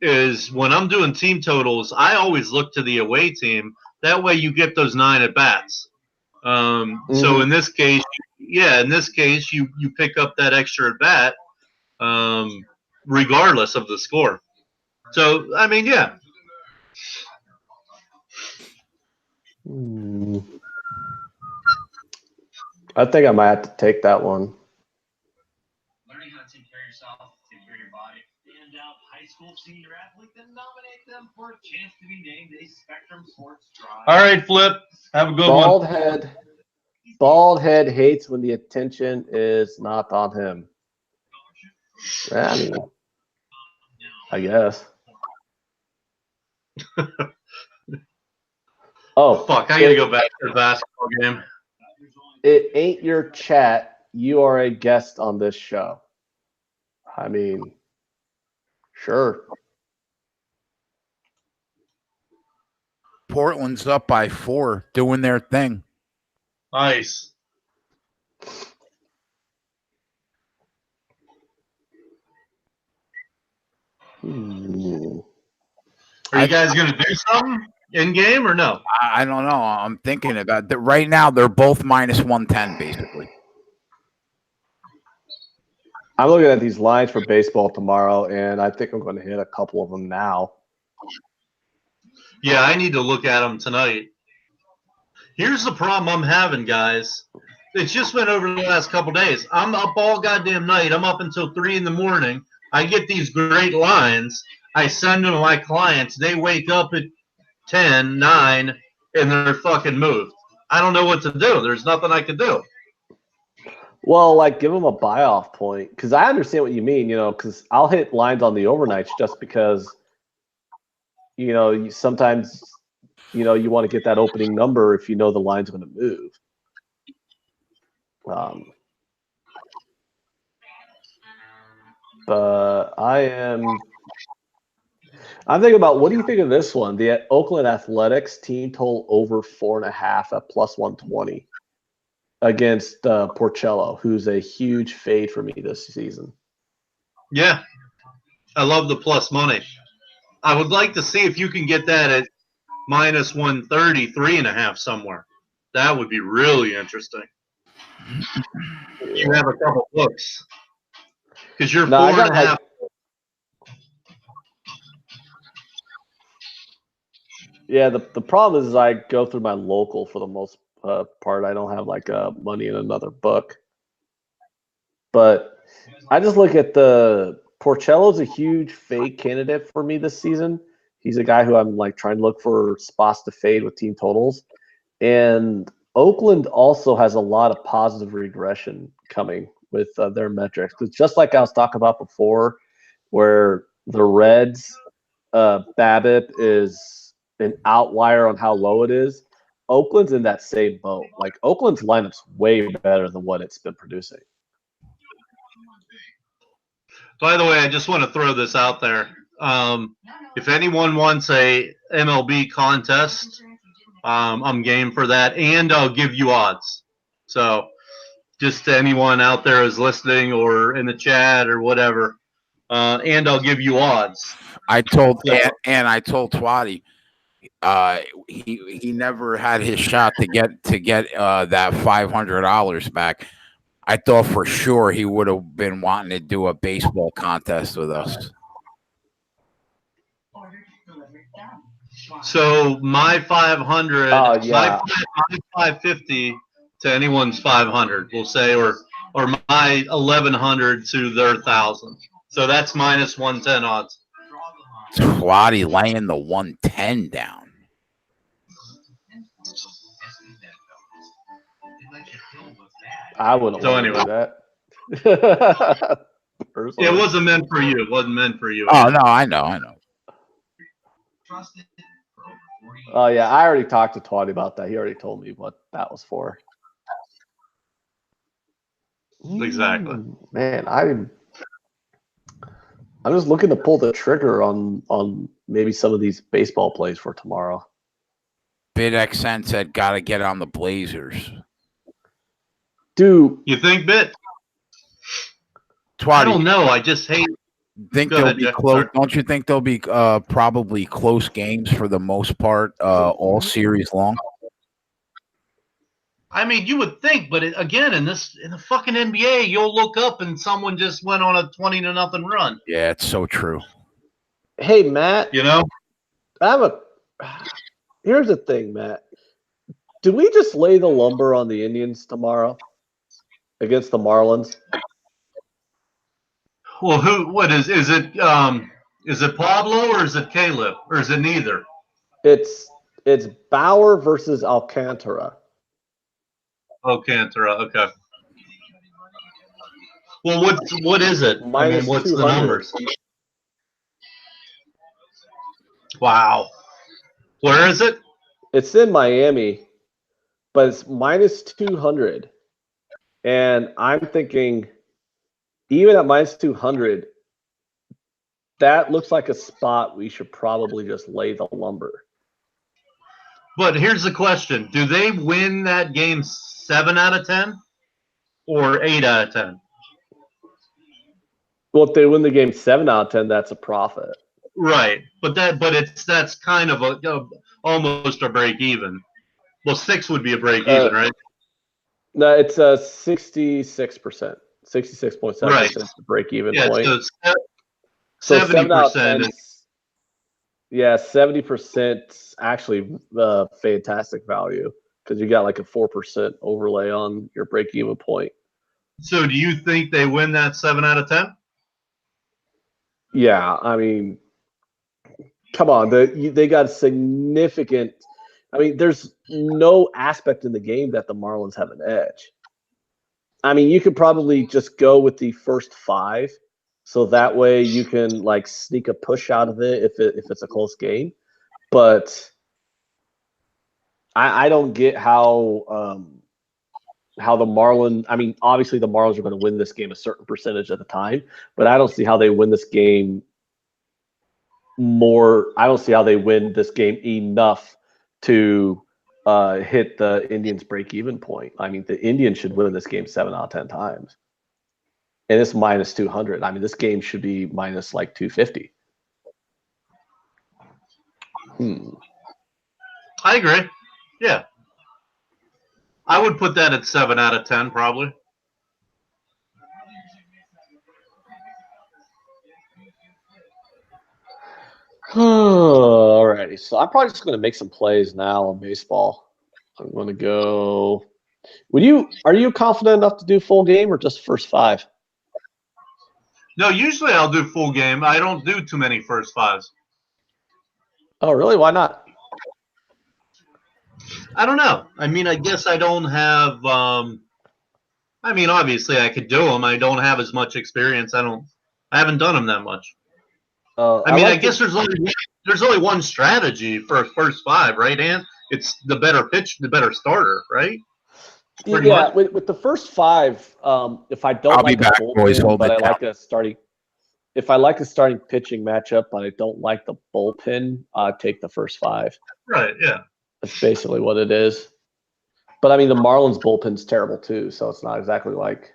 is when I'm doing team totals, I always look to the away team. That way you get those 9 at-bats. So in this case, you pick up that extra at-bat regardless of the score. So, I mean, yeah. I think I might have to take that one. Learning how to take care of yourself, take care of your body. Standout high school senior athlete, then nominate them for a chance to be named a Spectrum Sports Drive. All right, Flip. Have a good one. Bald head hates when the attention is not on him. Yeah, I mean, I guess. Oh, fuck! I gotta go back to the basketball game. It ain't your chat. You are a guest on this show. I mean, sure. Portland's up by 4, doing their thing. Nice. Are you guys going to do something in game or no? I don't know. I'm thinking about that right now. They're both minus 110, basically. I'm looking at these lines for baseball tomorrow, and I think I'm going to hit a couple of them now. Yeah, I need to look at them tonight. Here's the problem I'm having, guys. It's just been over the last couple days. I'm up all goddamn night. I'm up until 3 in the morning. I get these great lines. I send them to my clients. They wake up at 10, 9, and they're fucking moved. I don't know what to do. There's nothing I can do. Well, like give them a buy-off point because I understand what you mean. Because I'll hit lines on the overnights just because sometimes you want to get that opening number if you know the line's going to move. But I'm thinking about what do you think of this one? The Oakland Athletics team total over 4.5 at +120 against Porcello, who's a huge fade for me this season. Yeah, I love the plus money. I would like to see if you can get that at -130, 3.5 somewhere. That would be really interesting. You have a couple books because you're 4.5. Yeah, the problem is I go through my local for the most part. I don't have like money in another book. But I just look at the Porcello's a huge fade candidate for me this season. He's a guy who I'm like trying to look for spots to fade with team totals. And Oakland also has a lot of positive regression coming with their metrics. Because just like I was talking about before, where the Reds BABIP is an outlier on how low it is, Oakland's in that same boat. Like Oakland's lineup's way better than what it's been producing. By the way, I just want to throw this out there. If anyone wants a MLB contest, I'm game for that, and I'll give you odds. So just to anyone out there who's listening or in the chat or whatever, and I'll give you odds. I told Twatty he never had his shot to get that $500 back. I thought for sure he would have been wanting to do a baseball contest with us. So my 500, my 550 to anyone's 500, we'll say, or my 1,100 to their 1,000. So that's -110 odds. Twatty laying the 110 down. I wouldn't want to do that. It wasn't meant for you. It wasn't meant for you. Oh, no, I know. Oh, yeah, I already talked to Twatty about that. He already told me what that was for. Exactly. Man, I'm just looking to pull the trigger on maybe some of these baseball plays for tomorrow. BitXN said, got to get on the Blazers. Dude, you think Bit? Twatty, I don't know. I just hate. Think they'll be close? Don't you think they'll be probably close games for the most part all series long? I mean, you would think, but again, in the fucking NBA, you'll look up and someone just went on a 20-0 run. Yeah, it's so true. Hey, Matt. You know, here's the thing, Matt. Do we just lay the lumber on the Indians tomorrow against the Marlins? Well, what is it? Is it Pablo or is it Caleb or is it neither? It's Bauer versus Alcantara. Alcantara, okay. Well, what is it? I mean, what's the numbers? Wow. Where is it? It's in Miami, but it's -200. And I'm thinking, even at -200, that looks like a spot we should probably just lay the lumber. But here's the question. Do they win that game 7 out of 10 or 8 out of 10? Well, if they win the game 7 out of 10, that's a profit. Right. But that's kind of almost a break even. Well, 6 would be a break even, right? No, it's a 66%. 66.7% right. is the break even yeah, point. So 70% is, yeah, 70% actually fantastic value because you got like a 4% overlay on your break even point. So do you think they win that 7 out of 10? Yeah, I mean, come on, they got significant. I mean, there's no aspect in the game that the Marlins have an edge. I mean, you could probably just go with the first 5, so that way you can like sneak a push out of it if it's a close game. But I don't get how the Marlins. I mean, obviously the Marlins are going to win this game a certain percentage of the time, but I don't see how they win this game more. I don't see how they win this game enough to hit the Indians' break-even point. I mean, the Indians should win this game 7 out of 10 times, and it's minus 200. I mean, this game should be minus like 250. I agree. Yeah. I would put that at 7 out of 10, probably. Alrighty, so I'm probably just going to make some plays now on baseball. I'm going to go. Are you confident enough to do full game or just first 5? No, usually I'll do full game. I don't do too many first 5s. Oh, really? Why not? I don't know. I mean, I guess I don't have. I mean, obviously I could do them. I don't have as much experience. I haven't done them that much. I guess there's only one strategy for a first 5, right, Ant? It's the better pitch, the better starter, right? Yeah, with the first 5, if I don't I'll be like back, a bullpen, boys. Hold but it I down. like a starting. If I like a starting pitching matchup, but I don't like the bullpen, I take the first 5. Right. Yeah. That's basically what it is. But I mean, the Marlins bullpen's terrible too, so it's not exactly like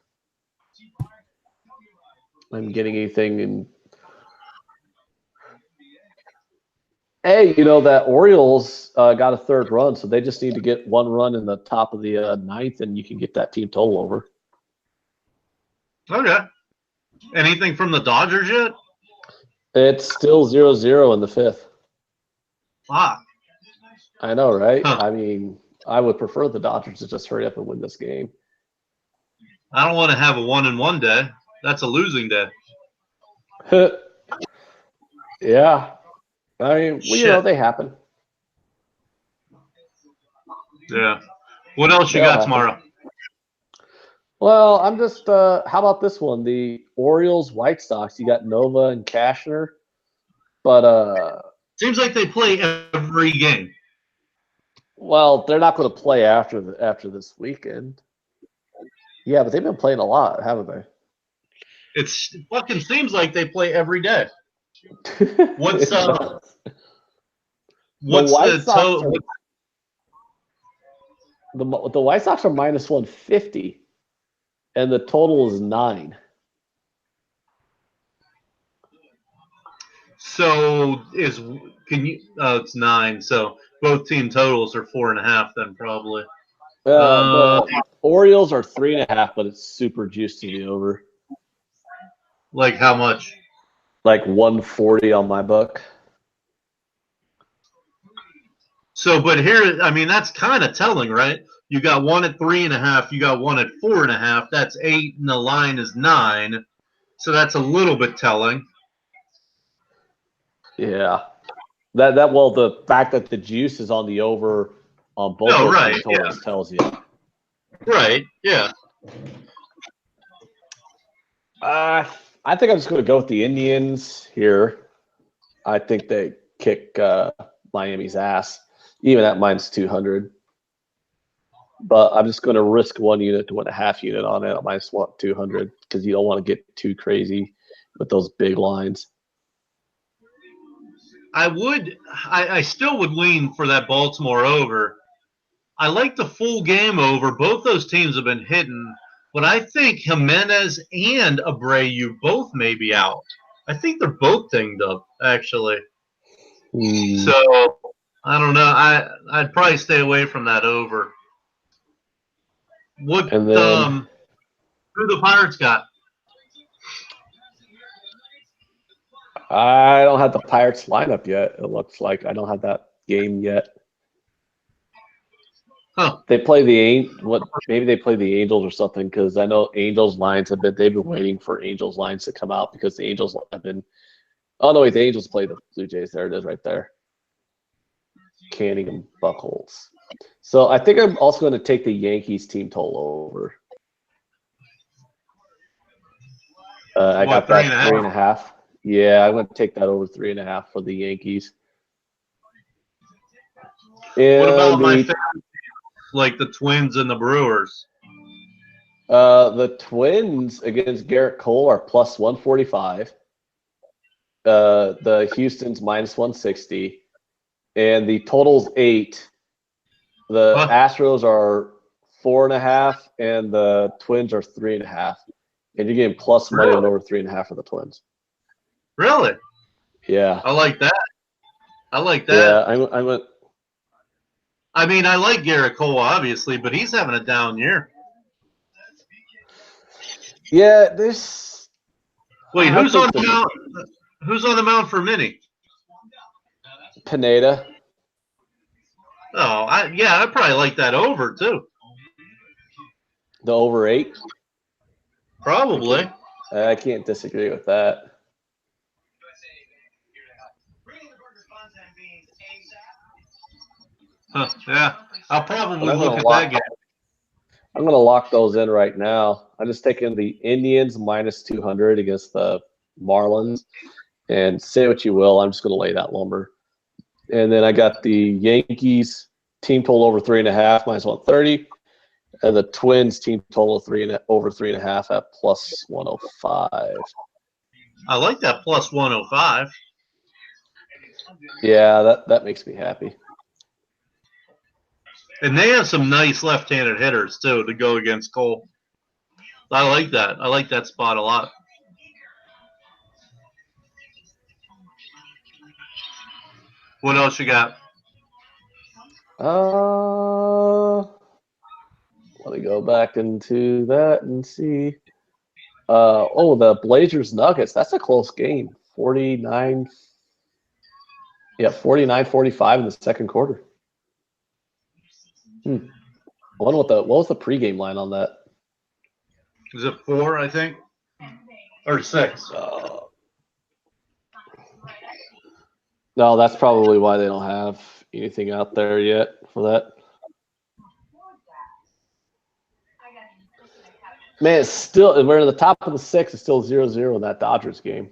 I'm getting anything. And hey, that Orioles got a 3rd run, so they just need to get 1 run in the top of the 9th, and you can get that team total over. Okay. Anything from the Dodgers yet? It's still 0-0 in the 5th. Ah. I know, right? Huh. I mean, I would prefer the Dodgers to just hurry up and win this game. I don't want to have a 1-1 day. That's a losing day. Yeah. I mean, well, they happen. Yeah. What else you got tomorrow? Well, I'm just how about this one? The Orioles White Sox. You got Nova and Cashner. But seems like they play every game. Well, they're not going to play after this weekend. Yeah, but they've been playing a lot, haven't they? It fucking seems like they play every day. What's the White Sox the White Sox are minus 150, and the total is 9. So it's 9. So both team totals are 4.5 then probably. The Orioles are 3.5, but it's super juiced to the over. Like how much? Like 140 on my book. So, but here, I mean, that's kind of telling, right? You got one at 3.5, you got one at 4.5. That's 8, and the line is 9. So that's a little bit telling. Yeah, the fact that the juice is on the over on both those totals tells you. Right. Yeah. I think I'm just going to go with the Indians here. I think they kick Miami's ass, even at minus 200. But I'm just going to risk 1 unit to win a half unit on it at minus 200 because you don't want to get too crazy with those big lines. I still would lean for that Baltimore over. I like the full game over. Both those teams have been hitting, but I think Jimenez and Abreu both may be out. I think they're both dinged up, actually. So, I don't know. I'd probably stay away from that over. Who the Pirates got? I don't have the Pirates lineup yet. It looks like I don't have that game yet. Huh. They play maybe they play the Angels or something because I know Angels lines they've been waiting for Angels lines to come out because the Angels have been. Oh no, wait, the Angels play the Blue Jays. There it is, right there. Canning and Buckles. So I think I'm also going to take the Yankees team total over. I got that 3.5. Yeah, I'm going to take that over 3.5 for the Yankees. And What about my favorite teams, like the Twins and the Brewers? The Twins against Garrett Cole are plus 145. The Houston's minus 160. And the total's 8. The Astros are 4.5, and the Twins are 3.5. And you're getting plus money on over 3.5 for the Twins. Really? Yeah. I like that. Yeah, I mean, I like Garrett Cole, obviously, but he's having a down year. Yeah, this. Wait, who's on the mound? Who's on the mound for Minnie? Pineda. Oh, I probably like that over too. The over 8? Probably. I can't disagree with that. Huh, yeah, I'll probably look at that game. I'm going to lock those in right now. I'm just taking the Indians minus 200 against the Marlins. And say what you will, I'm just going to lay that lumber. And then I got the Yankees team total over 3.5 minus 130. And the Twins team total over 3.5 at plus 105. I like that plus 105. Yeah, that makes me happy. And they have some nice left-handed hitters too to go against Cole. I like that. I like that spot a lot. What else you got? Let me go back into that and see. The Blazers Nuggets. That's a close game. 49. Yeah, 49-45 in the second quarter. I wonder what was the pregame line on that? Is it 4, I think? Or 6? No, that's probably why they don't have anything out there yet for that. Man, it's still, we're in the top of the 6. It's still 0-0 in that Dodgers game.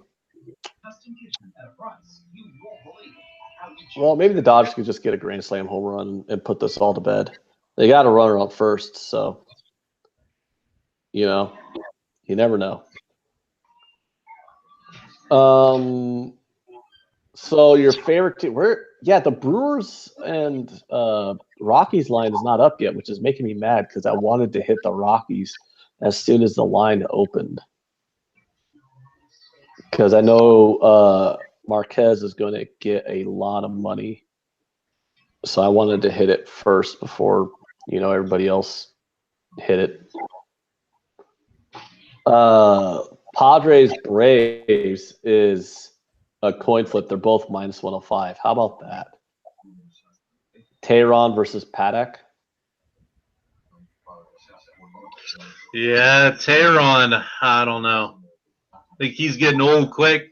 Well, maybe the Dodgers could just get a grand slam home run and put this all to bed. They got a runner on first, so you never know. So your favorite team? The Brewers and Rockies line is not up yet, which is making me mad because I wanted to hit the Rockies as soon as the line opened. Because I know Marquez is going to get a lot of money. So I wanted to hit it first before, everybody else hit it. Padres Braves is a coin flip. They're both minus 105. How about that? Tehran versus Paddock. Yeah, Tehran, I don't know. I think he's getting old quick.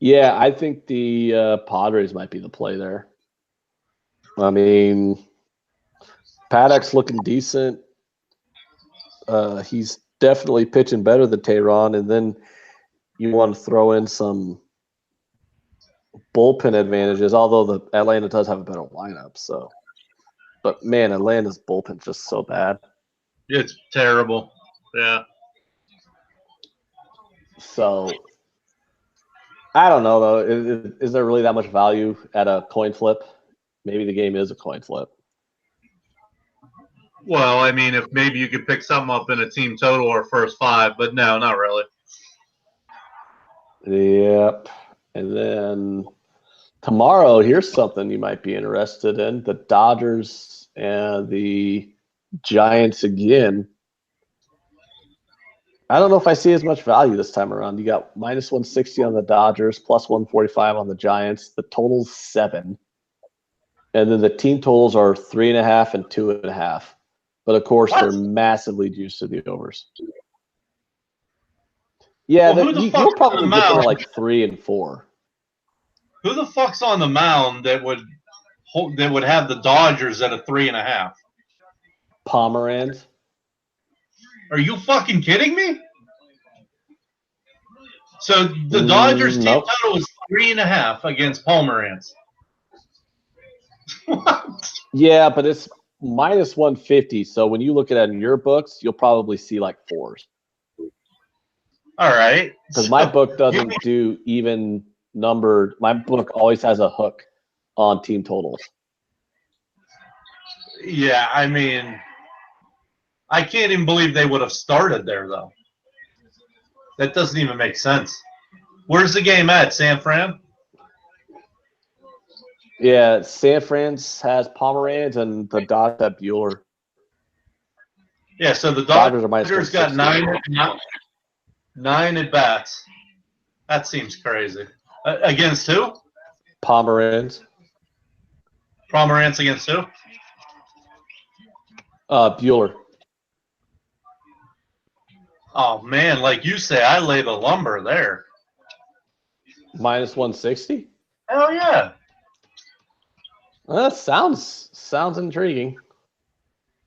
Yeah, I think the Padres might be the play there. I mean, Paddock's looking decent. He's definitely pitching better than Tehran, and then you want to throw in some bullpen advantages, although the Atlanta does have a better lineup. So, but man, Atlanta's bullpen's just so bad. It's terrible. Yeah. So, I don't know though. Is there really that much value at a coin flip? Maybe the game is a coin flip. Well, I mean, if maybe you could pick something up in a team total or first 5, but no, not really. Yep. And then tomorrow, here's something you might be interested in. The Dodgers and the Giants again. I don't know if I see as much value this time around. You got minus 160 on the Dodgers, plus 145 on the Giants. The total's 7. And then the team totals are 3.5 and 2.5. But of course, they're massively juiced to the overs. Yeah, Well, you're probably looking at like 3 and 4. Who the fuck's on the mound that would have the Dodgers at a 3.5? Pomeranz. Are you fucking kidding me? So the Dodgers team Nope. total was 3.5 against Pomeranz. What? Yeah, but it's minus 150. So when you look at it in your books, you'll probably see like 4s. All right. Because my book doesn't do even numbered. My book always has a hook on team totals. Yeah, I mean, I can't even believe they would have started there, though. That doesn't even make sense. Where's the game at, San Fran? Yeah, San Fran's has Pomeranz and the Dodgers have Bueller. Yeah, so the Dodgers are minus Dodgers got 160. nine at bats. That seems crazy. Against who? Pomeranz. Pomeranz against who? Bueller. Oh, man, like you say, I lay the lumber there. Minus 160? Hell yeah. Well, that sounds intriguing.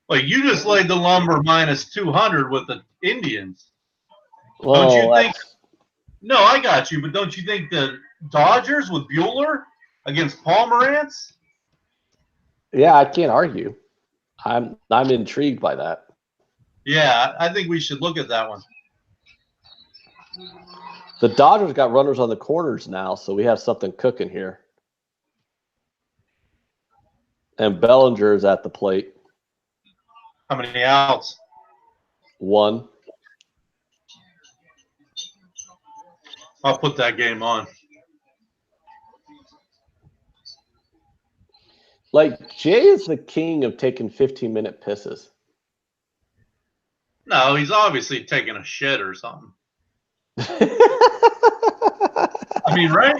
Like, you just laid the lumber minus 200 with the Indians. Well, Don't you think? No, I got you, but don't you think the Dodgers with Bueller against Pomeranz? Yeah, I can't argue. I'm intrigued by that. Yeah, I think we should look at that one. The Dodgers got runners on the corners now, so we have something cooking here. And Bellinger is at the plate. How many outs? 1. I'll put that game on. Like, Jay is the king of taking 15-minute pisses. No, he's obviously taking a shit or something. I mean, right?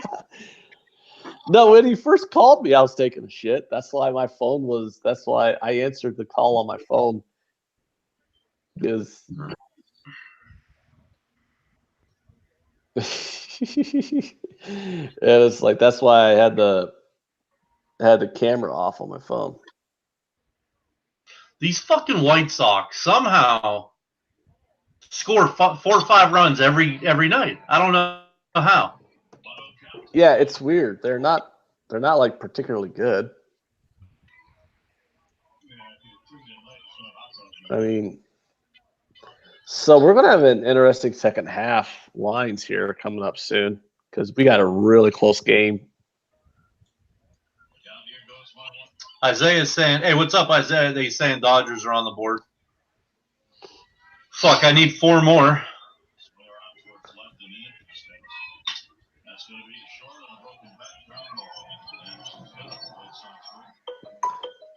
No, when he first called me, I was taking a shit. That's why that's why I answered the call on my phone. Because and it's like that's why I had the camera off on my phone. These fucking White Sox somehow score 4 or 5 runs every night. I don't know how. Yeah, it's weird. They're not like particularly good. I mean, so we're gonna have an interesting second half lines here coming up soon because we got a really close game. Isaiah's saying, hey, what's up, Isaiah? He's saying Dodgers are on the board. Fuck, I need 4 more.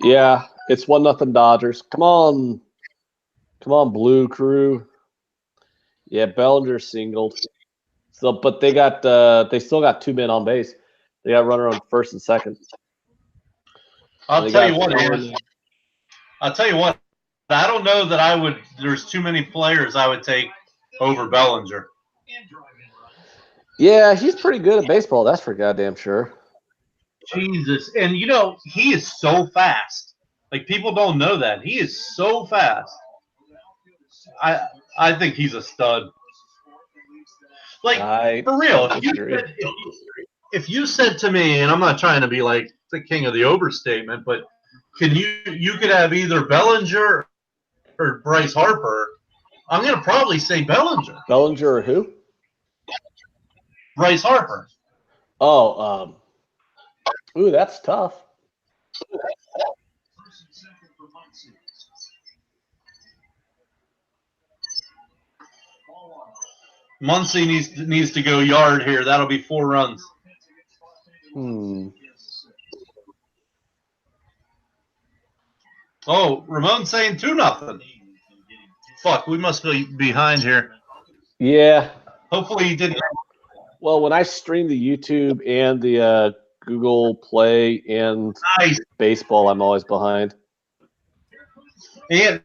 Yeah, it's 1-0 Dodgers. Come on, Blue Crew. Yeah, Bellinger singled. So, but they still got 2 men on base. They got runner on first and second. I'll tell you what. I don't know that there's too many players I would take over Bellinger. Yeah, he's pretty good at baseball. That's for goddamn sure. Jesus. And, he is so fast. Like, people don't know that. He is so fast. I think he's a stud. Like, for real, if you said to me, and I'm not trying to be like the king of the overstatement, but you could have either Bellinger or Bryce Harper, I'm going to probably say Bellinger. Bellinger or who? Bryce Harper. Oh, ooh, that's tough. Muncy needs to go yard here. That'll be 4 runs. Oh, Ramon's saying 2-0. Fuck, we must be behind here. Yeah. Hopefully he didn't. Well, when I stream the YouTube and the Google Play and baseball, I'm always behind. And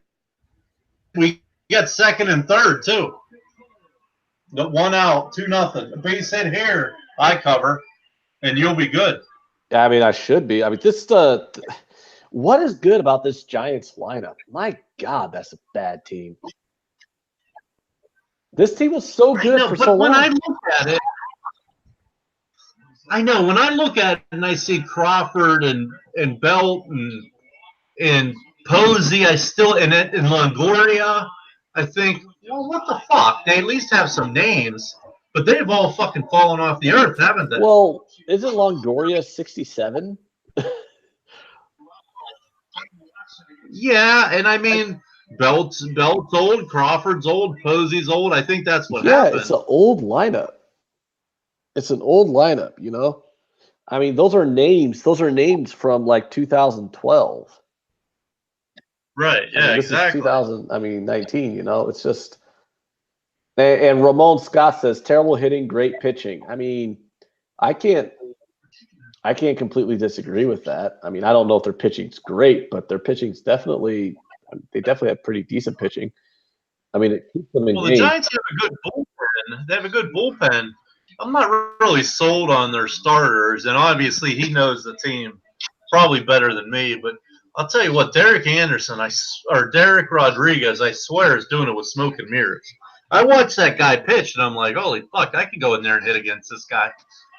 we got second and third, too. The 1 out, 2-0. Base hit here. I cover. and you'll be good. I mean, I should be. I mean, what is good about this Giants lineup? My God, that's a bad team. This team was so good for so long. When I look at it, I know when I look at it and I see Crawford and Belt and Posey, and Longoria, I think, well, what the fuck? They at least have some names, but they've all fucking fallen off the earth, haven't they? Well, isn't Longoria 67? Yeah, and I mean, Belt's old, Crawford's old, Posey's old. I think that's what happened. Yeah, it's an old lineup. It's an old lineup, you know? I mean, those are names. Those are names from like 2012. Right, yeah, I mean, this exactly. is 19, you know? It's just – and Ramon Scott says, terrible hitting, great pitching. I mean, I can't completely disagree with that. I mean, I don't know if their pitching's great, but their pitching's definitely – they definitely have pretty decent pitching. I mean, it keeps them in Well, the games. Giants have a good bullpen. They have a good bullpen. I'm not really sold on their starters, and obviously he knows the team probably better than me. But I'll tell you what, Derek Rodriguez, I swear, is doing it with smoke and mirrors. I watched that guy pitch, and I'm like, holy fuck, I could go in there and hit against this guy.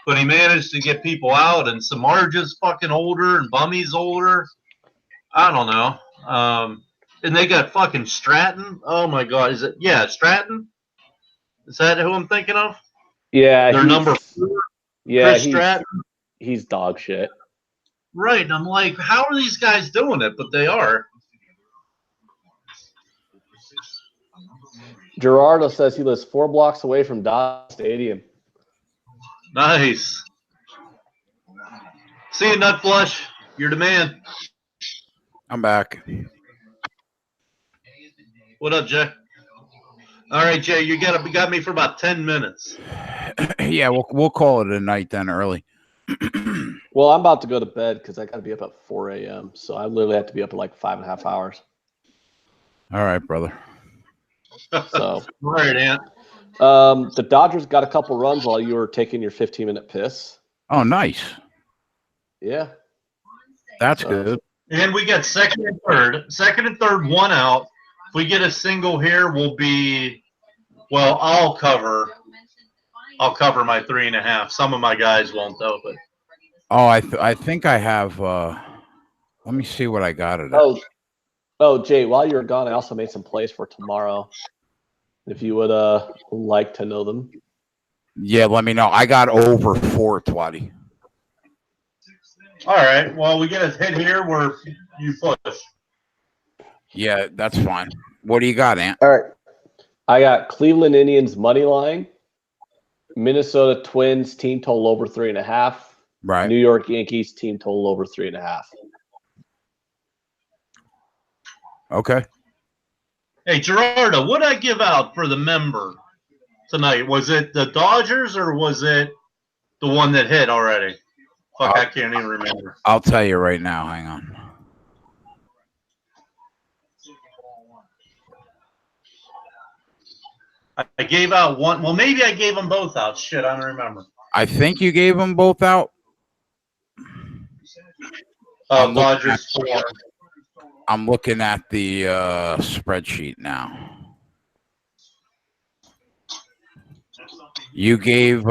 But he managed to get people out, and Samardzich's fucking older, and Bummy's older. I don't know. And they got fucking Stratton. Oh my God, is it? Yeah, Stratton. Is that who I'm thinking of? Yeah, Their number 4. Yeah, Chris Stratton. He's dog shit. Right, and I'm like, how are these guys doing it? But they are. Gerardo says he lives 4 blocks away from Dodger Stadium. Nice. See you, Nut Flush. You're the man. I'm back. What up, Jay? All right, Jay, you got me for about 10 minutes. Yeah, we'll call it a night then early. Well, I'm about to go to bed because I got to be up at 4 a.m. So I literally have to be up in like 5.5 hours. All right, brother. So, all right, Ant. The Dodgers got a couple runs while you were taking your 15-minute piss. Oh, nice. Yeah. That's good. And we got second and third, 1 out. If we get a single here, we'll be – well, I'll cover my 3.5. Some of my guys won't, though. But Oh, I think I have let me see what I got it at. Oh, Jay, while you were gone, I also made some plays for tomorrow. If you would like to know them. Yeah, let me know. I got over 4, Twatty. all right. Well, we get a hit here where you push. Yeah, that's fine. What do you got, Ant? All right. I got Cleveland Indians money line, Minnesota Twins team total over 3.5. Right. New York Yankees team total over 3.5. Okay. Hey, Gerardo, what did I give out for the member tonight? Was it the Dodgers or was it the one that hit already? Fuck, I can't even remember. I'll tell you right now. Hang on. I gave out one. Well, maybe I gave them both out. Shit, I don't remember. I think you gave them both out. Dodgers 4. I'm looking at the spreadsheet now. You gave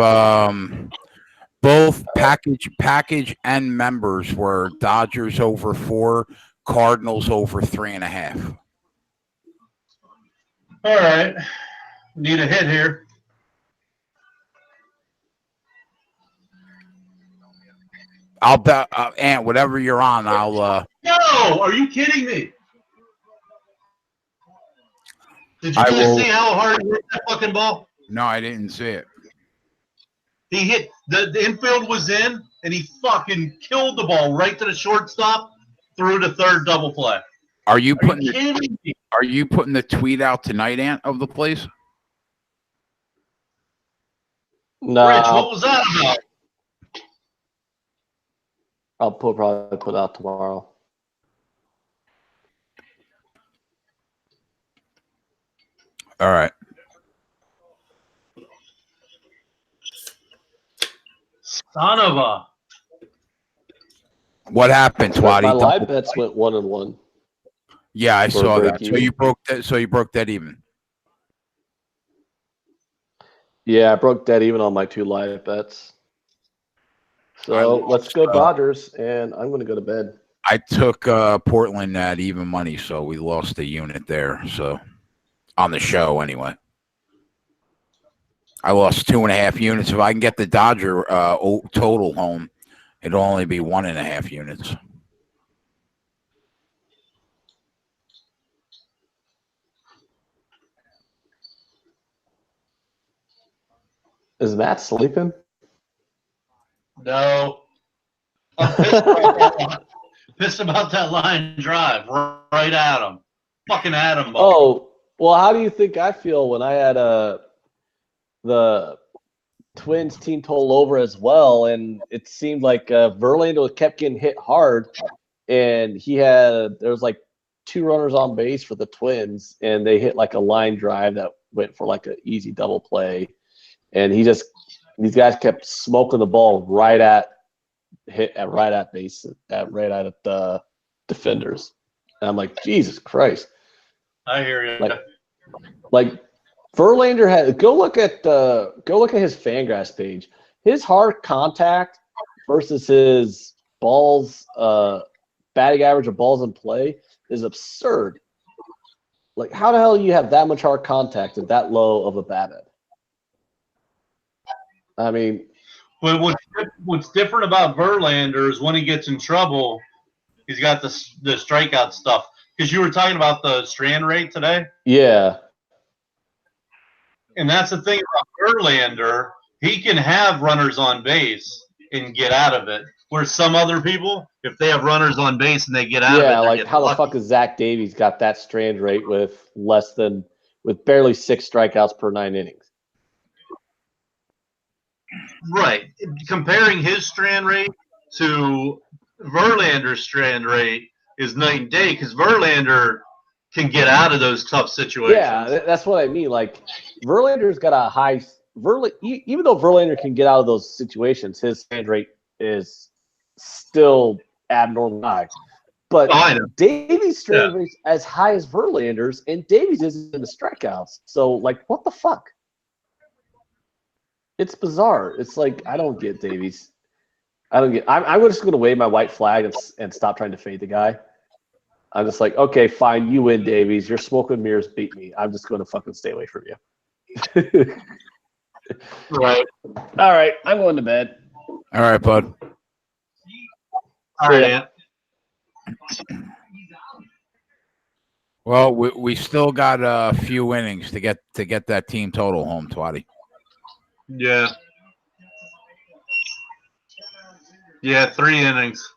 both package and members were Dodgers over 4, Cardinals over 3.5. All right. Need a hit here. I'll bet, Ant, whatever you're on, I'll. No, are you kidding me? Did you just see how hard he hit that fucking ball? No, I didn't see it. He hit the infield was in, and he fucking killed the ball right to the shortstop, through to third double play. Are you putting the tweet out tonight, Ant, of the place? No. Rich, what was that about? I'll probably put out tomorrow. All right. Son of a. What happened, My Twatty? live bets went 1-1. Yeah, I For saw break that. So even. you broke that. So you broke that even. Yeah, I broke dead even on my 2 live bets. So let's go Dodgers, and I'm going to go to bed. I took Portland at even money, so we lost a unit there. So on the show, anyway, I lost 2.5 units. If I can get the Dodger total home, it'll only be 1.5 units. Is Matt sleeping? No. I'm pissed about that line drive right at him. Fucking at him. Oh, well, how do you think I feel when I had the Twins team total over as well, and it seemed like Verlander kept getting hit hard, and there was like 2 runners on base for the Twins, and they hit like a line drive that went for like an easy double play, and these guys kept smoking the ball right at base, right at the defenders, and I'm like, Jesus Christ! I hear you. Like Verlander had go look at his Fangraphs page. His hard contact versus his balls batting average of balls in play is absurd. Like, how the hell do you have that much hard contact at that low of a BABIP? I mean, but what's different about Verlander is when he gets in trouble, he's got the strikeout stuff. Because you were talking about the strand rate today. yeah. And that's the thing about Verlander. He can have runners on base and get out of it. Where some other people, if they have runners on base and they get out of it, Yeah, like how the fuck is Zach Davies got that strand rate with barely 6 strikeouts per 9 innings? Right. Comparing his strand rate to Verlander's strand rate is night and day because Verlander can get out of those tough situations. Yeah, that's what I mean. Like, Verlander's got a high even though Verlander can get out of those situations, his strand rate is still abnormal high. But Davies' strand rate's as high as Verlander's, and Davies isn't in the strikeouts. So, like, what the fuck? It's bizarre. It's like, I don't get Davies. I'm just going to wave my white flag and stop trying to fade the guy. I'm just like, okay, fine, you win, Davies. Your smoke and mirrors beat me. I'm just going to fucking stay away from you. Right. All right, I'm going to bed. All right, bud. All right. Well, we still got a few innings to get that team total home, Twatty. Yeah. Yeah, 3 innings.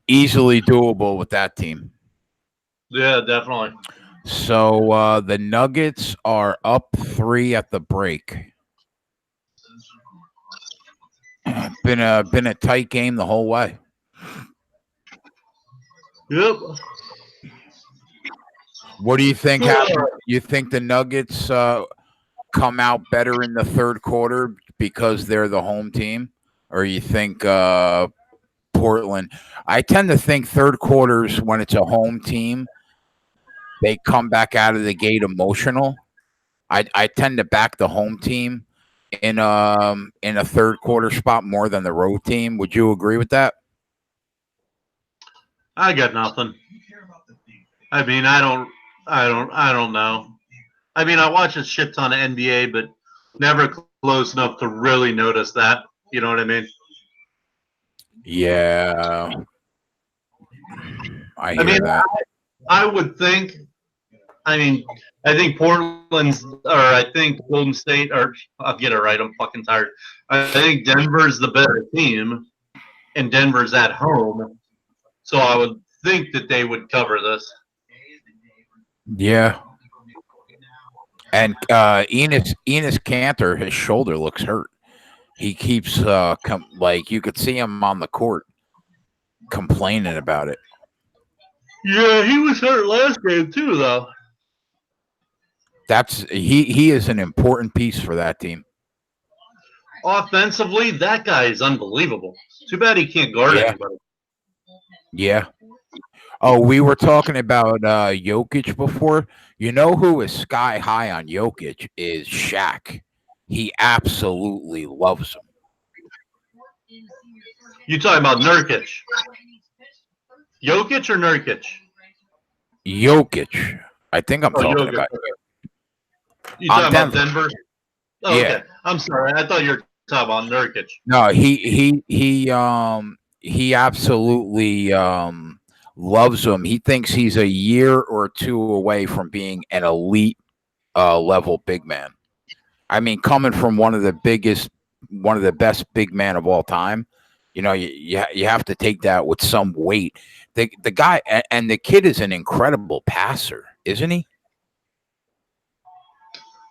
Easily doable with that team. Yeah, definitely. So the Nuggets are up 3 at the break. Been a tight game the whole way. Yep. What do you think happened? You think the Nuggets come out better in the third quarter because they're the home team, or you think Portland? I tend to think third quarters when it's a home team, they come back out of the gate emotional. I tend to back the home team in a third quarter spot more than the road team. Would you agree with that? I got nothing. I mean, I don't know. I mean, I watch a shit ton of NBA, but never close enough to really notice that. You know what I mean? Yeah. I hear that. I would think. I mean, I think Portland's, or I think Golden State, or I'll get it right. I'm fucking tired. I think Denver's the better team, and Denver's at home. So I would think that they would cover this. Yeah. And Enes Kanter, his shoulder looks hurt. He keeps like you could see him on the court complaining about it. Yeah, he was hurt last game too, though. He is an important piece for that team. offensively, that guy is unbelievable. Too bad he can't guard Yeah. anybody. Yeah. Oh, we were talking about Jokic before. You know who is sky high on Jokic is Shaq. He absolutely loves him. You talking about Nurkic? Jokic or Nurkic? Jokic. I think I'm talking Jokic. about. You talking about Denver. Denver? Oh, Yeah. okay. I'm sorry. I thought you were talking about Nurkic. No, he absolutely loves him. He thinks he's a year or two away from being an elite level big man. I mean, coming from one of the best big men of all time, you have to take that with some weight. The guy and the kid is an incredible passer, isn't he?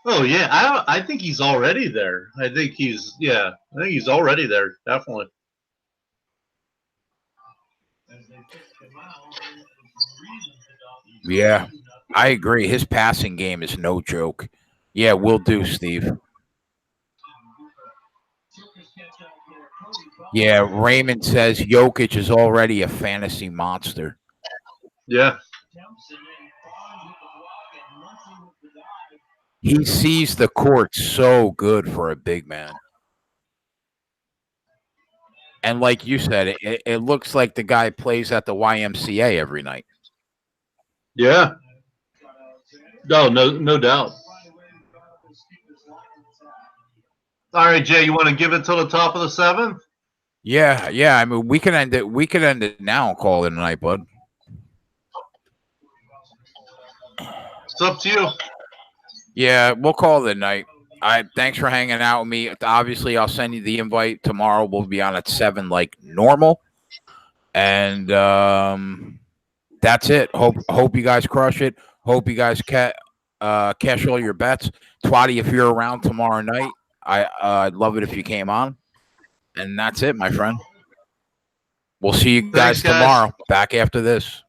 Oh yeah, I think he's already there. I think he's already there, definitely. Yeah, I agree. His passing game is no joke. Yeah, will do, Steve. Yeah, Raymond says Jokic is already a fantasy monster. Yeah. He sees the court so good for a big man. And like you said, it looks like the guy plays at the YMCA every night. Yeah. No doubt. All right, Jay, you want to give it till the top of the seventh? Yeah. I mean, we can end it. We can end it now and call it a night, bud. It's up to you. Yeah, we'll call it a night. Thanks for hanging out with me. Obviously, I'll send you the invite tomorrow. We'll be on at 7 like normal. And that's it. Hope you guys crush it. Hope you guys cash all your bets. Twatty, if you're around tomorrow night, I'd love it if you came on. And that's it, my friend. We'll see you guys tomorrow. Back after this.